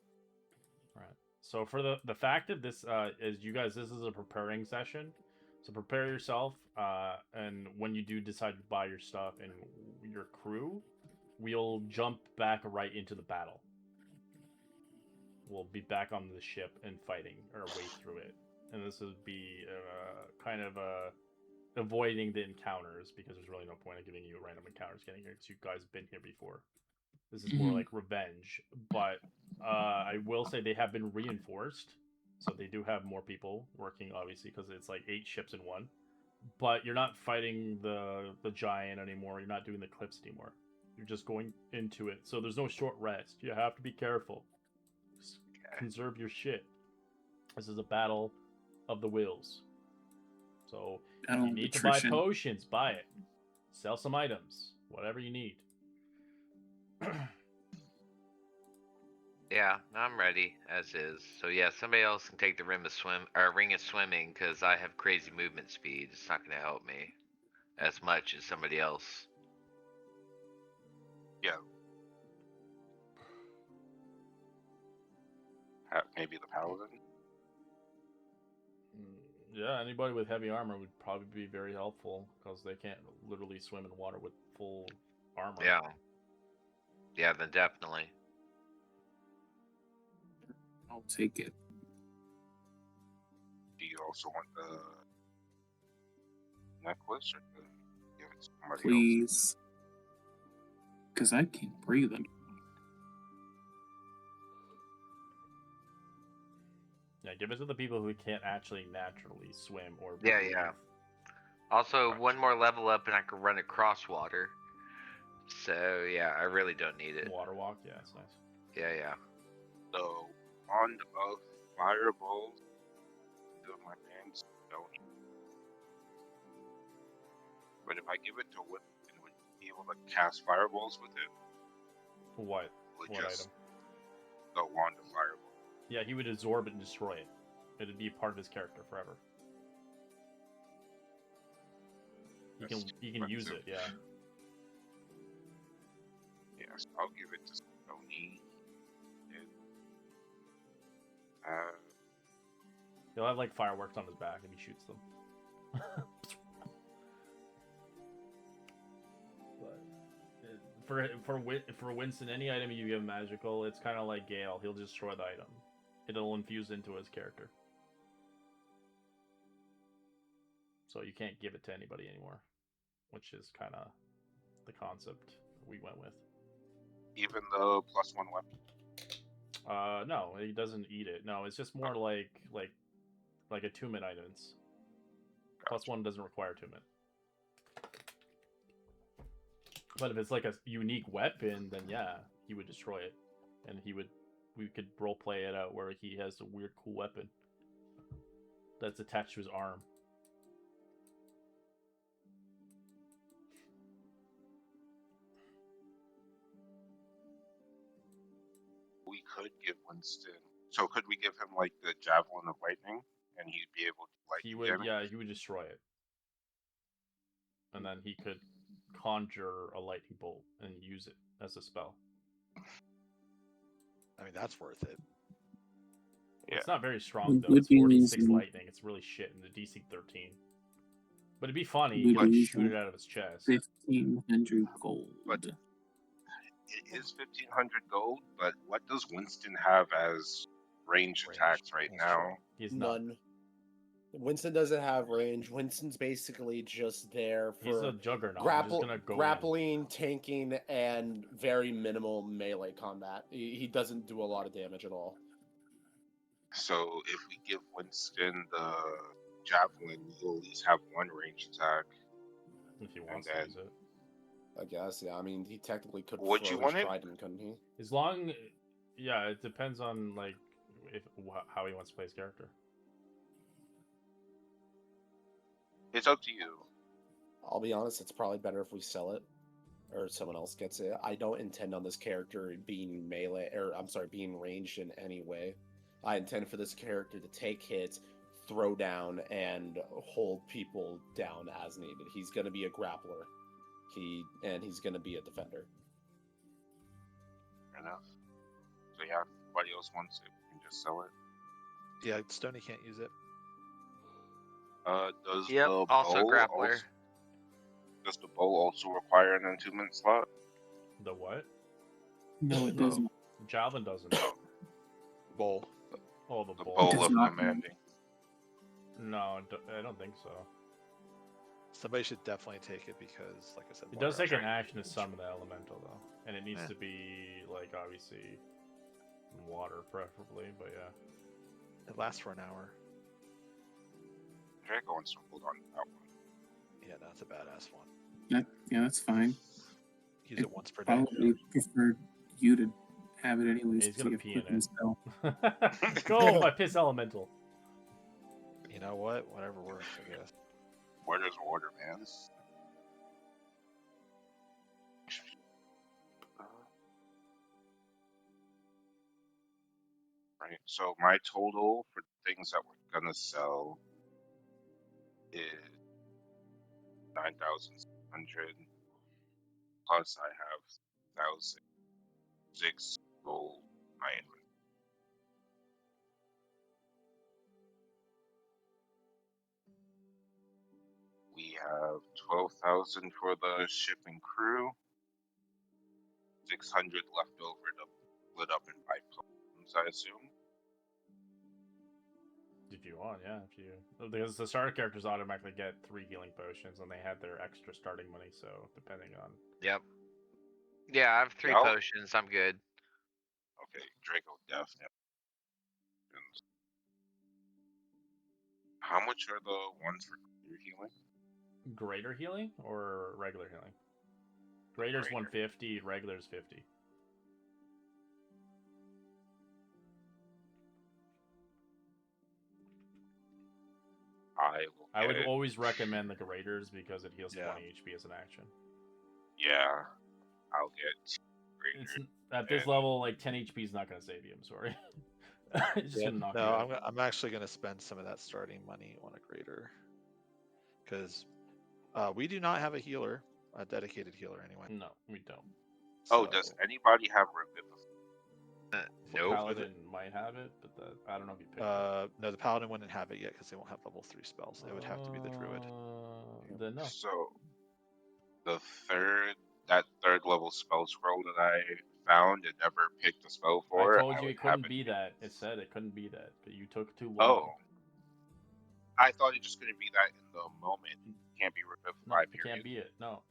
Right. So for the fact that this is you guys, this is a preparing session. So prepare yourself, and when you do decide to buy your stuff and your crew, we'll jump back right into the battle. We'll be back on the ship and fighting our way through it, and this would be kind of avoiding the encounters, because there's really no point in giving you random encounters getting here because you guys have been here before. This is more like revenge, but I will say they have been reinforced, so they do have more people working, obviously, because it's like 8 ships in one. But you're not fighting the giant anymore. You're not doing the cliffs anymore. You're just going into it. So there's no short rest. You have to be careful. Just conserve your shit. This is a battle of the wills. So if you need to buy potions, buy it. Sell some items. Whatever you need. Yeah, I'm ready as is. So yeah, somebody else can take the ring of swimming because I have crazy movement speed. It's not going to help me as much as somebody else. Yeah. Maybe the paladin. Yeah, anybody with heavy armor would probably be very helpful because they can't literally swim in water with full armor. Yeah. Yeah, then definitely. I'll take it. Do you also want the necklace, or give it to somebody else? Please. Because I can't breathe it. Yeah, give it to the people who can't actually naturally swim or Yeah, breathe. yeah. Also, one more level up and I can run across water. So, yeah, I really don't need it. Water walk, yeah, it's nice. Yeah, yeah. So, wand of fireballs. My hands don't. But if I give it to Winston, would he be able to cast fireballs with it? What? Or What just item? the wand of fireballs. Yeah, he would absorb it and destroy it. It'd be a part of his character forever. He can use it, yeah. Yes, I'll give it to Sony. He'll have like fireworks on his back and he shoots them. But for Winston, any item you give magical, it's kind of like Gale. He'll destroy the item. It'll infuse into his character. So you can't give it to anybody anymore, which is kind of the concept we went with. Even the +1 weapon. No, he doesn't eat it. No, it's just more like attunement items. +1 doesn't require attunement. But if it's like a unique weapon, then yeah, he would destroy it, and we could role play it out where he has a weird, cool weapon that's attached to his arm. We could give Winston. So could we give him like the javelin of lightning, and he'd be able to like? He would, yeah, he would destroy it, and then he could conjure a lightning bolt and use it as a spell. I mean, that's worth it. Yeah. It's not very strong Would- though. would It's be 46 using- lightning. It's really shit in the DC 13. But it'd be funny. Would You could be shoot using it out of his chest. 1,500 gold. But- It is 1,500 gold, but what does Winston have as range attacks right That's now? true. He's not. None. Winston doesn't have range. Winston's basically just there He's a for juggernaut. grapple, He's just gonna go in. grappling, tanking, and very minimal melee combat. He doesn't do a lot of damage at all. So if we give Winston the javelin, he'll at least have one range attack. If he wants to then- use it. I guess, yeah. I mean, he technically could Would throw you his want it? trident, couldn't he? As long, yeah, it depends on like how he wants to play his character. It's up to you. I'll be honest, it's probably better if we sell it or someone else gets it. I don't intend on this character being melee, or I'm sorry, being ranged in any way. I intend for this character to take hits, throw down, and hold people down as needed. He's going to be a grappler. He's going to be a defender. Fair enough. So yeah, if anybody else wants it, we can just sell it. Yeah, Stony can't use it. Does Yep, the also bow grappler. does the bow also require an attunement slot? The what? No, it doesn't. Javelin doesn't. Bowl. Oh, the The bowl. bow does of not. commanding. No, I don't think so. Somebody should definitely take it because, like I said, It does water take an actually- action to summon the elemental though, and it needs Yeah. to be like obviously water preferably, but yeah. It lasts for an hour. Draco wants to hold on to that one. Yeah, that's a badass one. Yeah, that's fine. Use it once per day. Probably prefer you to have it anyways. He's to gonna get pee in quick and it. spell. Go, my piss elemental. You know what? Whatever works, I guess. Where does water, man? Right. So my total for things that we're gonna sell is 9,600. Plus, I have 1,006 gold. My inventory. We have 12,000 for the ship and crew. 600 left over to split up and buy potions, I assume. If you want, yeah. If you because the starter characters automatically get 3 healing potions, and they had their extra starting money. So depending on Yep. Yeah, I have 3 Yeah, I'll- potions. I'm good. Okay, Draco definitely. How much are the ones for your healing? greater healing or regular healing. Greater's Greater. 150, regular's 50. I would get- always recommend the greaters because it heals Yeah. 20 HP as an action. Yeah, I'll get greater. It's at this And- level, like 10 HP is not gonna save you. I'm sorry. It's just Yeah, gonna knock no, you out. I'm actually going to spend some of that starting money on a greater. Because we do not have a healer, a dedicated healer anyway. No, we don't. Oh, does So, anybody have Revivify? Nope. Paladin might have it, but I don't know if you picked it. No, the paladin wouldn't have it yet because they won't have level 3 spells. It would have to be the druid. Then no. So, that third level spell scroll that I found and never picked a spell for. I told you would it have couldn't be that. It said it couldn't be that, but you took too Oh, long. I thought it just couldn't be that in the moment. Can't be No, Revivify, it period. can't be it. No.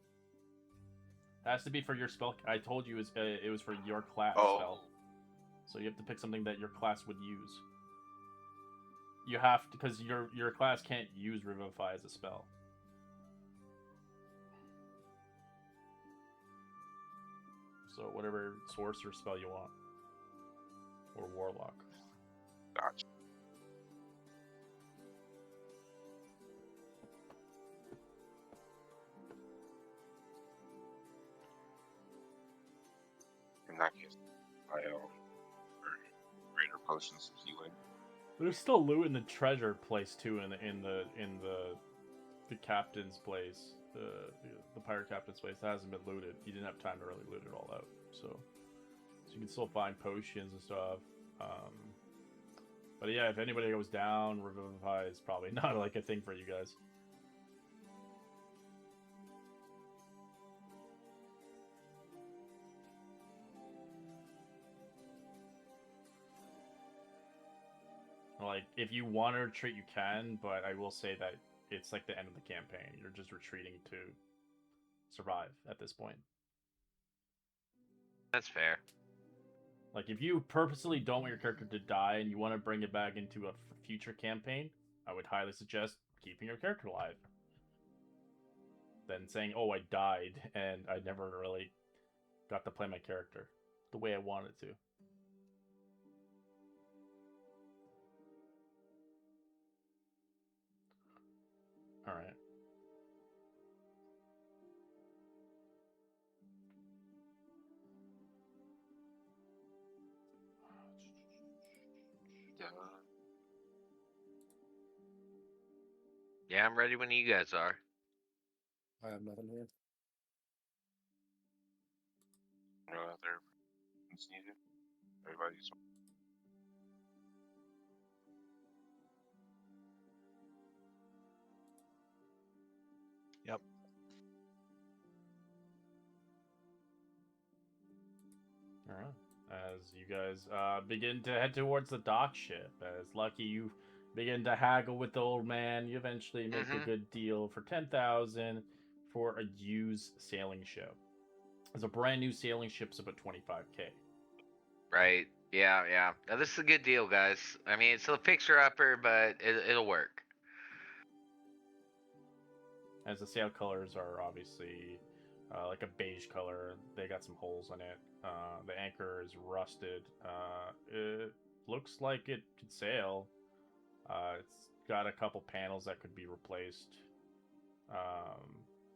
It has to be for your spell. I told you it was for your class Oh. spell. So you have to pick something that your class would use. You have to, because your class can't use Revivify as a spell. So whatever sorcerer spell you want. Or warlock. Gotcha. In that case, I for greater potions of healing. There's still loot in the treasure place too in the the captain's place, the pirate captain's place, that hasn't been looted. You didn't have time to really loot it all out, so you can still find potions and stuff. But yeah, if anybody goes down, Revivify is probably not like a thing for you guys. Like, if you want to retreat, you can, but I will say that it's like the end of the campaign. You're just retreating to survive at this point. That's fair. Like, if you purposely don't want your character to die and you want to bring it back into a future campaign, I would highly suggest keeping your character alive. Than saying, oh, I died and I never really got to play my character the way I wanted to. Alright. Yeah, I'm ready when you guys are. I have nothing here. No other things needed. Everybody's. Yep. Alright. As you guys begin to head towards the dock ship, as Lucky, you begin to haggle with the old man. You eventually make a good deal for 10,000 for a used sailing ship. It's a brand new sailing ship's about 25k. Right. Yeah. Now, this is a good deal, guys. I mean, it's a fixer-upper, but it'll work. As the sail colors are obviously like a beige color. They got some holes in it. The anchor is rusted. It looks like it could sail. It's got a couple panels that could be replaced.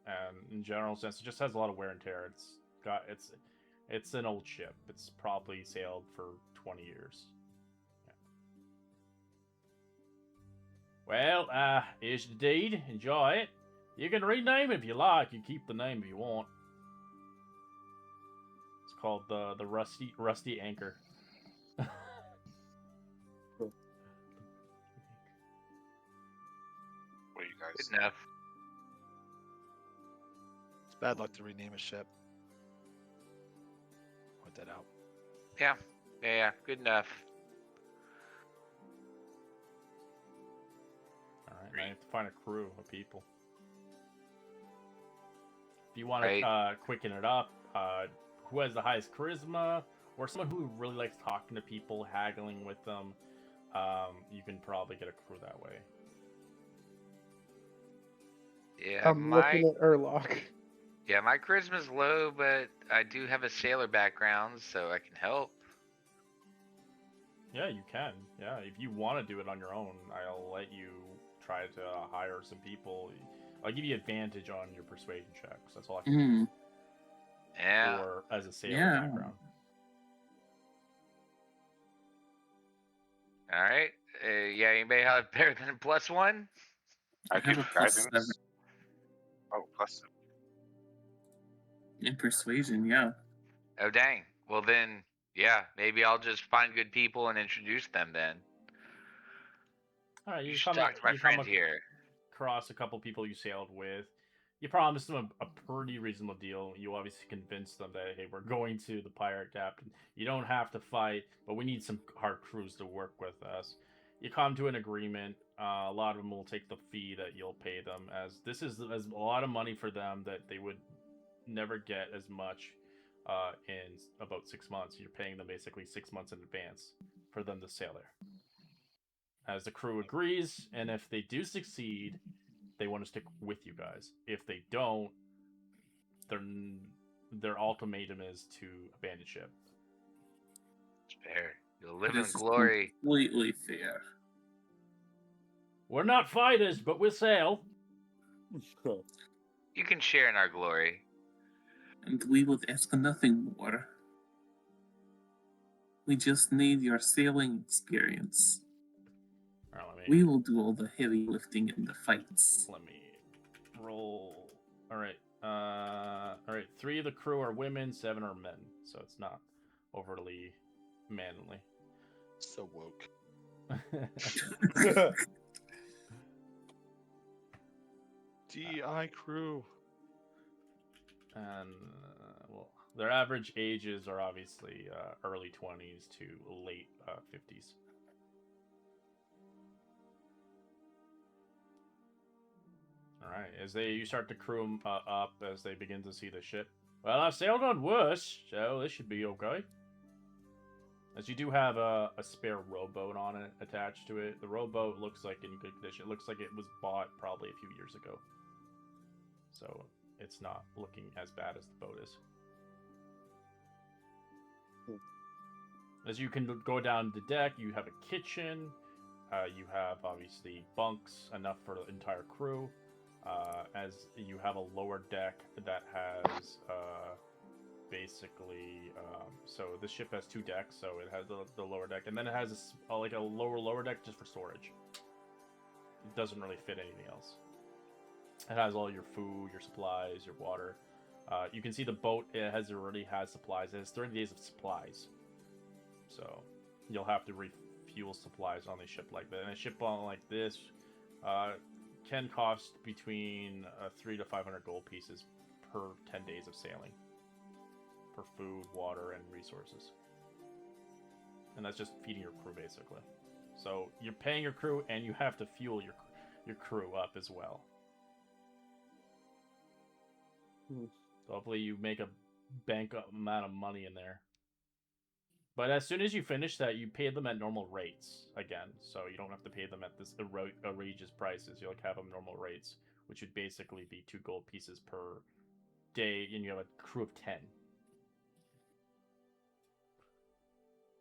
And in general sense, it just has a lot of wear and tear. It's an old ship. It's probably sailed for 20 years. Yeah. Well, here's the deed. Enjoy it. You can rename it if you like. You keep the name if you want. It's called the Rusty Anchor. What do you guys? Good enough. It's bad luck to rename a ship. Point that out. Yeah. Good enough. Alright, now you have to find a crew of people. If you want to quicken it up, who has the highest charisma, or someone who really likes talking to people, haggling with them, you can probably get a crew that way. Yeah, I'm looking at Urlock. Yeah, my charisma's low, but I do have a sailor background, so I can help. Yeah, you can. Yeah, if you want to do it on your own, I'll let you try to hire some people. I'll give you advantage on your persuasion checks. That's all I can do. Yeah. Or as a sailor background. All right. Yeah, anybody have better than a +1? I have give a guidance. +7 Oh, +7. in persuasion. Yeah. Oh, dang. Well, then, yeah, maybe I'll just find good people and introduce them then. All right, you should talk to my friend here. Across a couple people you sailed with. You promised them a pretty reasonable deal. You obviously convinced them that, hey, we're going to the pirate captain. You don't have to fight, but we need some hard crews to work with us. You come to an agreement. A lot of them will take the fee that you'll pay them, as this is a lot of money for them that they would never get as much in about 6 months. You're paying them basically 6 months in advance for them to sail there. As the crew agrees, and if they do succeed, they want to stick with you guys. If they don't, their ultimatum is to abandon ship. It's fair. You'll live This in is glory. completely fair. We're not fighters, but we'll sail. You can share in our glory. And we would ask nothing more. We just need your sailing experience. Right, We will do all the heavy lifting in the fights. Let me 3 of the crew are women, 7 are men, so it's not overly manly. So woke. DI crew. And well, their average ages are obviously early 20s to late 50s. All right, as you start to crew them up as they begin to see the ship. Well, I've sailed on worse, so this should be okay. As you do have a spare rowboat on it attached to it. The rowboat looks like in good condition. It looks like it was bought probably a few years ago. So it's not looking as bad as the boat is. As you can go down the deck, you have a kitchen. You have obviously bunks, enough for the entire crew. As you have a lower deck that has basically, so this ship has 2 decks, so it has the lower deck, and then it has like a lower deck just for storage. It doesn't really fit anything else. It has all your food, your supplies, your water. You can see the boat, already has supplies. It has 30 days of supplies. So you'll have to refuel supplies on a ship like that. And a ship on like this can cost between 300 to 500 gold pieces per 10 days of sailing. For food, water, and resources. And that's just feeding your crew, basically. So you're paying your crew, and you have to fuel your crew up as well. So hopefully you make a bank amount of money in there. But as soon as you finish that, you pay them at normal rates again. So you don't have to pay them at this outrageous prices. You have them normal rates, which would basically be 2 gold pieces per day, and you have a crew of 10.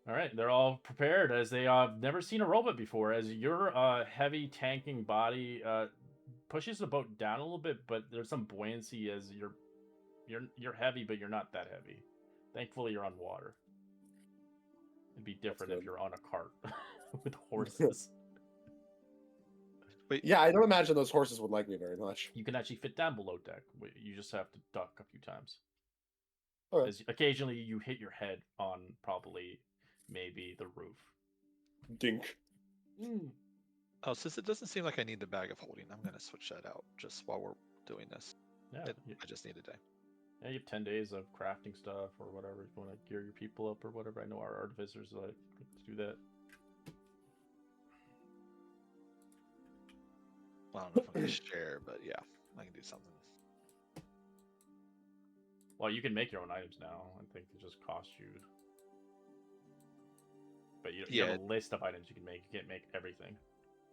All right, they're all prepared as they have never seen a robot before. As your heavy tanking body pushes the boat down a little bit, but there's some buoyancy as you're heavy, but you're not that heavy. Thankfully, you're on water. It'd be different if you're on a cart with horses. Wait, yeah, I don't imagine those horses would like me very much. You can actually fit down below deck. You just have to duck a few times. Okay. As occasionally you hit your head on probably maybe the roof. Dink. Oh, since it doesn't seem like I need the bag of holding, I'm gonna switch that out just while we're doing this. Yeah, I just need a day. Yeah, you have 10 days of crafting stuff or whatever. If you want to gear your people up or whatever. I know our artificers like to do that. Well, I don't know if I'm gonna share, but yeah, I can do something. Well, you can make your own items now. I think it just costs you. But you have a list of items you can make. You can't make everything.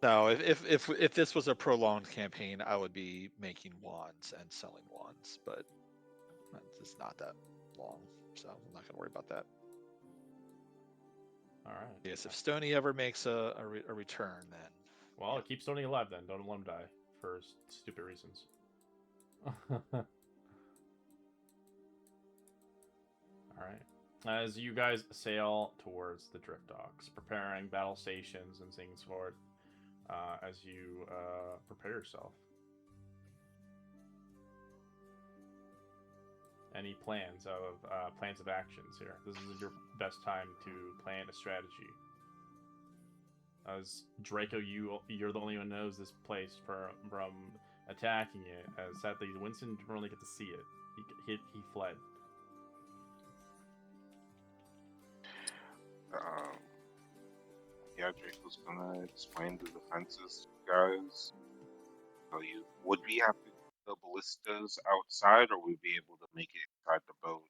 No, if this was a prolonged campaign, I would be making wands and selling wands, but it's not that long, so I'm not gonna worry about that. All right. Yes, if Stony ever makes a return, then. Well, keep Stony alive then. Don't let him die for stupid reasons. Alright. As you guys sail towards the drift docks, preparing battle stations and things forth, as you prepare yourself. Any plans of actions here? This is your best time to plan a strategy. As Draco, you're the only one who knows this place from attacking it. As sadly, Winston didn't really get to see it. He fled. Yeah, Draco's gonna explain the defenses, guys. So would we have to do the ballistas outside, or would we be able to make it inside the boat?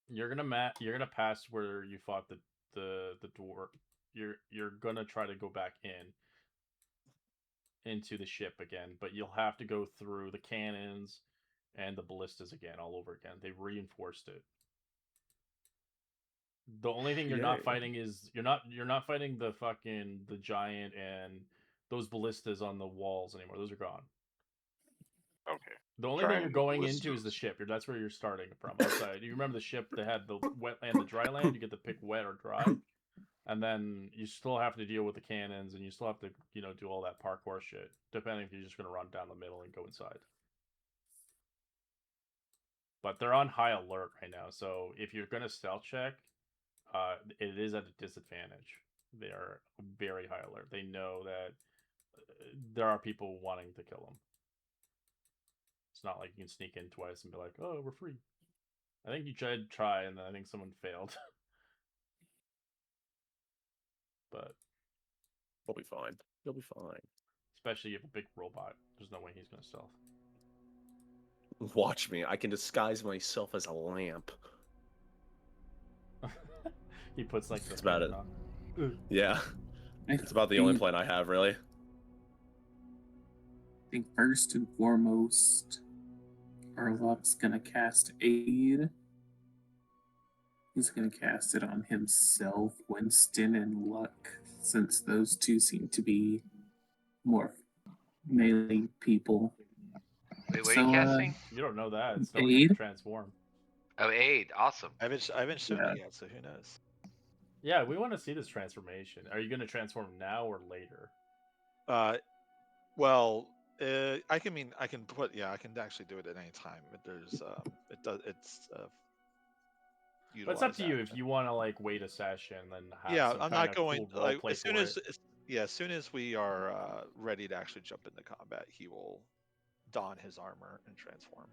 You're gonna pass where you fought the dwarf. You're gonna try to go back into the ship again, but you'll have to go through the cannons and the ballistas again, all over again. They reinforced it. The only thing you're not fighting is you're not fighting the giant and those ballistas on the walls anymore. Those are gone. Okay. The only thing you're going into is the ship. That's where you're starting from. Outside. You remember the ship that had the wet land, the dry land? You get to pick wet or dry. And then you still have to deal with the cannons, and you still have to, do all that parkour shit. Depending if you're just going to run down the middle and go inside. but they're on high alert right now. So if you're gonna stealth check, it is at a disadvantage. They are very high alert. They know that there are people wanting to kill them. It's not like you can sneak in twice and be like, "Oh, we're free." I think you should try, and then I think someone failed. But We'll be fine. You'll be fine. especially if a big robot, there's no way he's gonna stealth. Watch me. I can disguise myself as a lamp. He puts like the That's about thing it. on. Yeah. I It's about the only think- plan I have, really. I think first and foremost, Arlok's gonna cast Aid. He's gonna cast it on himself, Winston, and Luck, since those two seem to be more melee people. Wait, what are So, you casting? You don't know that. It's nobody can Aid? transform. Oh, aid. Awesome. I haven't shown Yeah. it yet, so who knows? Yeah, we want to see this transformation. Are you gonna transform now or later? Well, I can actually do it at any time. But there's it's But it's up to utilize you if action. you want to like wait a session, then have Yeah, some I'm kind not of going cool role play as soon for as it. as soon as we are ready to actually jump into combat, he will don his armor and transform.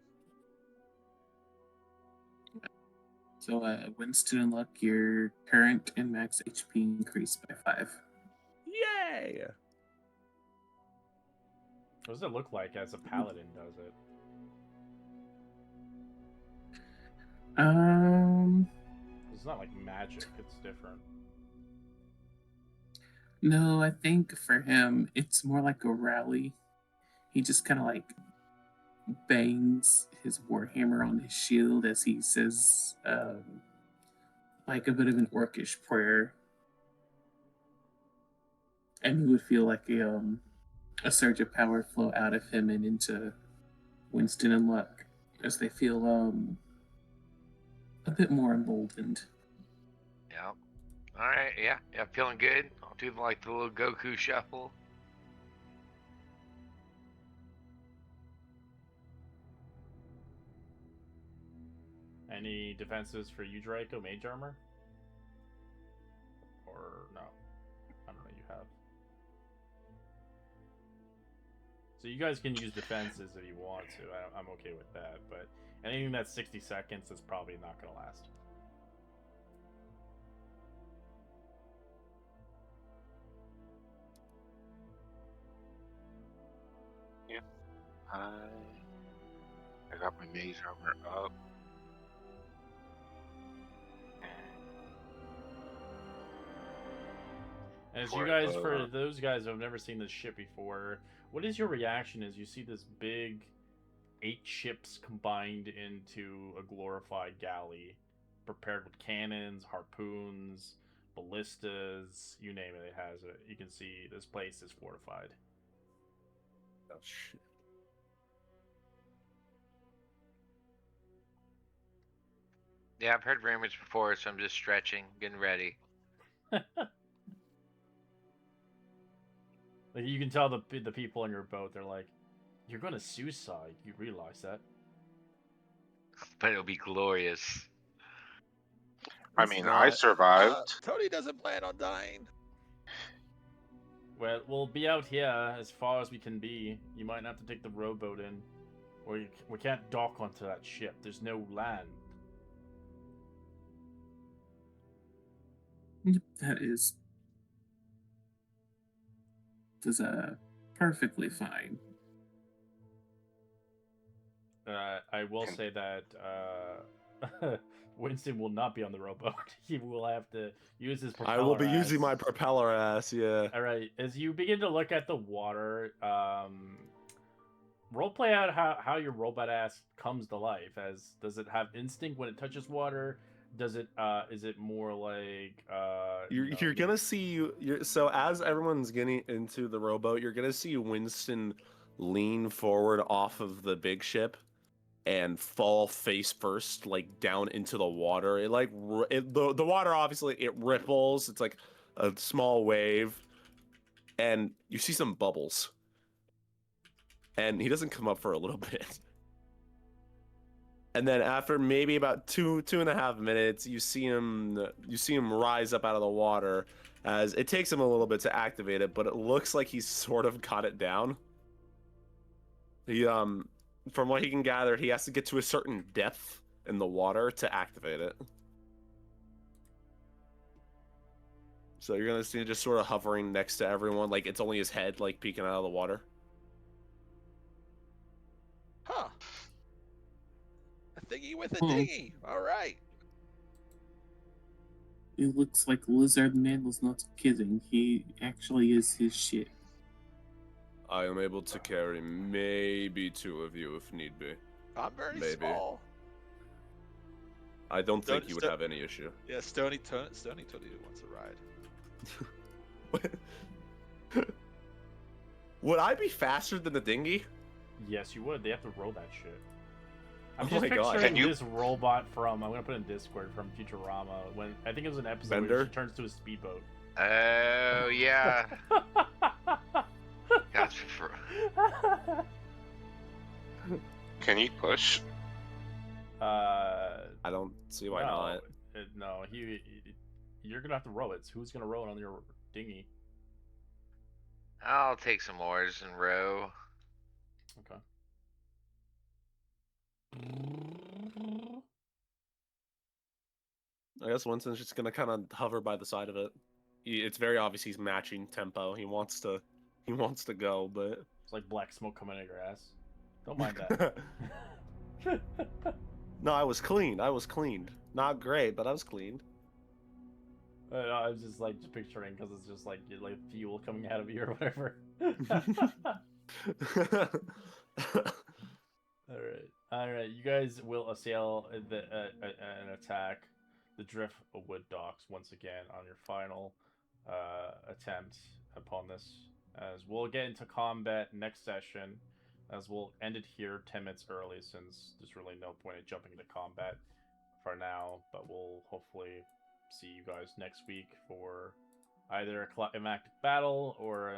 So, Winston and Luck, your current and max HP increased by 5. Yay! What does it look like as a paladin does it? It's not like magic, it's different. No, I think for him, it's more like a rally. He just kind of like bangs his warhammer on his shield as he says, like a bit of an orcish prayer. And you would feel like a surge of power flow out of him and into Winston and Luck as they feel a bit more emboldened. Yeah. All right. Yeah. Yeah. Feeling good. I'll do like the little Goku shuffle. Any defenses for you, Draco? Mage armor? Or no? I don't know. You have. So you guys can use defenses if you want to. I'm okay with that. But anything that's 60 seconds is probably not going to last. I got my mage armor up. And as For, you guys, for those guys who have never seen this ship before, what is your reaction as you see this big 8 ships combined into a glorified galley, prepared with cannons, harpoons, ballistas, you name it, it has it. You can see this place is fortified. Oh, shit. Yeah, I've heard rumors before, so I'm just stretching, getting ready. Like you can tell the people in your boat, they're like, "You're gonna suicide. You realize that?" But it'll be glorious. I It's mean, I not. survived. Tony doesn't plan on dying. Well, we'll be out here as far as we can be. You might have to take the rowboat in, or we can't dock onto that ship. There's no land. That is perfectly fine. I will say that Winston will not be on the rowboat. He will have to use his propeller. I will be using ass. my propeller ass, yeah. All right. As you begin to look at the water, role play out how your robot ass comes to life. As does it have instinct when it touches water? Does it is it more like You're gonna see so as everyone's getting into the rowboat, you're gonna see Winston lean forward off of the big ship and fall face first, like down into the water. It like the water obviously it ripples. It's like a small wave, and you see some bubbles. And he doesn't come up for a little bit. And then after maybe about 2.5 minutes, you see him rise up out of the water. As it takes him a little bit to activate it, but it looks like he's sort of got it down. He from what he can gather, he has to get to a certain depth in the water to activate it. So you're gonna see it just sort of hovering next to everyone, like it's only his head like peeking out of the water. Huh. A thingy with a Hmm. dinghy. All right. It looks like Lizardman was not kidding. He actually is his shit. I am able to carry maybe 2 of you if need be. I'm very Maybe. small. I don't think Don't- you would have any issue. Yeah, Stony told you wants a ride. Would I be faster than the dinghy? Yes, you would. They have to row that shit. Oh I'm just my God. picturing Can you- this robot from, I'm gonna put it in Discord, from Futurama, when I think it was an episode where Bender? she turns to a speedboat. Oh yeah. Gotcha. Can you push? Uh, I don't see why no, not. no, you're gonna have to row it. So who's gonna row it on your dinghy? I'll take some oars and row. Okay. I guess Winston's just gonna kind of hover by the side of it. It's very obvious he's matching tempo. He wants to go, but It's like black smoke coming out of your ass. Don't mind that. no, I was cleaned. Not great, but I was cleaned. I was just like picturing because it's just like fuel coming out of you or whatever. All right. You guys will assail and attack the Driftwood docks once again on your final attempt upon this. As we'll get into combat next session, as we'll end it here 10 minutes early since there's really no point in jumping into combat for now. But we'll hopefully see you guys next week for either a climactic battle or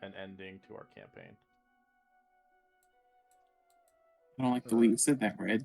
an ending to our campaign. I don't like the way you said that, Red.